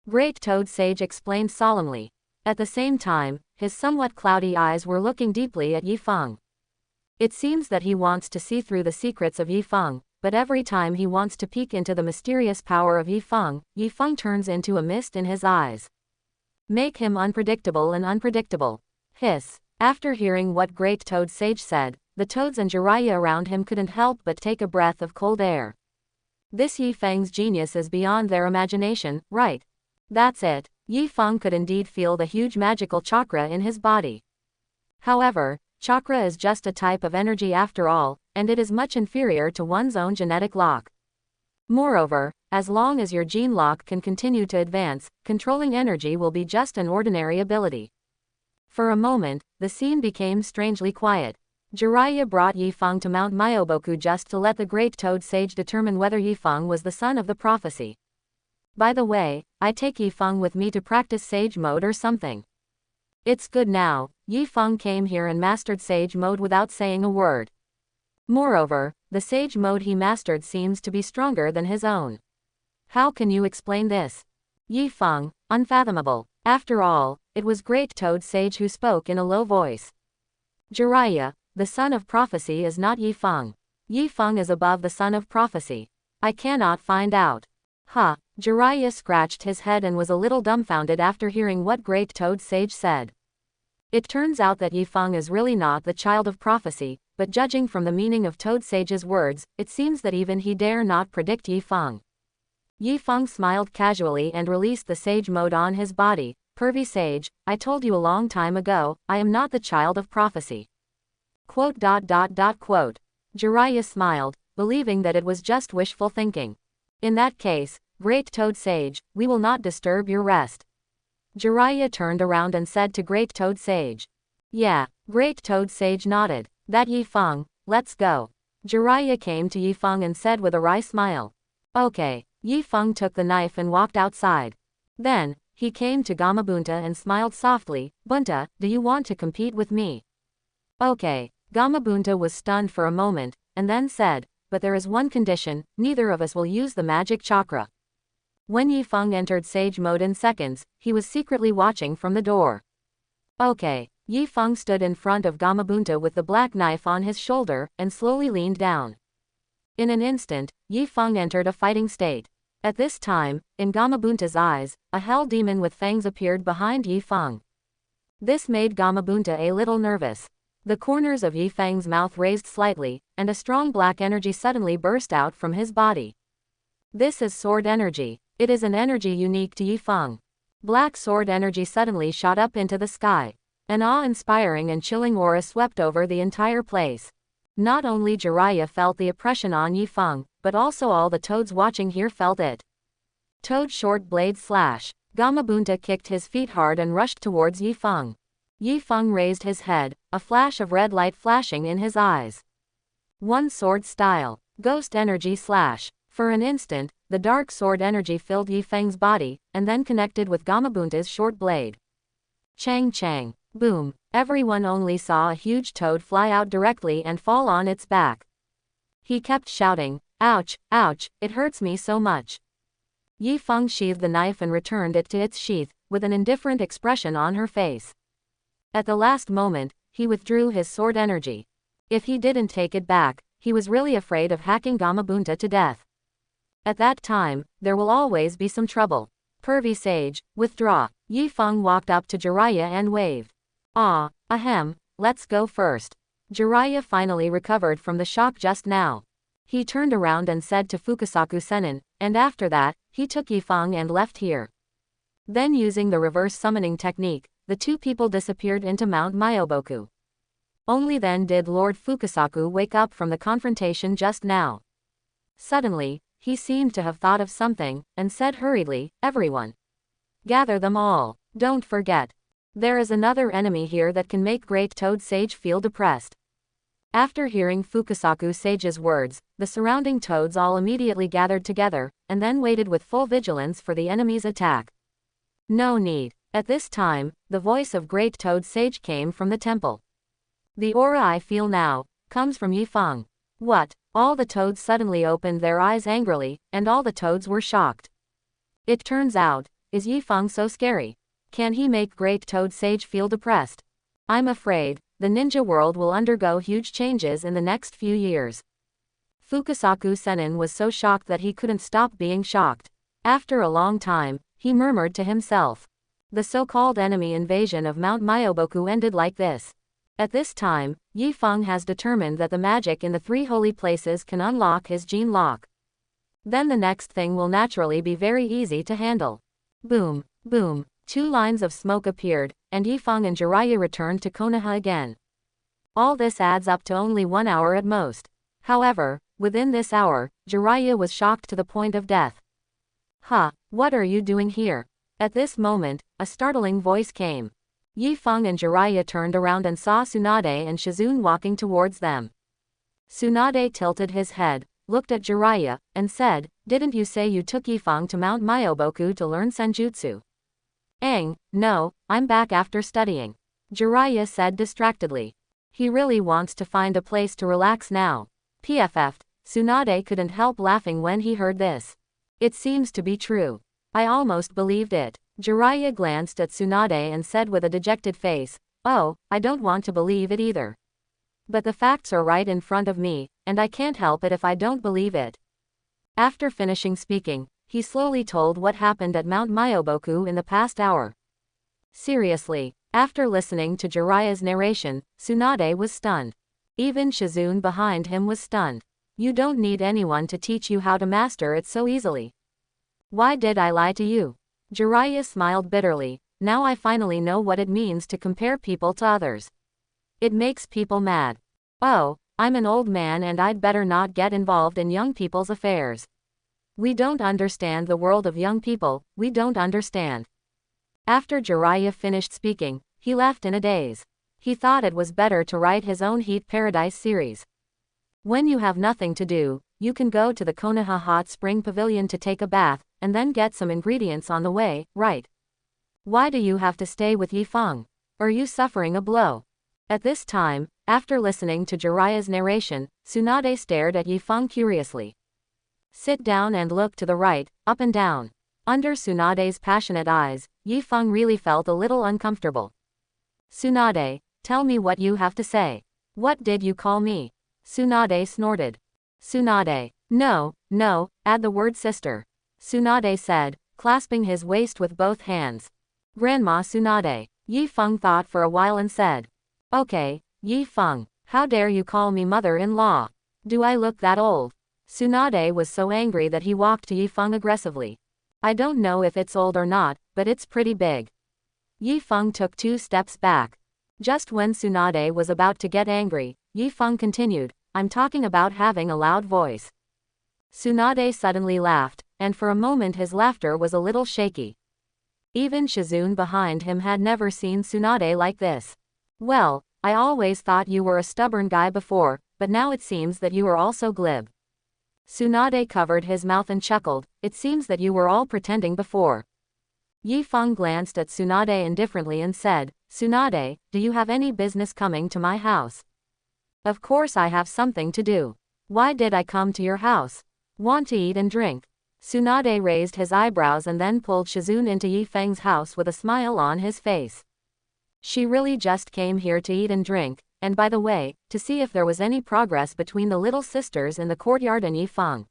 Great Toad Sage explained solemnly. At the same time, his somewhat cloudy eyes were looking deeply at Yifeng. It seems that he wants to see through the secrets of Yifeng, but every time he wants to peek into the mysterious power of Yifeng, Yifeng turns into a mist in his eyes. Make him unpredictable and unpredictable. Hiss. After hearing what Great Toad Sage said, the toads and Jiraiya around him couldn't help but take a breath of cold air. This Yifeng's genius is beyond their imagination, right? That's it. Yifeng could indeed feel the huge magical chakra in his body. However, chakra is just a type of energy after all, and it is much inferior to one's own genetic lock. Moreover, as long as your gene lock can continue to advance, controlling energy will be just an ordinary ability. For a moment, the scene became strangely quiet. Jiraiya brought Yifeng to Mount Myoboku just to let the Great Toad Sage determine whether Yifeng was the son of the prophecy. By the way, I take Yifeng with me to practice Sage Mode or something. It's good now. Yifeng came here and mastered Sage Mode without saying a word. Moreover, the Sage Mode he mastered seems to be stronger than his own. How can you explain this? Yifeng, unfathomable. After all, it was Great Toad Sage who spoke in a low voice. Jiraiya, the son of prophecy is not Yifeng. Yifeng is above the son of prophecy. I cannot find out. Huh. Jiraiya scratched his head and was a little dumbfounded after hearing what Great Toad Sage said. It turns out that Yifeng is really not the child of prophecy, but judging from the meaning of Toad Sage's words, it seems that even he dare not predict Yifeng. Yifeng smiled casually and released the Sage Mode on his body. Pervy Sage, I told you a long time ago, I am not the child of prophecy. Quote. Jiraiya smiled, believing that it was just wishful thinking. In that case, Great Toad Sage, we will not disturb your rest. Jiraiya turned around and said to Great Toad Sage. Yeah. Great Toad Sage nodded. That Yifeng, let's go. Jiraiya came to Yifeng and said with a wry smile. Okay. Yifeng took the knife and walked outside. Then, he came to Gamabunta and smiled softly. Bunta, do you want to compete with me? Okay. Gamabunta was stunned for a moment, and then said, but there is one condition, neither of us will use the magic chakra. When Yifeng entered Sage Mode in seconds, he was secretly watching from the door. Okay. Yifeng stood in front of Gamabunta with the black knife on his shoulder, and slowly leaned down. In an instant, Yifeng entered a fighting state. At this time, in Gamabunta's eyes, a hell demon with fangs appeared behind Yifeng. This made Gamabunta a little nervous. The corners of Yifeng's mouth raised slightly, and a strong black energy suddenly burst out from his body. This is sword energy. It is an energy unique to Yifeng. Black sword energy suddenly shot up into the sky. An awe-inspiring and chilling aura swept over the entire place. Not only Jiraiya felt the oppression on Yifeng, but also all the toads watching here felt it. Toad short blade slash. Gamabunta kicked his feet hard and rushed towards Yifeng. Yifeng raised his head, a flash of red light flashing in his eyes. One sword style. Ghost energy slash. For an instant, the dark sword energy filled Yifeng's body, and then connected with Gamabunta's short blade. Chang chang. Boom. Everyone only saw a huge toad fly out directly and fall on its back. He kept shouting, ouch, ouch, it hurts me so much. Yi Feng sheathed the knife and returned it to its sheath, with an indifferent expression on her face. At the last moment, he withdrew his sword energy. If he didn't take it back, he was really afraid of hacking Gamabunta to death. At that time, there will always be some trouble. Pervy sage, withdraw. Yi Feng walked up to Jiraiya and waved. Ah, ahem, let's go first. Jiraiya finally recovered from the shock just now. He turned around and said to Fukasaku Sennin, and after that, he took Yi Feng and left here. Then using the reverse summoning technique, the two people disappeared into Mount Myoboku. Only then did Lord Fukasaku wake up from the confrontation just now. Suddenly, he seemed to have thought of something, and said hurriedly, everyone. Gather them all. Don't forget. There is another enemy here that can make Great Toad Sage feel depressed. After hearing Fukasaku Sage's words, the surrounding toads all immediately gathered together, and then waited with full vigilance for the enemy's attack. No need. At this time, the voice of Great Toad Sage came from the temple. The aura I feel now comes from Yi Feng. What? All the toads suddenly opened their eyes angrily, and all the toads were shocked. It turns out, is Yi Feng so scary? Can he make Great Toad Sage feel depressed? I'm afraid the ninja world will undergo huge changes in the next few years. Fukasaku Sennin was so shocked that he couldn't stop being shocked. After a long time, he murmured to himself. The so-called enemy invasion of Mount Myoboku ended like this. At this time, Yi Feng has determined that the magic in the three holy places can unlock his gene lock. Then the next thing will naturally be very easy to handle. Boom, boom, 2 lines of smoke appeared, and Yi Feng and Jiraiya returned to Konoha again. All this adds up to only 1 hour at most. However, within this hour, Jiraiya was shocked to the point of death. Huh, what are you doing here? At this moment, a startling voice came. Yi Feng and Jiraiya turned around and saw Tsunade and Shizune walking towards them. Tsunade tilted his head, looked at Jiraiya, and said, didn't you say you took Yi Feng to Mount Myoboku to learn senjutsu? No, I'm back after studying. Jiraiya said distractedly. He really wants to find a place to relax now. PFF, Tsunade couldn't help laughing when he heard this. It seems to be true. I almost believed it. Jiraiya glanced at Tsunade and said with a dejected face, oh, I don't want to believe it either. But the facts are right in front of me, and I can't help it if I don't believe it. After finishing speaking, he slowly told what happened at Mount Myoboku in the past hour. Seriously, after listening to Jiraiya's narration, Tsunade was stunned. Even Shizune behind him was stunned. You don't need anyone to teach you how to master it so easily. Why did I lie to you? Jiraiya smiled bitterly. Now I finally know what it means to compare people to others. It makes people mad. Oh, I'm an old man and I'd better not get involved in young people's affairs. We don't understand the world of young people, we don't understand. After Jiraiya finished speaking, he left in a daze. He thought it was better to write his own Heat Paradise series. When you have nothing to do, you can go to the Konoha Hot Spring Pavilion to take a bath, and then get some ingredients on the way, right? Why do you have to stay with Yi Feng? Are you suffering a blow? At this time, after listening to Jiraiya's narration, Tsunade stared at Yi Feng curiously. Sit down and look to the right, up and down. Under Tsunade's passionate eyes, Yi Feng really felt a little uncomfortable. Tsunade, tell me what you have to say. What did you call me? Tsunade snorted. Tsunade, no, add the word sister. Tsunade said, clasping his waist with both hands. Grandma Tsunade. Yi Feng thought for a while and said. Okay, Yi Feng, how dare you call me mother-in-law? Do I look that old? Tsunade was so angry that he walked to Yi Feng aggressively. I don't know if it's old or not, but it's pretty big. Yi Feng took 2 steps back. Just when Tsunade was about to get angry, Yi Feng continued, I'm talking about having a loud voice. Tsunade suddenly laughed, and for a moment his laughter was a little shaky. Even Shizune behind him had never seen Tsunade like this. Well, I always thought you were a stubborn guy before, but now it seems that you are also glib. Tsunade covered his mouth and chuckled, it seems that you were all pretending before. Yi Feng glanced at Tsunade indifferently and said, Tsunade, do you have any business coming to my house? Of course I have something to do. Why did I come to your house? Want to eat and drink? Tsunade raised his eyebrows and then pulled Shizune into Yi Feng's house with a smile on his face. She really just came here to eat and drink, and by the way, to see if there was any progress between the little sisters in the courtyard and Yi Feng.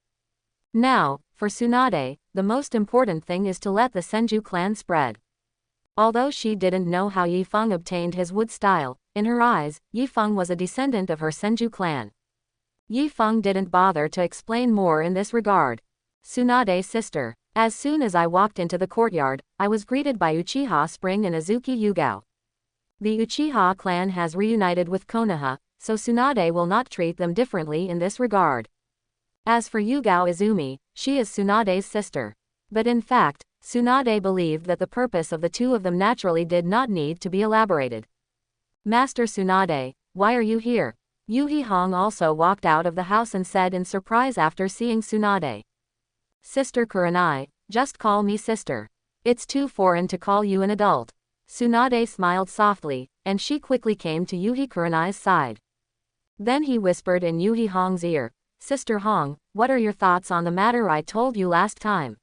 Now, for Tsunade, the most important thing is to let the Senju clan spread. Although she didn't know how Yi Feng obtained his wood style, in her eyes, Yi Feng was a descendant of her Senju clan. Yi Feng didn't bother to explain more in this regard. Tsunade's sister. As soon as I walked into the courtyard, I was greeted by Uchiha Spring and Azuki Yugao. The Uchiha clan has reunited with Konoha, so Tsunade will not treat them differently in this regard. As for Yugao Izumi, she is Tsunade's sister. But in fact, Tsunade believed that the purpose of the two of them naturally did not need to be elaborated. Master Tsunade, why are you here? Yuhi Hong also walked out of the house and said in surprise after seeing Tsunade. Sister Kurenai, just call me sister. It's too foreign to call you an adult. Tsunade smiled softly, and she quickly came to Yuhi Kurenai's side. Then he whispered in Yuhi Hong's ear, Sister Hong, what are your thoughts on the matter I told you last time?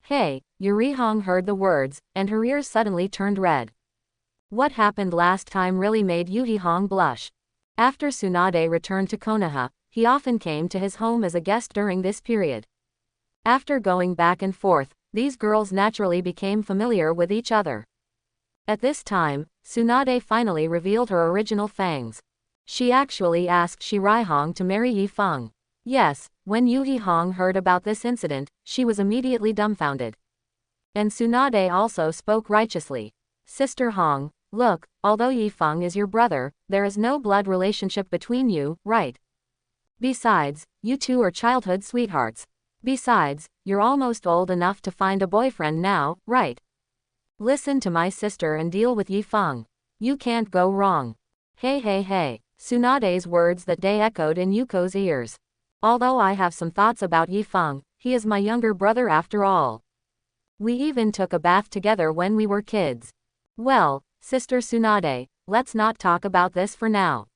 Hey, Yuri Hong heard the words, and her ears suddenly turned red. What happened last time really made Yuhi Hong blush. After Tsunade returned to Konoha, he often came to his home as a guest during this period. After going back and forth, these girls naturally became familiar with each other. At this time, Tsunade finally revealed her original fangs. She actually asked Shirai Hong to marry Yi Feng. Yes, when Yuhi Hong heard about this incident, she was immediately dumbfounded. And Tsunade also spoke righteously. Sister Hong, look, although Yi Feng is your brother, there is no blood relationship between you, right? Besides, you two are childhood sweethearts. Besides, you're almost old enough to find a boyfriend now, right? Listen to my sister and deal with Yi Feng. You can't go wrong. Hey hey hey, Tsunade's words that day echoed in Yuko's ears. Although I have some thoughts about Yi Feng, he is my younger brother after all. We even took a bath together when we were kids. Well, Sister Tsunade, let's not talk about this for now.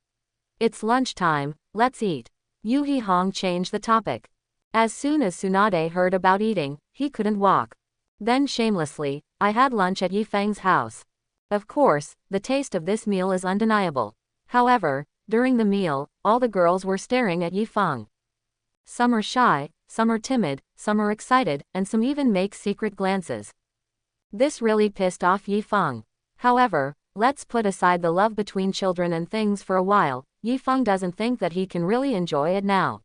It's lunchtime, let's eat. Yuhi Hong changed the topic. As soon as Tsunade heard about eating, he couldn't walk. Then shamelessly, I had lunch at Yi Feng's house. Of course, the taste of this meal is undeniable. However, during the meal, all the girls were staring at Yi Feng. Some are shy, some are timid, some are excited, and some even make secret glances. This really pissed off Yi Feng. However, let's put aside the love between children and things for a while. Yi Feng doesn't think that he can really enjoy it now.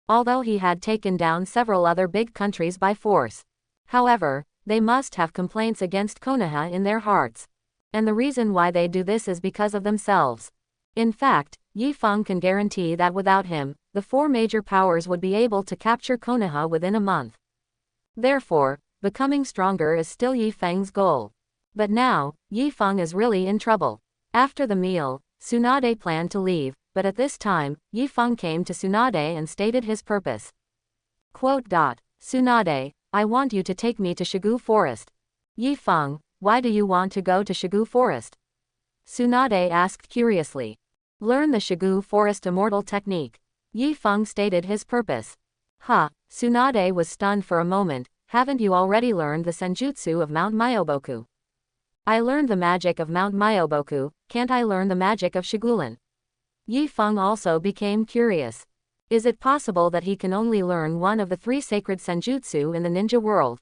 Although he had taken down several other big countries by force. However, they must have complaints against Konoha in their hearts. And the reason why they do this is because of themselves. In fact, Yi Feng can guarantee that without him, the four major powers would be able to capture Konoha within a month. Therefore, becoming stronger is still Yi Feng's goal. But now, Yi Feng is really in trouble. After the meal, Tsunade planned to leave, but at this time, Yi Feng came to Tsunade and stated his purpose. Quote. Tsunade, I want you to take me to Shigu Forest. Yi Feng, why do you want to go to Shigu Forest? Tsunade asked curiously. Learn the Shigu Forest Immortal Technique. Yi Feng stated his purpose. Tsunade was stunned for a moment. Haven't you already learned the senjutsu of Mount Myoboku? I learned the magic of Mount Myoboku, can't I learn the magic of Shigulen? Yi Feng also became curious. Is it possible that he can only learn one of the three sacred senjutsu in the ninja world?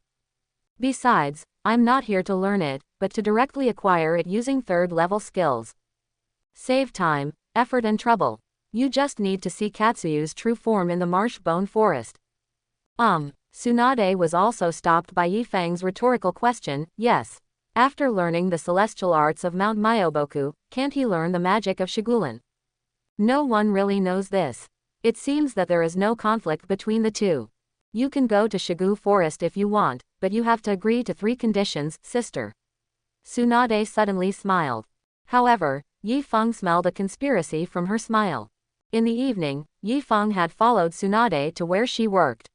Besides, I'm not here to learn it, but to directly acquire it using third-level skills. Save time, effort and trouble. You just need to see Katsuyu's true form in the marsh bone forest. Tsunade was also stopped by Yi Feng's rhetorical question, yes. After learning the celestial arts of Mount Myoboku, can't he learn the magic of Shigulen? No one really knows this. It seems that there is no conflict between the two. You can go to Shigu Forest if you want, but you have to agree to 3 conditions, sister. Tsunade suddenly smiled. However, Yi Feng smelled a conspiracy from her smile. In the evening, Yi Feng had followed Tsunade to where she worked.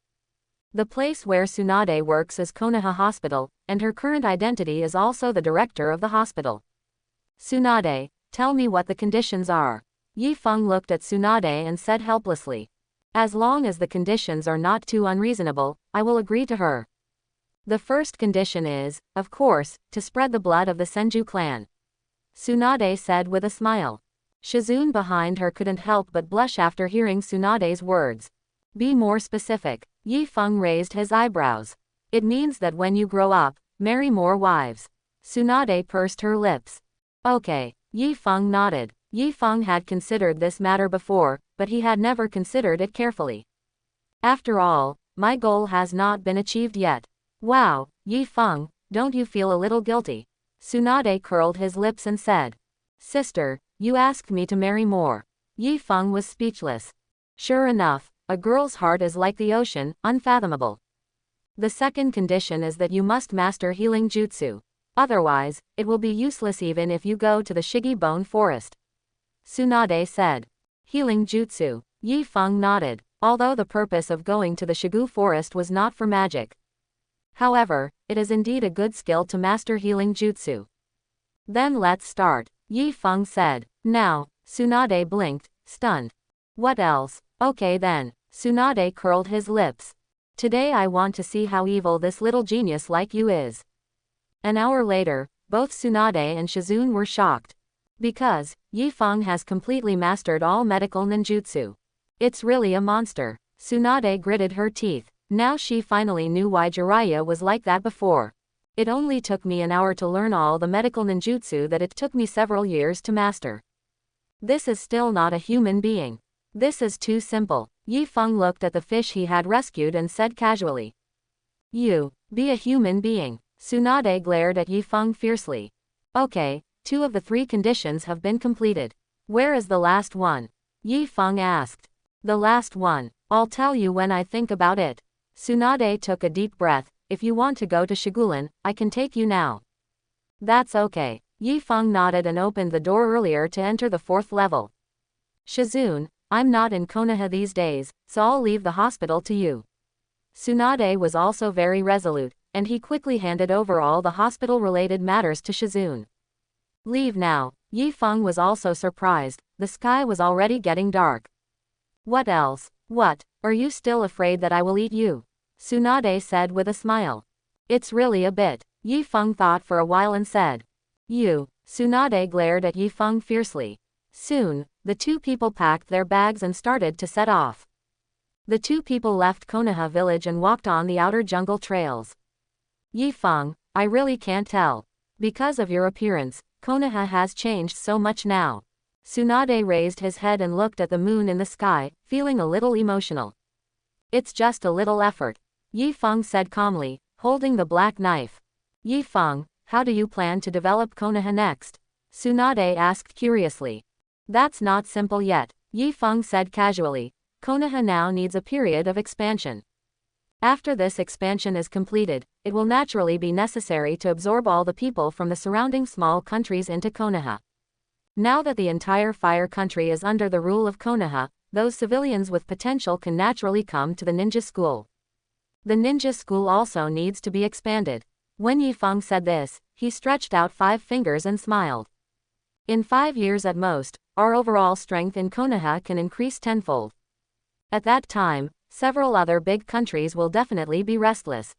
The place where Tsunade works is Konoha Hospital, and her current identity is also the director of the hospital. Tsunade, tell me what the conditions are. Yi Feng looked at Tsunade and said helplessly. As long as the conditions are not too unreasonable, I will agree to her. The first condition is, of course, to spread the blood of the Senju clan. Tsunade said with a smile. Shizune behind her couldn't help but blush after hearing Tsunade's words. Be more specific. Yi Feng raised his eyebrows. It means that when you grow up, marry more wives. Tsunade pursed her lips. Okay. Yi Feng nodded. Yi Feng had considered this matter before, but he had never considered it carefully. After all, my goal has not been achieved yet. Wow, Yi Feng, don't you feel a little guilty? Tsunade curled his lips and said. Sister, you asked me to marry more. Yi Feng was speechless. Sure enough, a girl's heart is like the ocean, unfathomable. The second condition is that you must master healing jutsu. Otherwise, it will be useless even if you go to the Shigi Bone Forest. Tsunade said. Healing jutsu. Yi Feng nodded, although the purpose of going to the Shigu Forest was not for magic. However, it is indeed a good skill to master healing jutsu. Then let's start, Yi Feng said. Now, Tsunade blinked, stunned. What else? Okay then, Tsunade curled his lips. Today I want to see how evil this little genius like you is. An hour later, both Tsunade and Shizune were shocked. Because, Yi Feng has completely mastered all medical ninjutsu. It's really a monster. Tsunade gritted her teeth. Now she finally knew why Jiraiya was like that before. It only took me an hour to learn all the medical ninjutsu that it took me several years to master. This is still not a human being. This is too simple. Yi Feng looked at the fish he had rescued and said casually. You, be a human being. Tsunade glared at Yi Feng fiercely. Okay, 2 of the 3 conditions have been completed. Where is the last one? Yi Feng asked. The last one. I'll tell you when I think about it. Tsunade took a deep breath. If you want to go to Shigulen, I can take you now. That's okay. Yi Feng nodded and opened the door earlier to enter the 4th level. Shizune, I'm not in Konoha these days, so I'll leave the hospital to you. Tsunade was also very resolute, and he quickly handed over all the hospital-related matters to Shizune. Leave now. Yi Feng was also surprised. The sky was already getting dark. What else? What? Are you still afraid that I will eat you? Tsunade said with a smile. It's really a bit. Yi Feng thought for a while and said. You. Tsunade glared at Yi Feng fiercely. Soon, the 2 people packed their bags and started to set off. The 2 people left Konoha village and walked on the outer jungle trails. Yi Feng, I really can't tell. Because of your appearance, Konoha has changed so much now. Tsunade raised his head and looked at the moon in the sky, feeling a little emotional. It's just a little effort, Yi Feng said calmly, holding the black knife. Yi Feng, how do you plan to develop Konoha next? Tsunade asked curiously. That's not simple yet, Yi Feng said casually. Konoha now needs a period of expansion. After this expansion is completed, it will naturally be necessary to absorb all the people from the surrounding small countries into Konoha. Now that the entire Fire Country is under the rule of Konoha, those civilians with potential can naturally come to the ninja school. The ninja school also needs to be expanded. When Yi Feng said this, he stretched out 5 fingers and smiled. In 5 years at most, our overall strength in Konoha can increase tenfold. At that time, several other big countries will definitely be restless.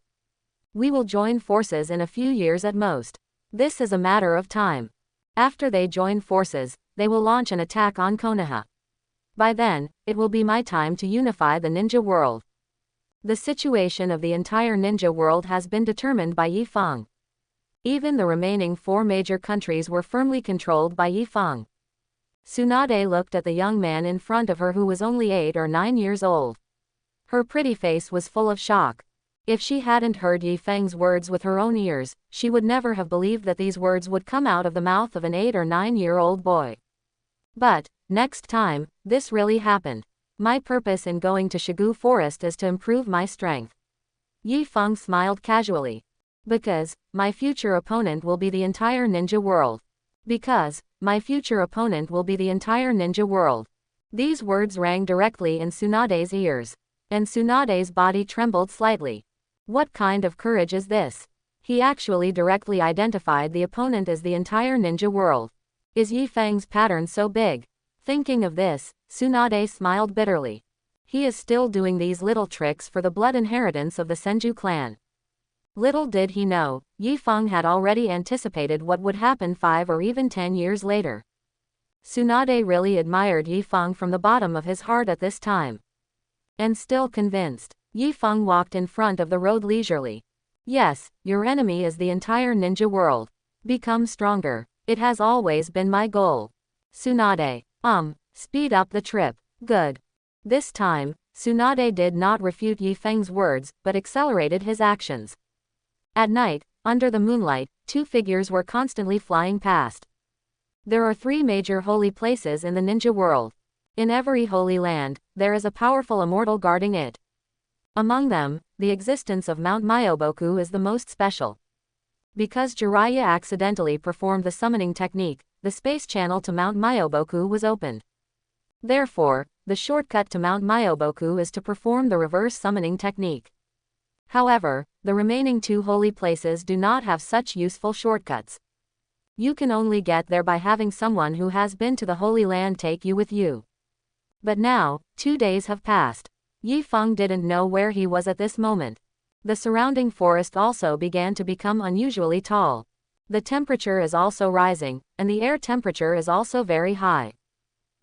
We will join forces in a few years at most. This is a matter of time. After they join forces, they will launch an attack on Konoha. By then, it will be my time to unify the ninja world. The situation of the entire ninja world has been determined by Yi Feng. Even the remaining 4 major countries were firmly controlled by Yi Feng. Tsunade looked at the young man in front of her who was only 8 or 9 years old. Her pretty face was full of shock. If she hadn't heard Yi Feng's words with her own ears, she would never have believed that these words would come out of the mouth of an 8 or 9-year-old boy. But, next time, this really happened. My purpose in going to Shigu Forest is to improve my strength. Yi Feng smiled casually. Because, my future opponent will be the entire ninja world. Because, my future opponent will be the entire ninja world. These words rang directly in Tsunade's ears. And Tsunade's body trembled slightly. What kind of courage is this? He actually directly identified the opponent as the entire ninja world. Is Yi Feng's pattern so big? Thinking of this, Tsunade smiled bitterly. He is still doing these little tricks for the blood inheritance of the Senju clan. Little did he know, Yi Feng had already anticipated what would happen 5 or even 10 years later. Tsunade really admired Yi Feng from the bottom of his heart at this time. And still convinced, Yi Feng walked in front of the road leisurely. Yes, your enemy is the entire ninja world. Become stronger. It has always been my goal. Tsunade. Speed up the trip. Good. This time, Tsunade did not refute Yi Feng's words, but accelerated his actions. At night, under the moonlight, 2 figures were constantly flying past. There are 3 major holy places in the ninja world. In every holy land, there is a powerful immortal guarding it. Among them, the existence of Mount Myoboku is the most special. Because Jiraiya accidentally performed the summoning technique, the space channel to Mount Myoboku was opened. Therefore, the shortcut to Mount Myoboku is to perform the reverse summoning technique. However, the remaining 2 holy places do not have such useful shortcuts. You can only get there by having someone who has been to the Holy Land take you with you. But now, 2 days have passed. Yi Feng didn't know where he was at this moment. The surrounding forest also began to become unusually tall. The temperature is also rising, and the air temperature is also very high.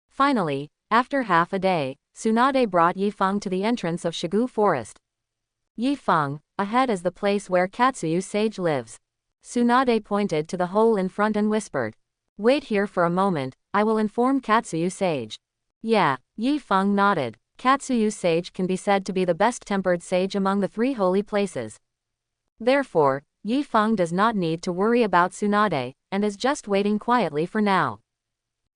Finally, after half a day, Tsunade brought Yi Feng to the entrance of Shigu Forest. Yi Feng, ahead is the place where Katsuyu sage lives. Tsunade pointed to the hole in front and whispered, "Wait here for a moment, I will inform Katsuyu sage." Yeah, Yi Feng nodded. Katsuyu sage can be said to be the best-tempered sage among the 3 holy places. Therefore, Yi Feng does not need to worry about Tsunade, and is just waiting quietly for now.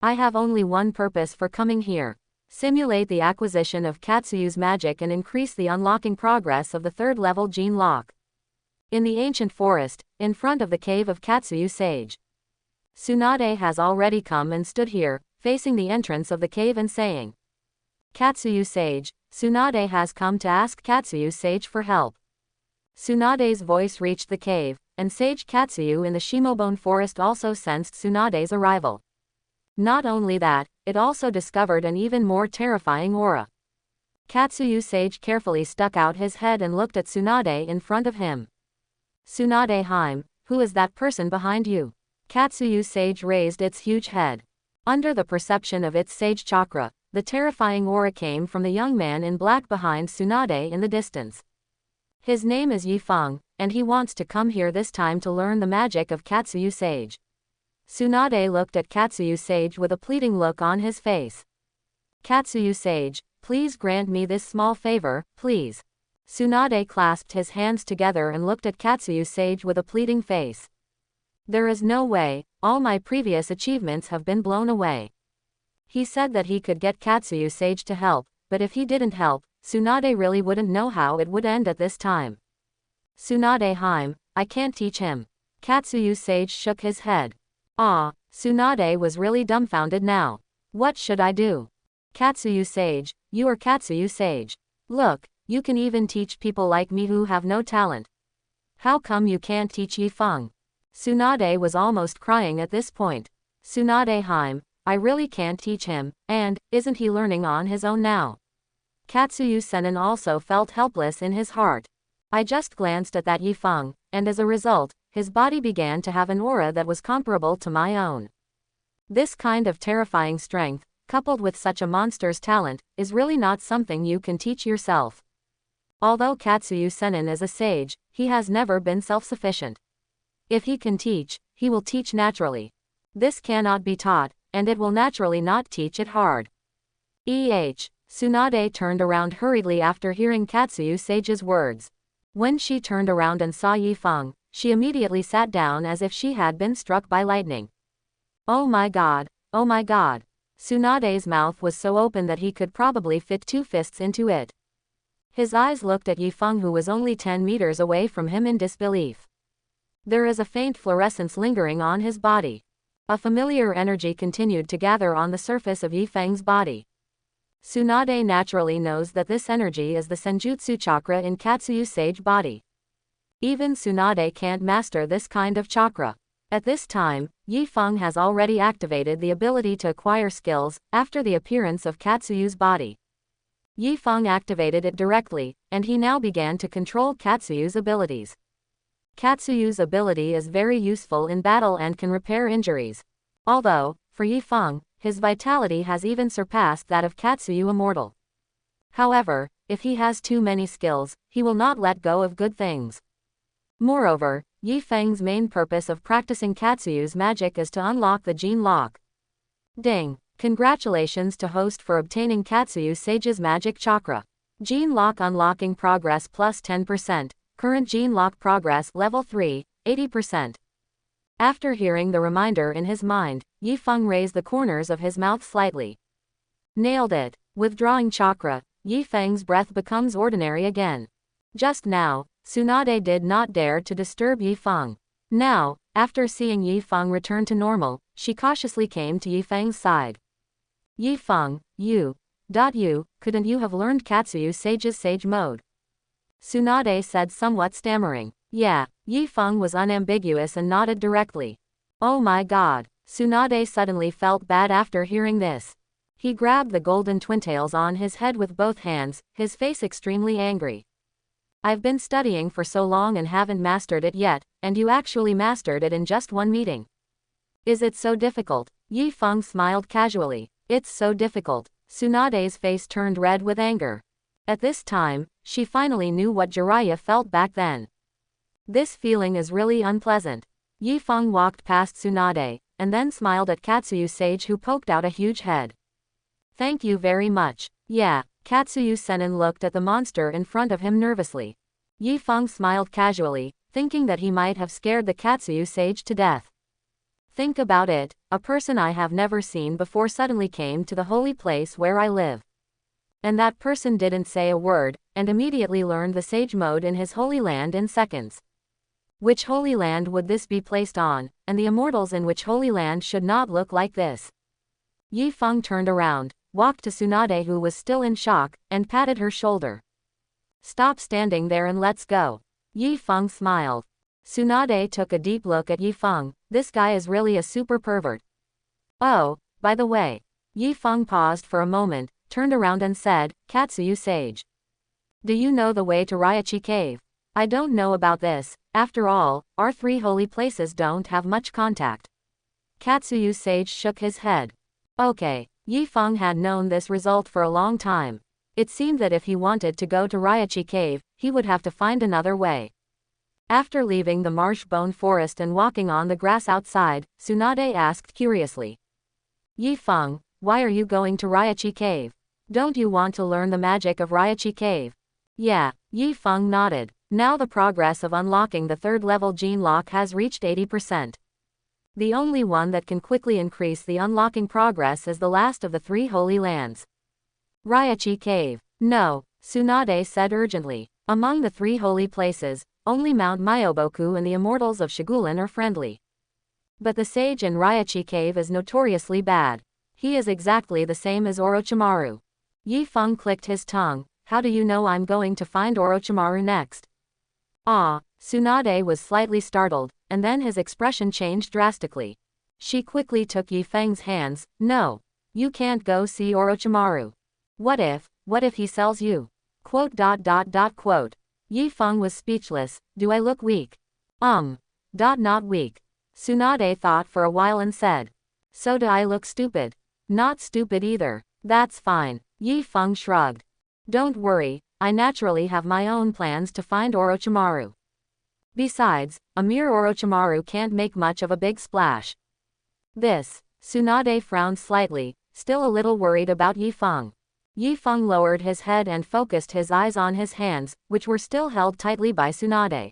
I have only one purpose for coming here. Simulate the acquisition of Katsuyu's magic and increase the unlocking progress of the 3rd level gene lock. In the ancient forest, in front of the cave of Katsuyu sage. Tsunade has already come and stood here, facing the entrance of the cave and saying, "Katsuyu sage, Tsunade has come to ask Katsuyu sage for help." Tsunade's voice reached the cave, and Sage Katsuyu in the Shimobone forest also sensed Tsunade's arrival. Not only that, it also discovered an even more terrifying aura. Katsuyu sage carefully stuck out his head and looked at Tsunade in front of him. "Tsunade Haim, who is that person behind you?" Katsuyu sage raised its huge head. Under the perception of its sage chakra, the terrifying aura came from the young man in black behind Tsunade in the distance. His name is Yi Feng, and he wants to come here this time to learn the magic of Katsuyu sage. Tsunade looked at Katsuyu sage with a pleading look on his face. "Katsuyu sage, please grant me this small favor, please." Tsunade clasped his hands together and looked at Katsuyu sage with a pleading face. "There is no way, all my previous achievements have been blown away." He said that he could get Katsuyu sage to help, but if he didn't help, Tsunade really wouldn't know how it would end at this time. "Tsunade Haim, I can't teach him." Katsuyu sage shook his head. Tsunade was really dumbfounded now. "What should I do?" "Katsuyu sage, you are Katsuyu sage. Look, you can even teach people like me who have no talent. How come you can't teach Yi Feng?" Tsunade was almost crying at this point. "Tsunade Haim, I really can't teach him, and, isn't he learning on his own now?" Katsuyu Senin also felt helpless in his heart. "I just glanced at that Yi Feng, and as a result, his body began to have an aura that was comparable to my own. This kind of terrifying strength, coupled with such a monster's talent, is really not something you can teach yourself." Although Katsuyu Senin is a sage, he has never been self-sufficient. If he can teach, he will teach naturally. This cannot be taught, and it will naturally not teach it hard. Tsunade turned around hurriedly after hearing Katsuyu sage's words. When she turned around and saw Yi Feng, she immediately sat down as if she had been struck by lightning. "Oh my god, oh my god." Tsunade's mouth was so open that he could probably fit 2 fists into it. His eyes looked at Yi Feng, who was only 10 meters away from him, in disbelief. There is a faint fluorescence lingering on his body. A familiar energy continued to gather on the surface of Yi Feng's body. Tsunade naturally knows that this energy is the Senjutsu chakra in Katsuyu sage body. Even Tsunade can't master this kind of chakra. At this time, Yi Feng has already activated the ability to acquire skills, after the appearance of Katsuyu's body. Yi Feng activated it directly, and he now began to control Katsuyu's abilities. Katsuyu's ability is very useful in battle and can repair injuries. Although, for Yi Feng, his vitality has even surpassed that of Katsuyu Immortal. However, if he has too many skills, he will not let go of good things. Moreover, Yi Feng's main purpose of practicing Katsuyu's magic is to unlock the Gene Lock. Ding! Congratulations to host for obtaining Katsuyu Sage's magic chakra. Gene Lock unlocking progress plus 10%, current Gene Lock progress level 3, 80%. After hearing the reminder in his mind, Yi Feng raised the corners of his mouth slightly. Nailed it. Withdrawing chakra, Yi Feng's breath becomes ordinary again. Just now, Tsunade did not dare to disturb Yi Feng. Now, after seeing Yi Feng return to normal, she cautiously came to Yi Feng's side. Yi Feng, couldn't you have learned Katsuyu Sage's Sage Mode? Tsunade said somewhat stammering. Yeah, Yi Feng was unambiguous and nodded directly. Oh my god, Tsunade suddenly felt bad after hearing this. He grabbed the golden twintails on his head with both hands, his face extremely angry. I've been studying for so long and haven't mastered it yet, and you actually mastered it in just one meeting. Is it so difficult? Yi Feng smiled casually. It's so difficult. Tsunade's face turned red with anger. At this time, she finally knew what Jiraiya felt back then. This feeling is really unpleasant. Yi Feng walked past Tsunade, and then smiled at Katsuyu Sage who poked out a huge head. Thank you very much. Yeah, Katsuyu Sennin looked at the monster in front of him nervously. Yi Feng smiled casually, thinking that he might have scared the Katsuyu Sage to death. Think about it, a person I have never seen before suddenly came to the holy place where I live. And that person didn't say a word, and immediately learned the Sage Mode in his holy land in seconds. Which holy land would this be placed on, and the immortals in which holy land should not look like this? Yi Feng turned around, walked to Tsunade who was still in shock, and patted her shoulder. Stop standing there and let's go. Yi Feng smiled. Tsunade took a deep look at Yi Feng. This guy is really a super pervert. Oh, by the way. Yi Feng paused for a moment, turned around and said, Katsuyu Sage. Do you know the way to Ryuchi Cave? I don't know about this, after all, our three holy places don't have much contact. Katsuyu Sage shook his head. Okay, Yi Feng had known this result for a long time. It seemed that if he wanted to go to Ryuchi Cave, he would have to find another way. After leaving the marsh bone forest and walking on the grass outside, Tsunade asked curiously. Yi Feng, why are you going to Ryuchi Cave? Don't you want to learn the magic of Ryuchi Cave? Yeah, Yi Feng nodded. Now the progress of unlocking the third level Gene Lock has reached 80%. The only one that can quickly increase the unlocking progress is the last of the three holy lands. Ryuchi Cave. No, Tsunade said urgently. Among the three holy places, only Mount Myoboku and the immortals of Shigulan are friendly. But the sage in Ryuchi Cave is notoriously bad. He is exactly the same as Orochimaru. Yi Feng clicked his tongue. How do you know I'm going to find Orochimaru next? Ah, Tsunade was slightly startled, and then his expression changed drastically. She quickly took Yi Feng's hands. No, you can't go see Orochimaru. What if he sells you? Quote. Yi Feng was speechless. Do I look weak? Not weak. Tsunade thought for a while and said. So do I look stupid? Not stupid either. That's fine. Yi Feng shrugged. Don't worry, I naturally have my own plans to find Orochimaru. Besides, a mere Orochimaru can't make much of a big splash. Tsunade frowned slightly, still a little worried about Yi Feng. Yi Feng lowered his head and focused his eyes on his hands, which were still held tightly by Tsunade.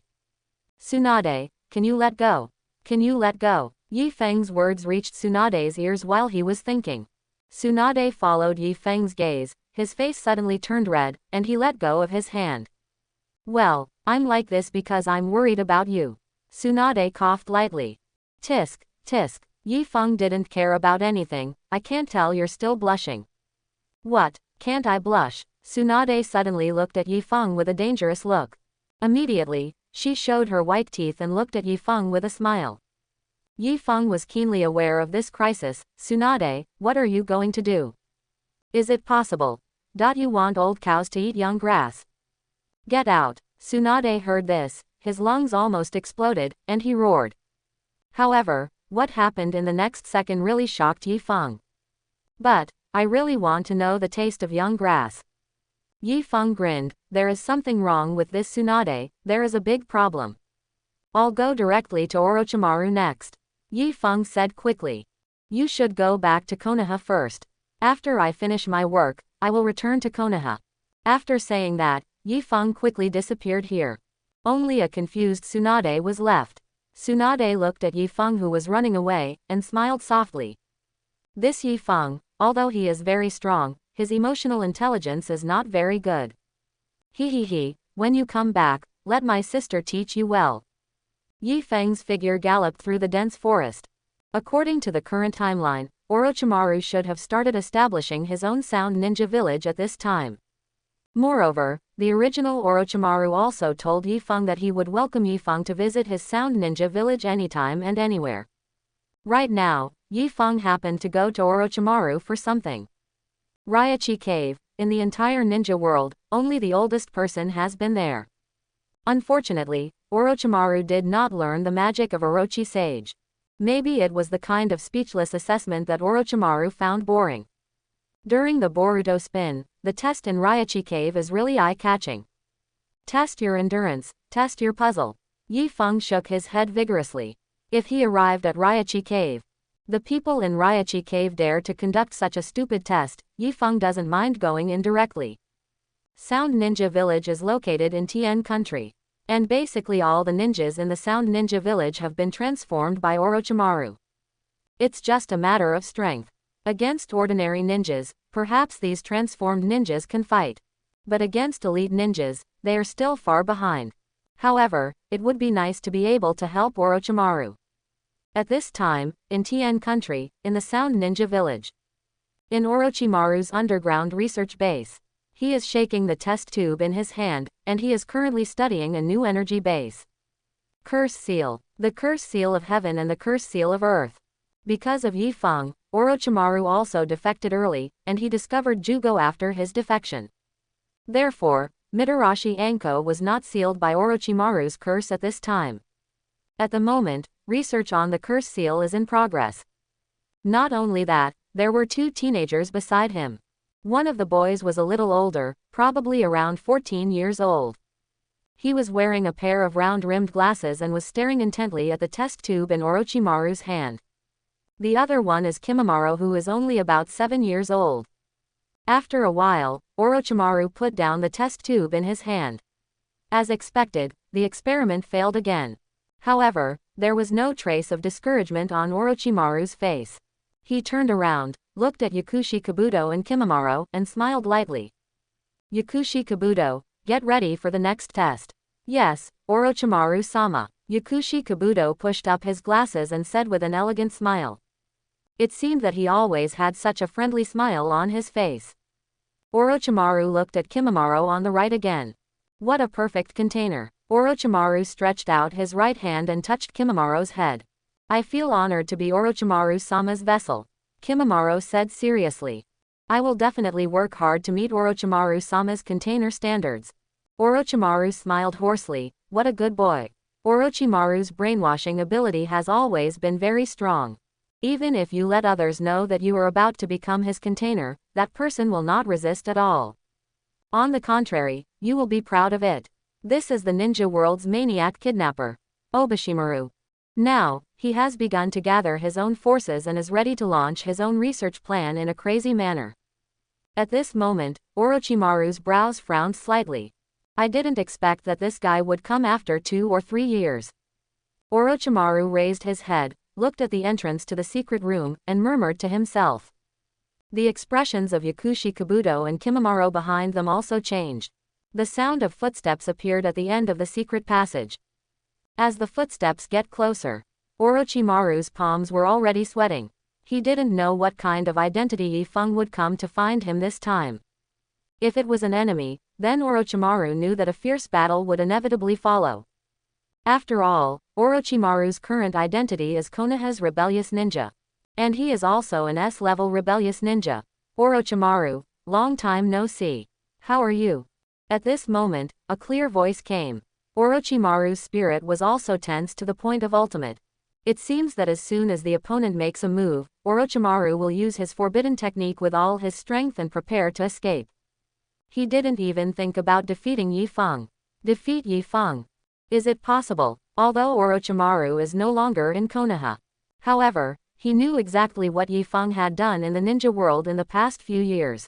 Tsunade, can you let go? Can you let go? Yi Feng's words reached Tsunade's ears while he was thinking. Tsunade followed Yi Feng's gaze, his face suddenly turned red, and he let go of his hand. Well, I'm like this because I'm worried about you. Tsunade coughed lightly. Tisk, tisk. Yi Feng didn't care about anything. I can't tell you're still blushing. What, can't I blush? Tsunade suddenly looked at Yi Feng with a dangerous look. Immediately, she showed her white teeth and looked at Yi Feng with a smile. Yi Feng was keenly aware of this crisis. Tsunade, what are you going to do? Is it possible? You want old cows to eat young grass? Get out. Tsunade heard this, his lungs almost exploded, and he roared. However, what happened in the next second really shocked Yi Feng. But, I really want to know the taste of young grass. Yi Feng grinned. There is something wrong with this Tsunade, there is a big problem. I'll go directly to Orochimaru next. Yi Feng said quickly. You should go back to Konoha first. After I finish my work, I will return to Konoha. After saying that, Yi Feng quickly disappeared here. Only a confused Tsunade was left. Tsunade looked at Yi Feng, who was running away, and smiled softly. This Yi Feng, although he is very strong, his emotional intelligence is not very good. He, when you come back, let my sister teach you well. Yi Feng's figure galloped through the dense forest. According to the current timeline, Orochimaru should have started establishing his own sound ninja village at this time. Moreover, the original Orochimaru also told Yi Feng that he would welcome Yi Feng to visit his sound ninja village anytime and anywhere. Right now, Yi Feng happened to go to Orochimaru for something. Ryuchi Cave, in the entire ninja world, only the oldest person has been there. Unfortunately, Orochimaru did not learn the magic of Orochi Sage. Maybe it was the kind of speechless assessment that Orochimaru found boring. During the Boruto spin, the test in Ryuchi Cave is really eye-catching. Test your endurance, test your puzzle. Yi Feng shook his head vigorously. If he arrived at Ryuchi Cave, the people in Ryuchi Cave dare to conduct such a stupid test, Yi Feng doesn't mind going in directly. Sound Ninja Village is located in Tien Country. And basically all the ninjas in the Sound Ninja Village have been transformed by Orochimaru. It's just a matter of strength. Against ordinary ninjas, perhaps these transformed ninjas can fight. But against elite ninjas, they are still far behind. However, it would be nice to be able to help Orochimaru. At this time, in Tien Country, in the Sound Ninja Village. In Orochimaru's underground research base. He is shaking the test tube in his hand, and he is currently studying a new energy base. Curse Seal. The Curse Seal of Heaven and the Curse Seal of Earth. Because of Yi Feng, Orochimaru also defected early, and he discovered Jugo after his defection. Therefore, Mitarashi Anko was not sealed by Orochimaru's curse at this time. At the moment, research on the Curse Seal is in progress. Not only that, there were two teenagers beside him. One of the boys was a little older, probably around 14 years old. He was wearing a pair of round-rimmed glasses and was staring intently at the test tube in Orochimaru's hand. The other one is Kimimaro, who is only about 7 years old. After a while, Orochimaru put down the test tube in his hand. As expected, the experiment failed again. However, there was no trace of discouragement on Orochimaru's face. He turned around, looked at Yakushi Kabuto and Kimimaro, and smiled lightly. Yakushi Kabuto, get ready for the next test. Yes, Orochimaru-sama. Yakushi Kabuto pushed up his glasses and said with an elegant smile. It seemed that he always had such a friendly smile on his face. Orochimaru looked at Kimimaro on the right again. What a perfect container. Orochimaru stretched out his right hand and touched Kimimaro's head. I feel honored to be Orochimaru-sama's vessel, Kimimaro said seriously. I will definitely work hard to meet Orochimaru-sama's container standards. Orochimaru smiled hoarsely. What a good boy. Orochimaru's brainwashing ability has always been very strong. Even if you let others know that you are about to become his container, that person will not resist at all. On the contrary, you will be proud of it. This is the ninja world's maniac kidnapper, Obishimaru. Now, he has begun to gather his own forces and is ready to launch his own research plan in a crazy manner. At this moment, Orochimaru's brows frowned slightly. I didn't expect that this guy would come after 2 or 3 years. Orochimaru raised his head, looked at the entrance to the secret room, and murmured to himself. The expressions of Yakushi Kabuto and Kimimaro behind them also changed. The sound of footsteps appeared at the end of the secret passage. As the footsteps get closer, Orochimaru's palms were already sweating. He didn't know what kind of identity Yi Feng would come to find him this time. If it was an enemy, then Orochimaru knew that a fierce battle would inevitably follow. After all, Orochimaru's current identity is Konoha's rebellious ninja. And he is also an S-level rebellious ninja. Orochimaru, long time no see. How are you? At this moment, a clear voice came. Orochimaru's spirit was also tense to the point of ultimate. It seems that as soon as the opponent makes a move, Orochimaru will use his forbidden technique with all his strength and prepare to escape. He didn't even think about defeating Yi Feng. Defeat Yi Feng? Is it possible? Although Orochimaru is no longer in Konoha. However, he knew exactly what Yi Feng had done in the ninja world in the past few years.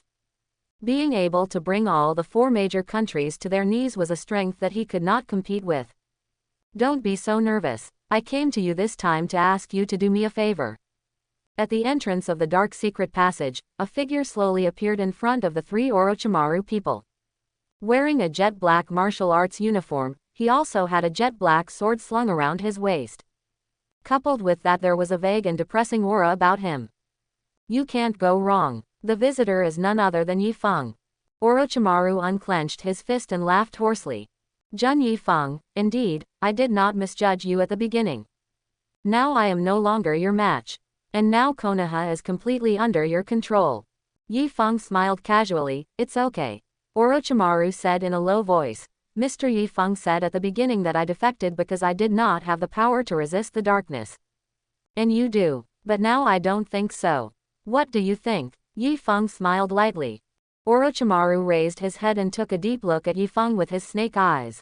Being able to bring all the 4 major countries to their knees was a strength that he could not compete with. Don't be so nervous. I came to you this time to ask you to do me a favor. At the entrance of the dark secret passage, a figure slowly appeared in front of the 3 Orochimaru people. Wearing a jet black martial arts uniform, he also had a jet black sword slung around his waist. Coupled with that, there was a vague and depressing aura about him. You can't go wrong. The visitor is none other than Yi Feng. Orochimaru unclenched his fist and laughed hoarsely. Jun Yi Feng, indeed, I did not misjudge you at the beginning. Now I am no longer your match. And now Konoha is completely under your control. Yi Feng smiled casually. It's okay. Orochimaru said in a low voice. Mr. Yi Feng said at the beginning that I defected because I did not have the power to resist the darkness. And you do. But now I don't think so. What do you think? Yi Feng smiled lightly. Orochimaru raised his head and took a deep look at Yi Feng with his snake eyes.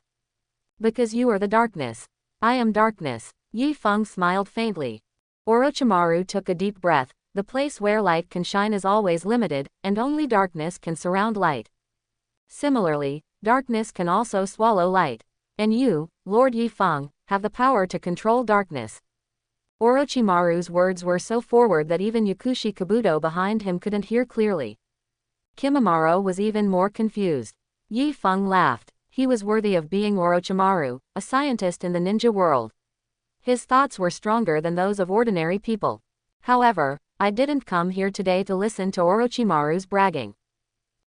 Because you are the darkness. I am darkness. Yi Feng smiled faintly. Orochimaru took a deep breath. The place where light can shine is always limited, and only darkness can surround light. Similarly, darkness can also swallow light. And you, Lord Yi Feng, have the power to control darkness. Orochimaru's words were so forward that even Yakushi Kabuto behind him couldn't hear clearly. Kimimaro was even more confused. Yi Feng laughed. He was worthy of being Orochimaru, a scientist in the ninja world. His thoughts were stronger than those of ordinary people. However, I didn't come here today to listen to Orochimaru's bragging.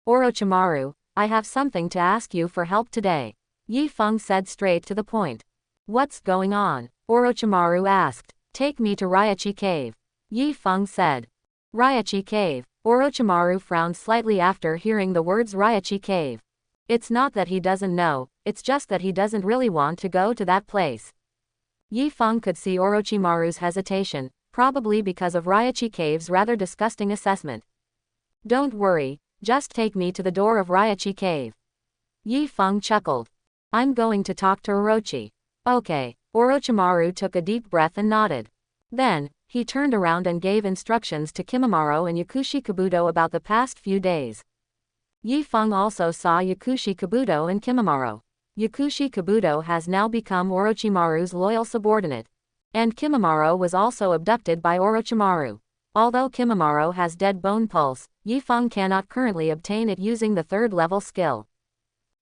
Orochimaru, I have something to ask you for help today. Yi Feng said straight to the point. What's going on? Orochimaru asked. Take me to Ryuchi Cave. Yi Feng said. Ryuchi Cave. Orochimaru frowned slightly after hearing the words Ryuchi Cave. It's not that he doesn't know, it's just that he doesn't really want to go to that place. Yi Feng could see Orochimaru's hesitation, probably because of Ryuchi Cave's rather disgusting assessment. Don't worry, just take me to the door of Ryuchi Cave. Yi Feng chuckled. I'm going to talk to Orochi. Okay. Orochimaru took a deep breath and nodded. Then, he turned around and gave instructions to Kimimaro and Yakushi Kabuto about the past few days. Yi Feng also saw Yakushi Kabuto and Kimimaro. Yakushi Kabuto has now become Orochimaru's loyal subordinate. And Kimimaro was also abducted by Orochimaru. Although Kimimaro has dead bone pulse, Yi Feng cannot currently obtain it using the 3rd level skill.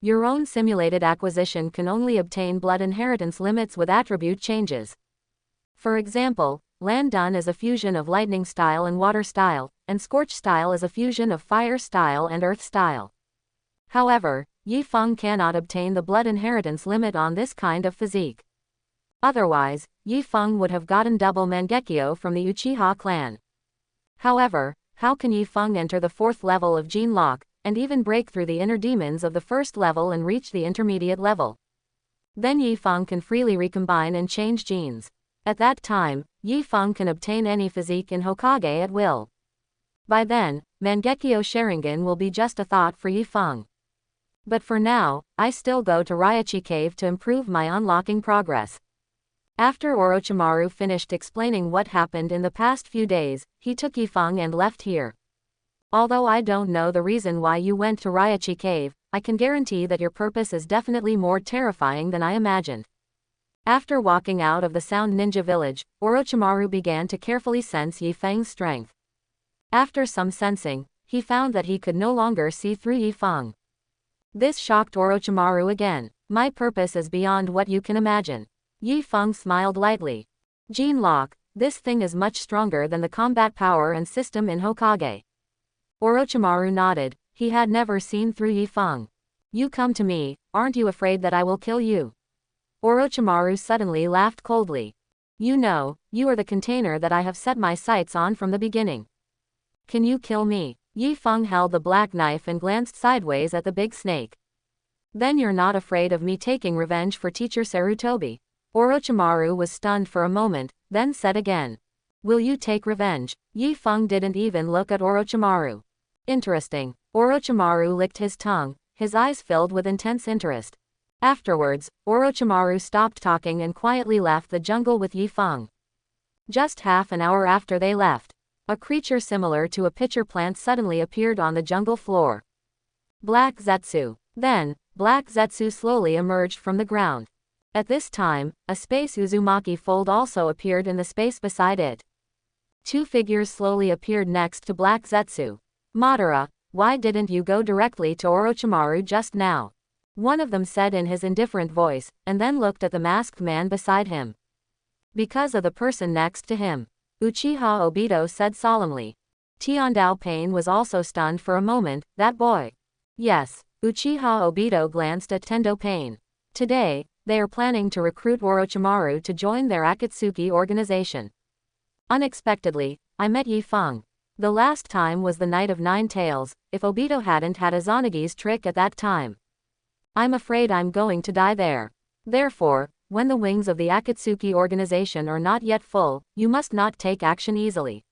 Your own simulated acquisition can only obtain blood inheritance limits with attribute changes. For example, Lan Dun is a fusion of lightning style and water style, and Scorch style is a fusion of fire style and earth style. However, Yi Feng cannot obtain the blood inheritance limit on this kind of physique. Otherwise, Yi Feng would have gotten double Mangekyo from the Uchiha clan. However, how can Yi Feng enter the 4th level of Gene Lock, and even break through the inner demons of the 1st level and reach the intermediate level? Then Yi Feng can freely recombine and change genes. At that time, Yi Feng can obtain any physique in Hokage at will. By then, Mangekyo Sharingan will be just a thought for Yi Feng. But for now, I still go to Ryuchi Cave to improve my unlocking progress. After Orochimaru finished explaining what happened in the past few days, he took Yi Feng and left here. Although I don't know the reason why you went to Ryuchi Cave, I can guarantee that your purpose is definitely more terrifying than I imagined. After walking out of the Sound Ninja Village, Orochimaru began to carefully sense Yi Feng's strength. After some sensing, he found that he could no longer see through Yi Feng. This shocked Orochimaru again. My purpose is beyond what you can imagine. Yi Feng smiled lightly. Gene Lock, this thing is much stronger than the combat power and system in Hokage. Orochimaru nodded. He had never seen through Yi Feng. You come to me, aren't you afraid that I will kill you? Orochimaru suddenly laughed coldly. You know, you are the container that I have set my sights on from the beginning. Can you kill me? Yi Feng held the black knife and glanced sideways at the big snake. Then you're not afraid of me taking revenge for teacher Sarutobi? Orochimaru was stunned for a moment, then said again. Will you take revenge? Yi Feng didn't even look at Orochimaru. Interesting. Orochimaru licked his tongue, his eyes filled with intense interest. Afterwards, Orochimaru stopped talking and quietly left the jungle with Yi Feng. Just half an hour after they left, a creature similar to a pitcher plant suddenly appeared on the jungle floor. Black Zetsu. Then, Black Zetsu slowly emerged from the ground. At this time, a space Uzumaki fold also appeared in the space beside it. Two figures slowly appeared next to Black Zetsu. Madara, why didn't you go directly to Orochimaru just now? One of them said in his indifferent voice, and then looked at the masked man beside him. Because of the person next to him. Uchiha Obito said solemnly. Tiandao Pain was also stunned for a moment. That boy. Yes, Uchiha Obito glanced at Tendo Pain. Today, they are planning to recruit Orochimaru to join their Akatsuki organization. Unexpectedly, I met Yi Feng. The last time was the Night of Nine Tails, if Obito hadn't had Izanagi's trick at that time. I'm afraid I'm going to die there. Therefore, when the wings of the Akatsuki organization are not yet full, you must not take action easily.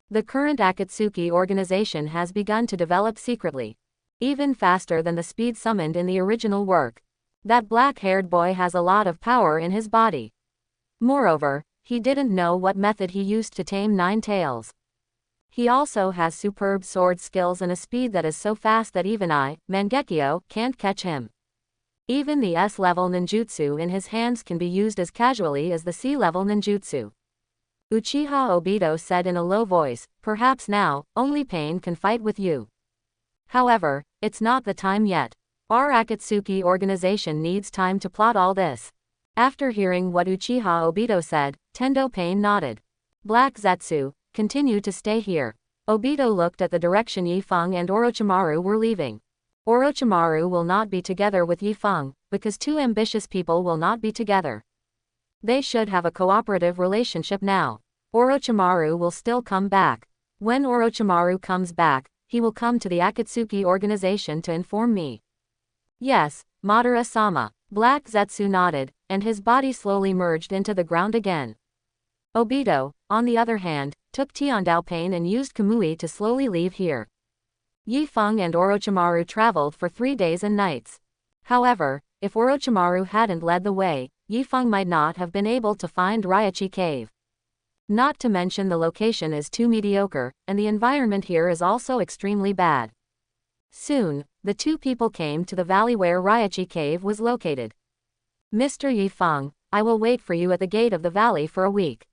The current Akatsuki organization has begun to develop secretly. Even faster than the speed summoned in the original work. That black-haired boy has a lot of power in his body. Moreover, he didn't know what method he used to tame Nine Tails. He also has superb sword skills and a speed that is so fast that even I, Mangekyo, can't catch him. Even the S-level ninjutsu in his hands can be used as casually as the C-level ninjutsu. Uchiha Obito said in a low voice, perhaps now, only Pain can fight with you. However, it's not the time yet. Our Akatsuki organization needs time to plot all this. After hearing what Uchiha Obito said, Tendo Pain nodded. Black Zetsu, continue to stay here. Obito looked at the direction Yi Feng and Orochimaru were leaving. Orochimaru will not be together with Yi Feng, because two ambitious people will not be together. They should have a cooperative relationship now. Orochimaru will still come back. When Orochimaru comes back, he will come to the Akatsuki organization to inform me. Yes, Madara-sama. Black Zetsu nodded, and his body slowly merged into the ground again. Obito, on the other hand, took Tiandao Pain and used Kamui to slowly leave here. Yi Feng and Orochimaru traveled for 3 days and nights. However, if Orochimaru hadn't led the way, Yi Feng might not have been able to find Ryuchi Cave. Not to mention the location is too mediocre, and the environment here is also extremely bad. Soon, the two people came to the valley where Ryuchi Cave was located. Mr. Yi Feng, I will wait for you at the gate of the valley for a week.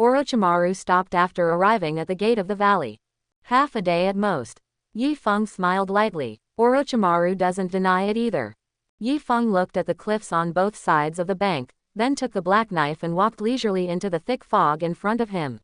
Orochimaru stopped after arriving at the gate of the valley. Half a day at most. Yi Feng smiled lightly. Orochimaru doesn't deny it either. Yi Feng looked at the cliffs on both sides of the bank, then took the black knife and walked leisurely into the thick fog in front of him.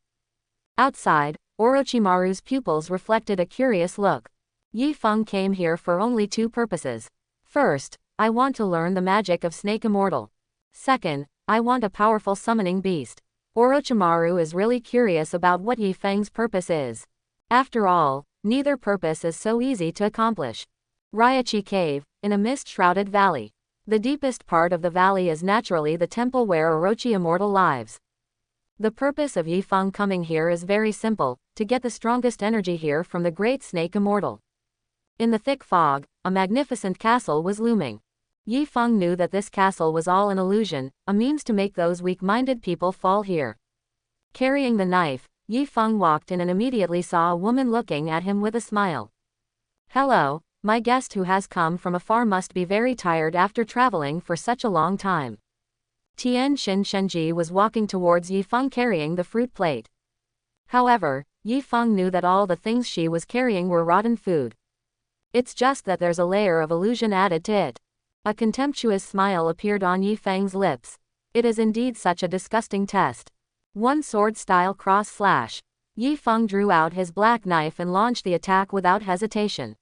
Outside, Orochimaru's pupils reflected a curious look. Yi Feng came here for only two purposes. First, I want to learn the magic of Snake Immortal. Second, I want a powerful summoning beast. Orochimaru is really curious about what Yi Feng's purpose is. After all, neither purpose is so easy to accomplish. Ryuchi Cave, in a mist-shrouded valley. The deepest part of the valley is naturally the temple where Orochi Immortal lives. The purpose of Yi Feng coming here is very simple, to get the strongest energy here from the great Snake Immortal. In the thick fog, a magnificent castle was looming. Yi Feng knew that this castle was all an illusion, a means to make those weak-minded people fall here. Carrying the knife, Yi Feng walked in and immediately saw a woman looking at him with a smile. Hello, my guest who has come from afar must be very tired after traveling for such a long time. Tian Shin Shenji was walking towards Yi Feng carrying the fruit plate. However, Yi Feng knew that all the things she was carrying were rotten food. It's just that there's a layer of illusion added to it. A contemptuous smile appeared on Yi Feng's lips. It is indeed such a disgusting test. One sword-style cross-slash. Yi Feng drew out his black knife and launched the attack without hesitation.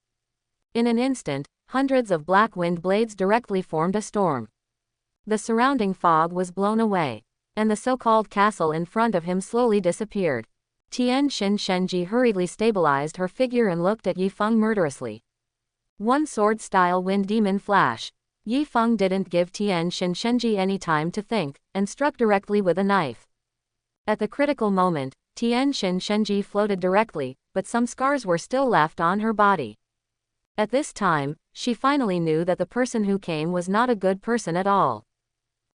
In an instant, hundreds of black wind blades directly formed a storm. The surrounding fog was blown away, and the so-called castle in front of him slowly disappeared. Tian Shin Shenji hurriedly stabilized her figure and looked at Yi Feng murderously. One sword-style wind demon flash. Yi Feng didn't give Tian Shin Shenji any time to think, and struck directly with a knife. At the critical moment, Tian Shin Shenji floated directly, but some scars were still left on her body. At this time, she finally knew that the person who came was not a good person at all.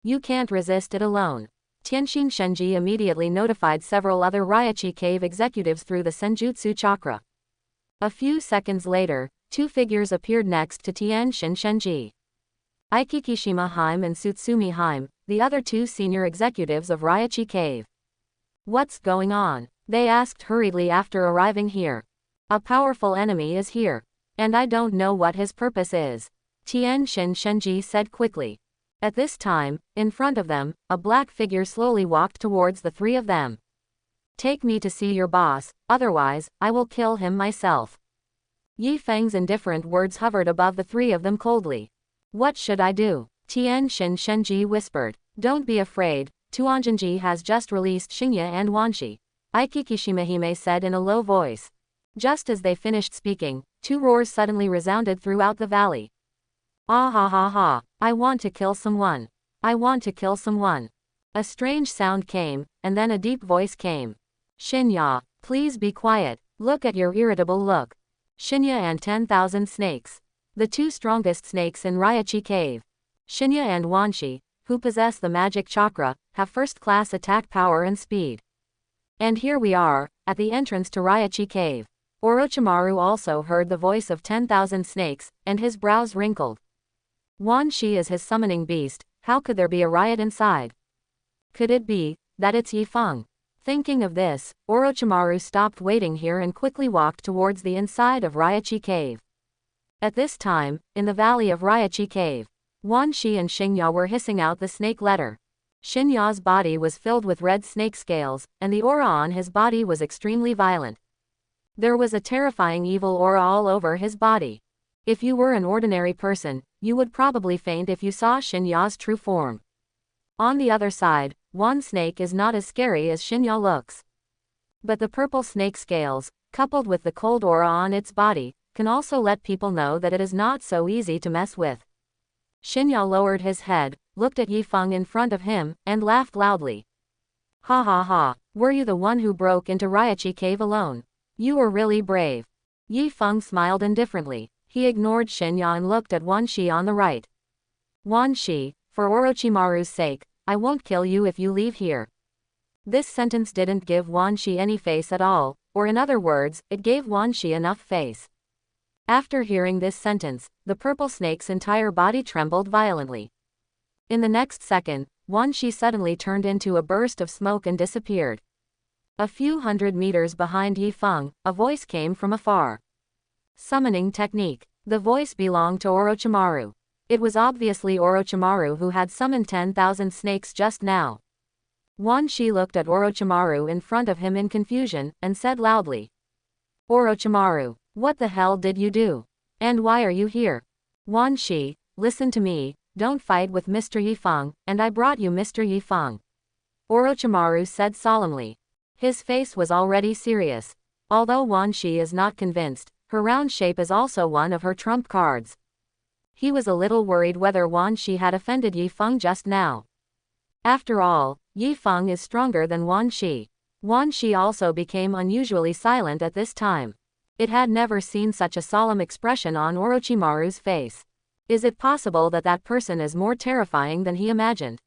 You can't resist it alone. Tianxin Shenji immediately notified several other Ryuchi Cave executives through the Senjutsu chakra. A few seconds later, two figures appeared next to Tianxin Shenji. Aikikishima Haim and Tsutsumi Haim, the other two senior executives of Ryuchi Cave. What's going on? They asked hurriedly after arriving here. A powerful enemy is here. And I don't know what his purpose is. Tianxin Shenji said quickly. At this time, in front of them, a black figure slowly walked towards the three of them. Take me to see your boss, otherwise, I will kill him myself. Yi Feng's indifferent words hovered above the three of them coldly. What should I do? Tianxin Shenji whispered. Don't be afraid, Tuanjinji has just released Xingye and Wanshi. Aikikishimahime said in a low voice. Just as they finished speaking, two roars suddenly resounded throughout the valley. Ah ha ha ha, I want to kill someone. I want to kill someone. A strange sound came, and then a deep voice came. Shinya, please be quiet, look at your irritable look. Shinya and 10,000 snakes. The two strongest snakes in Ryuchi Cave. Shinya and Wanshi, who possess the magic chakra, have first-class attack power and speed. And here we are, at the entrance to Ryuchi Cave. Orochimaru also heard the voice of 10,000 snakes, and his brows wrinkled. Wanshi is his summoning beast, how could there be a riot inside? Could it be that it's Yi Feng? Thinking of this, Orochimaru stopped waiting here and quickly walked towards the inside of Ryuchi Cave. At this time, in the valley of Ryuchi Cave, Wanshi and Xingya were hissing out the snake letter. Xingya's body was filled with red snake scales, and the aura on his body was extremely violent. There was a terrifying evil aura all over his body. If you were an ordinary person, you would probably faint if you saw Xingya's true form. On the other side, one snake is not as scary as Xingya looks. But the purple snake scales, coupled with the cold aura on its body, can also let people know that it is not so easy to mess with. Xingya lowered his head, looked at Yi Feng in front of him, and laughed loudly. Ha ha ha, were you the one who broke into Ryuchi Cave alone? You were really brave. Yi Feng smiled indifferently. He ignored Xingya and looked at Wanshi on the right. Wanshi, for Orochimaru's sake, I won't kill you if you leave here. This sentence didn't give Wanshi any face at all, or in other words, it gave Wanshi enough face. After hearing this sentence, the purple snake's entire body trembled violently. In the next second, Wanshi suddenly turned into a burst of smoke and disappeared. A few hundred meters behind Yi Feng, a voice came from afar. Summoning technique. The voice belonged to Orochimaru. It was obviously Orochimaru who had summoned 10,000 snakes just now. Wanshi looked at Orochimaru in front of him in confusion, and said loudly. Orochimaru, what the hell did you do? And why are you here? Wanshi, listen to me, don't fight with Mr. Yi Feng, and I brought you Mr. Yi Feng. Orochimaru said solemnly. His face was already serious. Although Wanshi is not convinced, her round shape is also one of her trump cards. He was a little worried whether Wanshi had offended Yi Feng just now. After all, Yi Feng is stronger than Wanshi. Wanshi also became unusually silent at this time. It had never seen such a solemn expression on Orochimaru's face. Is it possible that that person is more terrifying than he imagined?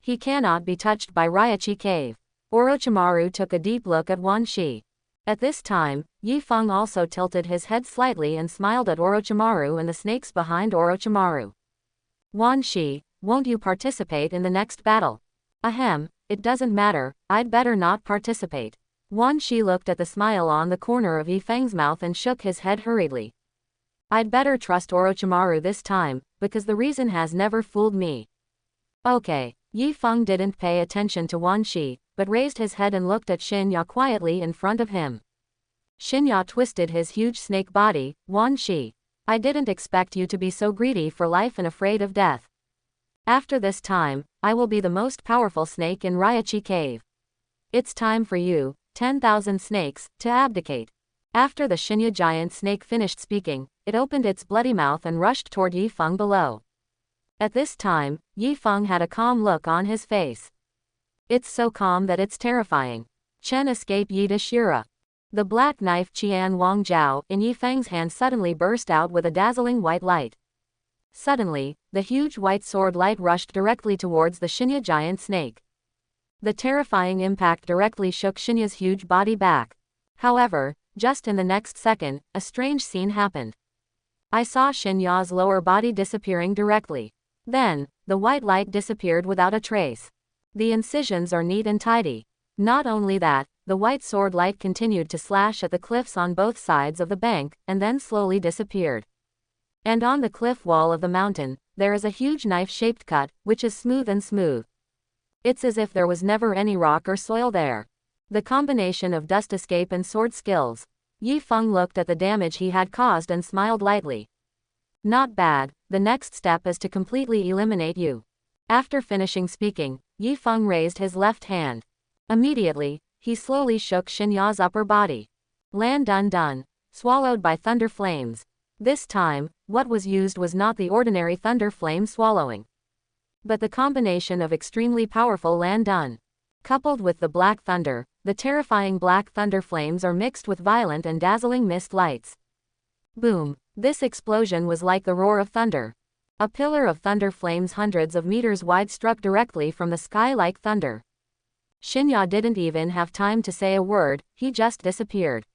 He cannot be touched by Ryuchi Cave. Orochimaru took a deep look at Wanshi. At this time, Yi Feng also tilted his head slightly and smiled at Orochimaru and the snakes behind Orochimaru. Wanshi, won't you participate in the next battle? Ahem, it doesn't matter, I'd better not participate. Wanshi looked at the smile on the corner of Yi Feng's mouth and shook his head hurriedly. I'd better trust Orochimaru this time, because the reason has never fooled me. Okay. Yi Feng didn't pay attention to Wanshi, but raised his head and looked at Xingya quietly in front of him. Xingya twisted his huge snake body. Wanshi, I didn't expect you to be so greedy for life and afraid of death. After this time, I will be the most powerful snake in Ryuchi Cave. It's time for you, 10,000 snakes, to abdicate. After the Shinya giant snake finished speaking, it opened its bloody mouth and rushed toward Yi Feng below. At this time, Yi Feng had a calm look on his face. It's so calm that it's terrifying. Chen escape Yi de Shira. The black knife Qian Wang Jiao in Yi Feng's hand suddenly burst out with a dazzling white light. Suddenly, the huge white sword light rushed directly towards the Shinya giant snake. The terrifying impact directly shook Shinya's huge body back. However, just in the next second, a strange scene happened. I saw Shinya's lower body disappearing directly. Then, the white light disappeared without a trace. The incisions are neat and tidy. Not only that, the white sword light continued to slash at the cliffs on both sides of the bank, and then slowly disappeared. And on the cliff wall of the mountain, there is a huge knife-shaped cut, which is smooth and smooth. It's as if there was never any rock or soil there. The combination of dust escape and sword skills. Yi Feng looked at the damage he had caused and smiled lightly. Not bad, the next step is to completely eliminate you. After finishing speaking, Yi Feng raised his left hand. Immediately, he slowly shook Shinya's upper body. Lan dun dun, swallowed by thunder flames. This time, what was used was not the ordinary thunder flame swallowing, but the combination of extremely powerful Lan dun. Coupled with the black thunder, the terrifying black thunder flames are mixed with violent and dazzling mist lights. Boom! This explosion was like the roar of thunder. A pillar of thunder flames hundreds of meters wide struck directly from the sky like thunder. Shinya didn't even have time to say a word, he just disappeared.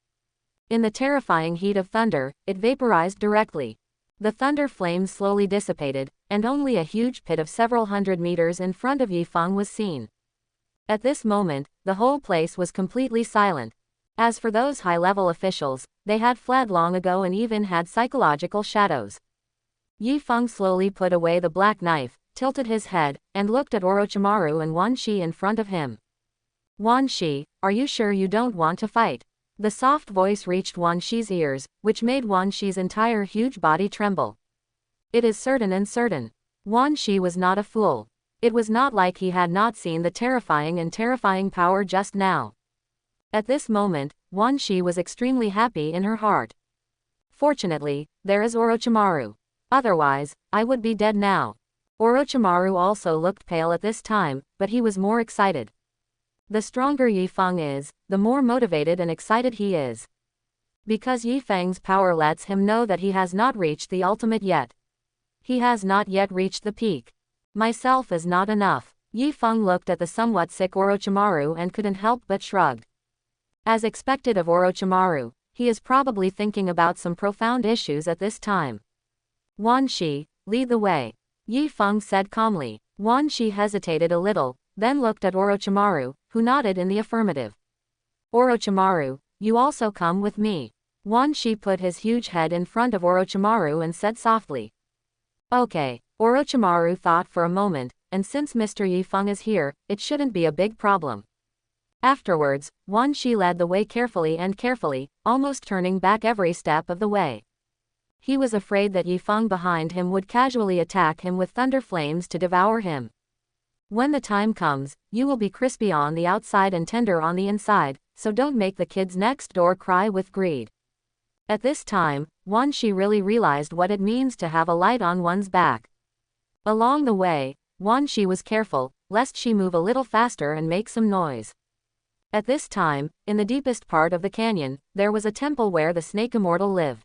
In the terrifying heat of thunder, it vaporized directly. The thunder flames slowly dissipated, and only a huge pit of several hundred meters in front of Yi Feng was seen. At this moment, the whole place was completely silent. As for those high-level officials, they had fled long ago and even had psychological shadows. Yi Feng slowly put away the black knife, tilted his head, and looked at Orochimaru and Wan Shi in front of him. Wan Shi, are you sure you don't want to fight? The soft voice reached Wan Shi's ears, which made Wan Shi's entire huge body tremble. It is certain and certain. Wan Shi was not a fool. It was not like he had not seen the terrifying power just now. At this moment, Wan Shi was extremely happy in her heart. Fortunately, there is Orochimaru. Otherwise, I would be dead now. Orochimaru also looked pale at this time, but he was more excited. The stronger Yi Feng is, the more motivated and excited he is. Because Yi Feng's power lets him know that he has not reached the ultimate yet. He has not yet reached the peak. Myself is not enough. Yi Feng looked at the somewhat sick Orochimaru and couldn't help but shrugged. As expected of Orochimaru, he is probably thinking about some profound issues at this time. Wan Shi, lead the way. Yi Feng said calmly. Wan Shi hesitated a little, then looked at Orochimaru, who nodded in the affirmative. Orochimaru, you also come with me. Wan Shi put his huge head in front of Orochimaru and said softly. Okay. Orochimaru thought for a moment, and since Mr. Yi Feng is here, it shouldn't be a big problem. Afterwards, Wan Shi led the way carefully, almost turning back every step of the way. He was afraid that Yi Feng behind him would casually attack him with thunder flames to devour him. When the time comes, you will be crispy on the outside and tender on the inside, so don't make the kids next door cry with greed. At this time, Wan Shi really realized what it means to have a light on one's back. Along the way, Wan Shi was careful, lest she move a little faster and make some noise. At this time, in the deepest part of the canyon, there was a temple where the snake immortal lived.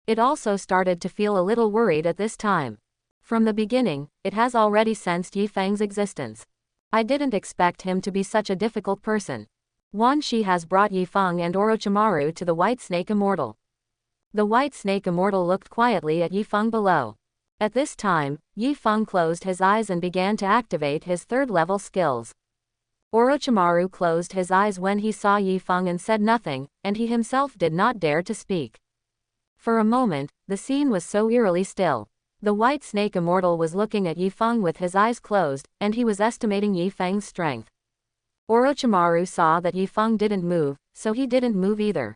It also started to feel a little worried at this time. From the beginning, it has already sensed Yi Feng's existence. I didn't expect him to be such a difficult person. Wan Shi has brought Yi Feng and Orochimaru to the White Snake Immortal. The White Snake Immortal looked quietly at Yi Feng below. At this time, Yi Feng closed his eyes and began to activate his third-level skills. Orochimaru closed his eyes when he saw Yi Feng and said nothing, and he himself did not dare to speak. For a moment, the scene was so eerily still. The White Snake Immortal was looking at Yi Feng with his eyes closed, and he was estimating Yi Feng's strength. Orochimaru saw that Yi Feng didn't move, so he didn't move either.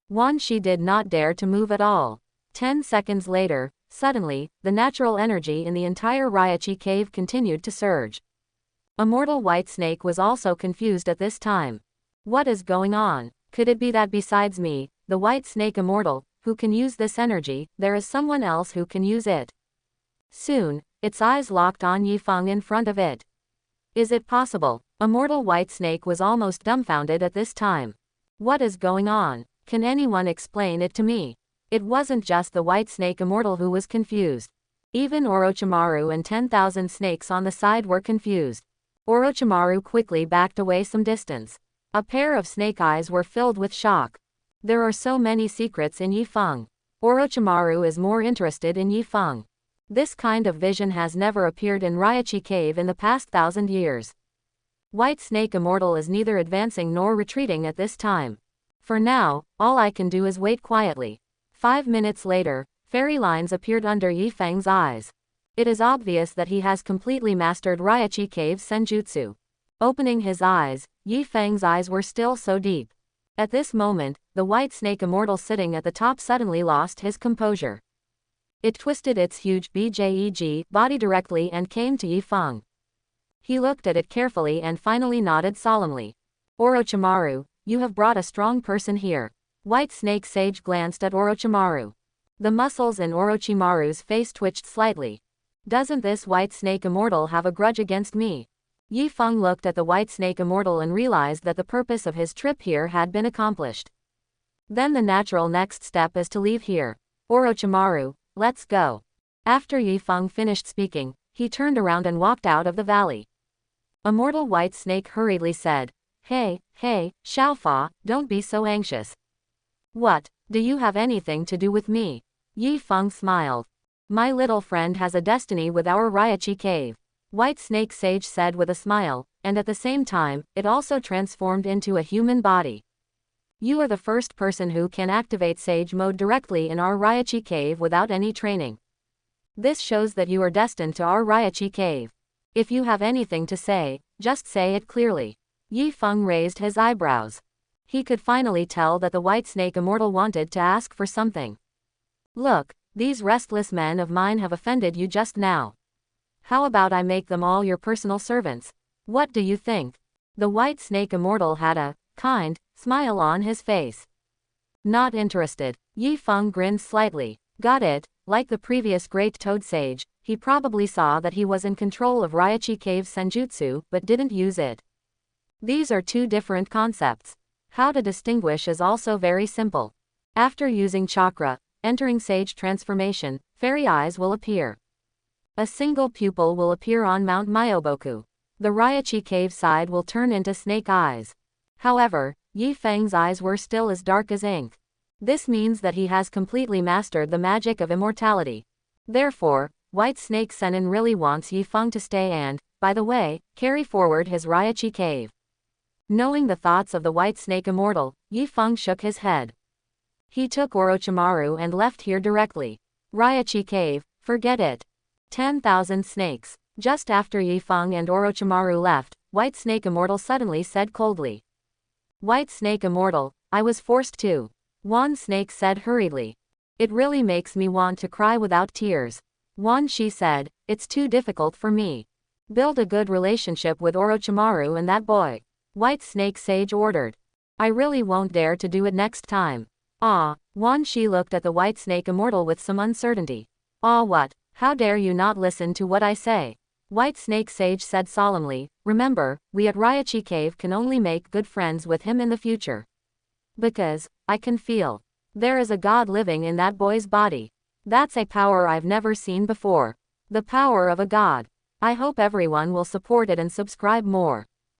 Wan Shi did not dare to move at all. 10 seconds later, suddenly, the natural energy in the entire Ryuchi Cave continued to surge. Immortal White Snake was also confused at this time. What is going on? Could it be that besides me, the White Snake Immortal, who can use this energy, there is someone else who can use it? Soon, its eyes locked on Yifeng in front of it. Is it possible? Immortal White Snake was almost dumbfounded at this time. What is going on? Can anyone explain it to me? It wasn't just the White Snake Immortal who was confused. Even Orochimaru and 10,000 snakes on the side were confused. Orochimaru quickly backed away some distance. A pair of snake eyes were filled with shock. There are so many secrets in Yifeng. Orochimaru is more interested in Yifeng. This kind of vision has never appeared in Ryuchi Cave in the past 1,000 years. White Snake Immortal is neither advancing nor retreating at this time. For now, all I can do is wait quietly. 5 minutes later, fairy lines appeared under Yifeng's eyes. It is obvious that he has completely mastered Ryuchi Cave's senjutsu. Opening his eyes, Yifeng's eyes were still so deep. At this moment, the White Snake Immortal sitting at the top suddenly lost his composure. It twisted its huge BJEG body directly and came to Yifeng. He looked at it carefully and finally nodded solemnly. Orochimaru, you have brought a strong person here. White Snake Sage glanced at Orochimaru. The muscles in Orochimaru's face twitched slightly. Doesn't this White Snake Immortal have a grudge against me? Yifeng looked at the White Snake Immortal and realized that the purpose of his trip here had been accomplished. Then the natural next step is to leave here. Orochimaru, let's go. After Yifeng finished speaking, he turned around and walked out of the valley. Immortal White Snake hurriedly said, Hey, Xiaofa, don't be so anxious. What, do you have anything to do with me? Yifeng smiled. My little friend has a destiny with our Ryuchi Cave. White Snake Sage said with a smile, and at the same time, it also transformed into a human body. You are the first person who can activate Sage mode directly in our Ryuchi Cave without any training. This shows that you are destined to our Ryuchi Cave. If you have anything to say, just say it clearly. Yifeng raised his eyebrows. He could finally tell that the White Snake Immortal wanted to ask for something. Look, these restless men of mine have offended you just now. How about I make them all your personal servants? What do you think? The White Snake Immortal had a kind smile on his face. Not interested. Yifeng grinned slightly. Got it, like the previous Great Toad Sage, he probably saw that he was in control of Ryuchi Cave's senjutsu but didn't use it. These are two different concepts. How to distinguish is also very simple. After using chakra, entering Sage transformation, fairy eyes will appear. A single pupil will appear on Mount Myoboku. The Ryuchi Cave side will turn into snake eyes. However, Yifeng's eyes were still as dark as ink. This means that he has completely mastered the magic of immortality. Therefore, White Snake Sennin really wants Yifeng to stay and, by the way, carry forward his Ryuchi Cave. Knowing the thoughts of the White Snake Immortal, Yifeng shook his head. He took Orochimaru and left here directly. Ryuchi Cave, forget it. 10,000 snakes. Just after Yifeng and Orochimaru left, White Snake Immortal suddenly said coldly. White Snake Immortal, I was forced to. Wan Snake said hurriedly. It really makes me want to cry without tears. Wan Shi said, it's too difficult for me. Build a good relationship with Orochimaru and that boy. White Snake Sage ordered. I really won't dare to do it next time. Ah, Wan Shi looked at the White Snake Immortal with some uncertainty. Ah, what? How dare you not listen to what I say? White Snake Sage said solemnly, remember, we at Ryuchi Cave can only make good friends with him in the future. Because, I can feel. There is a god living in that boy's body. That's a power I've never seen before. The power of a god. I hope everyone will support it and subscribe more.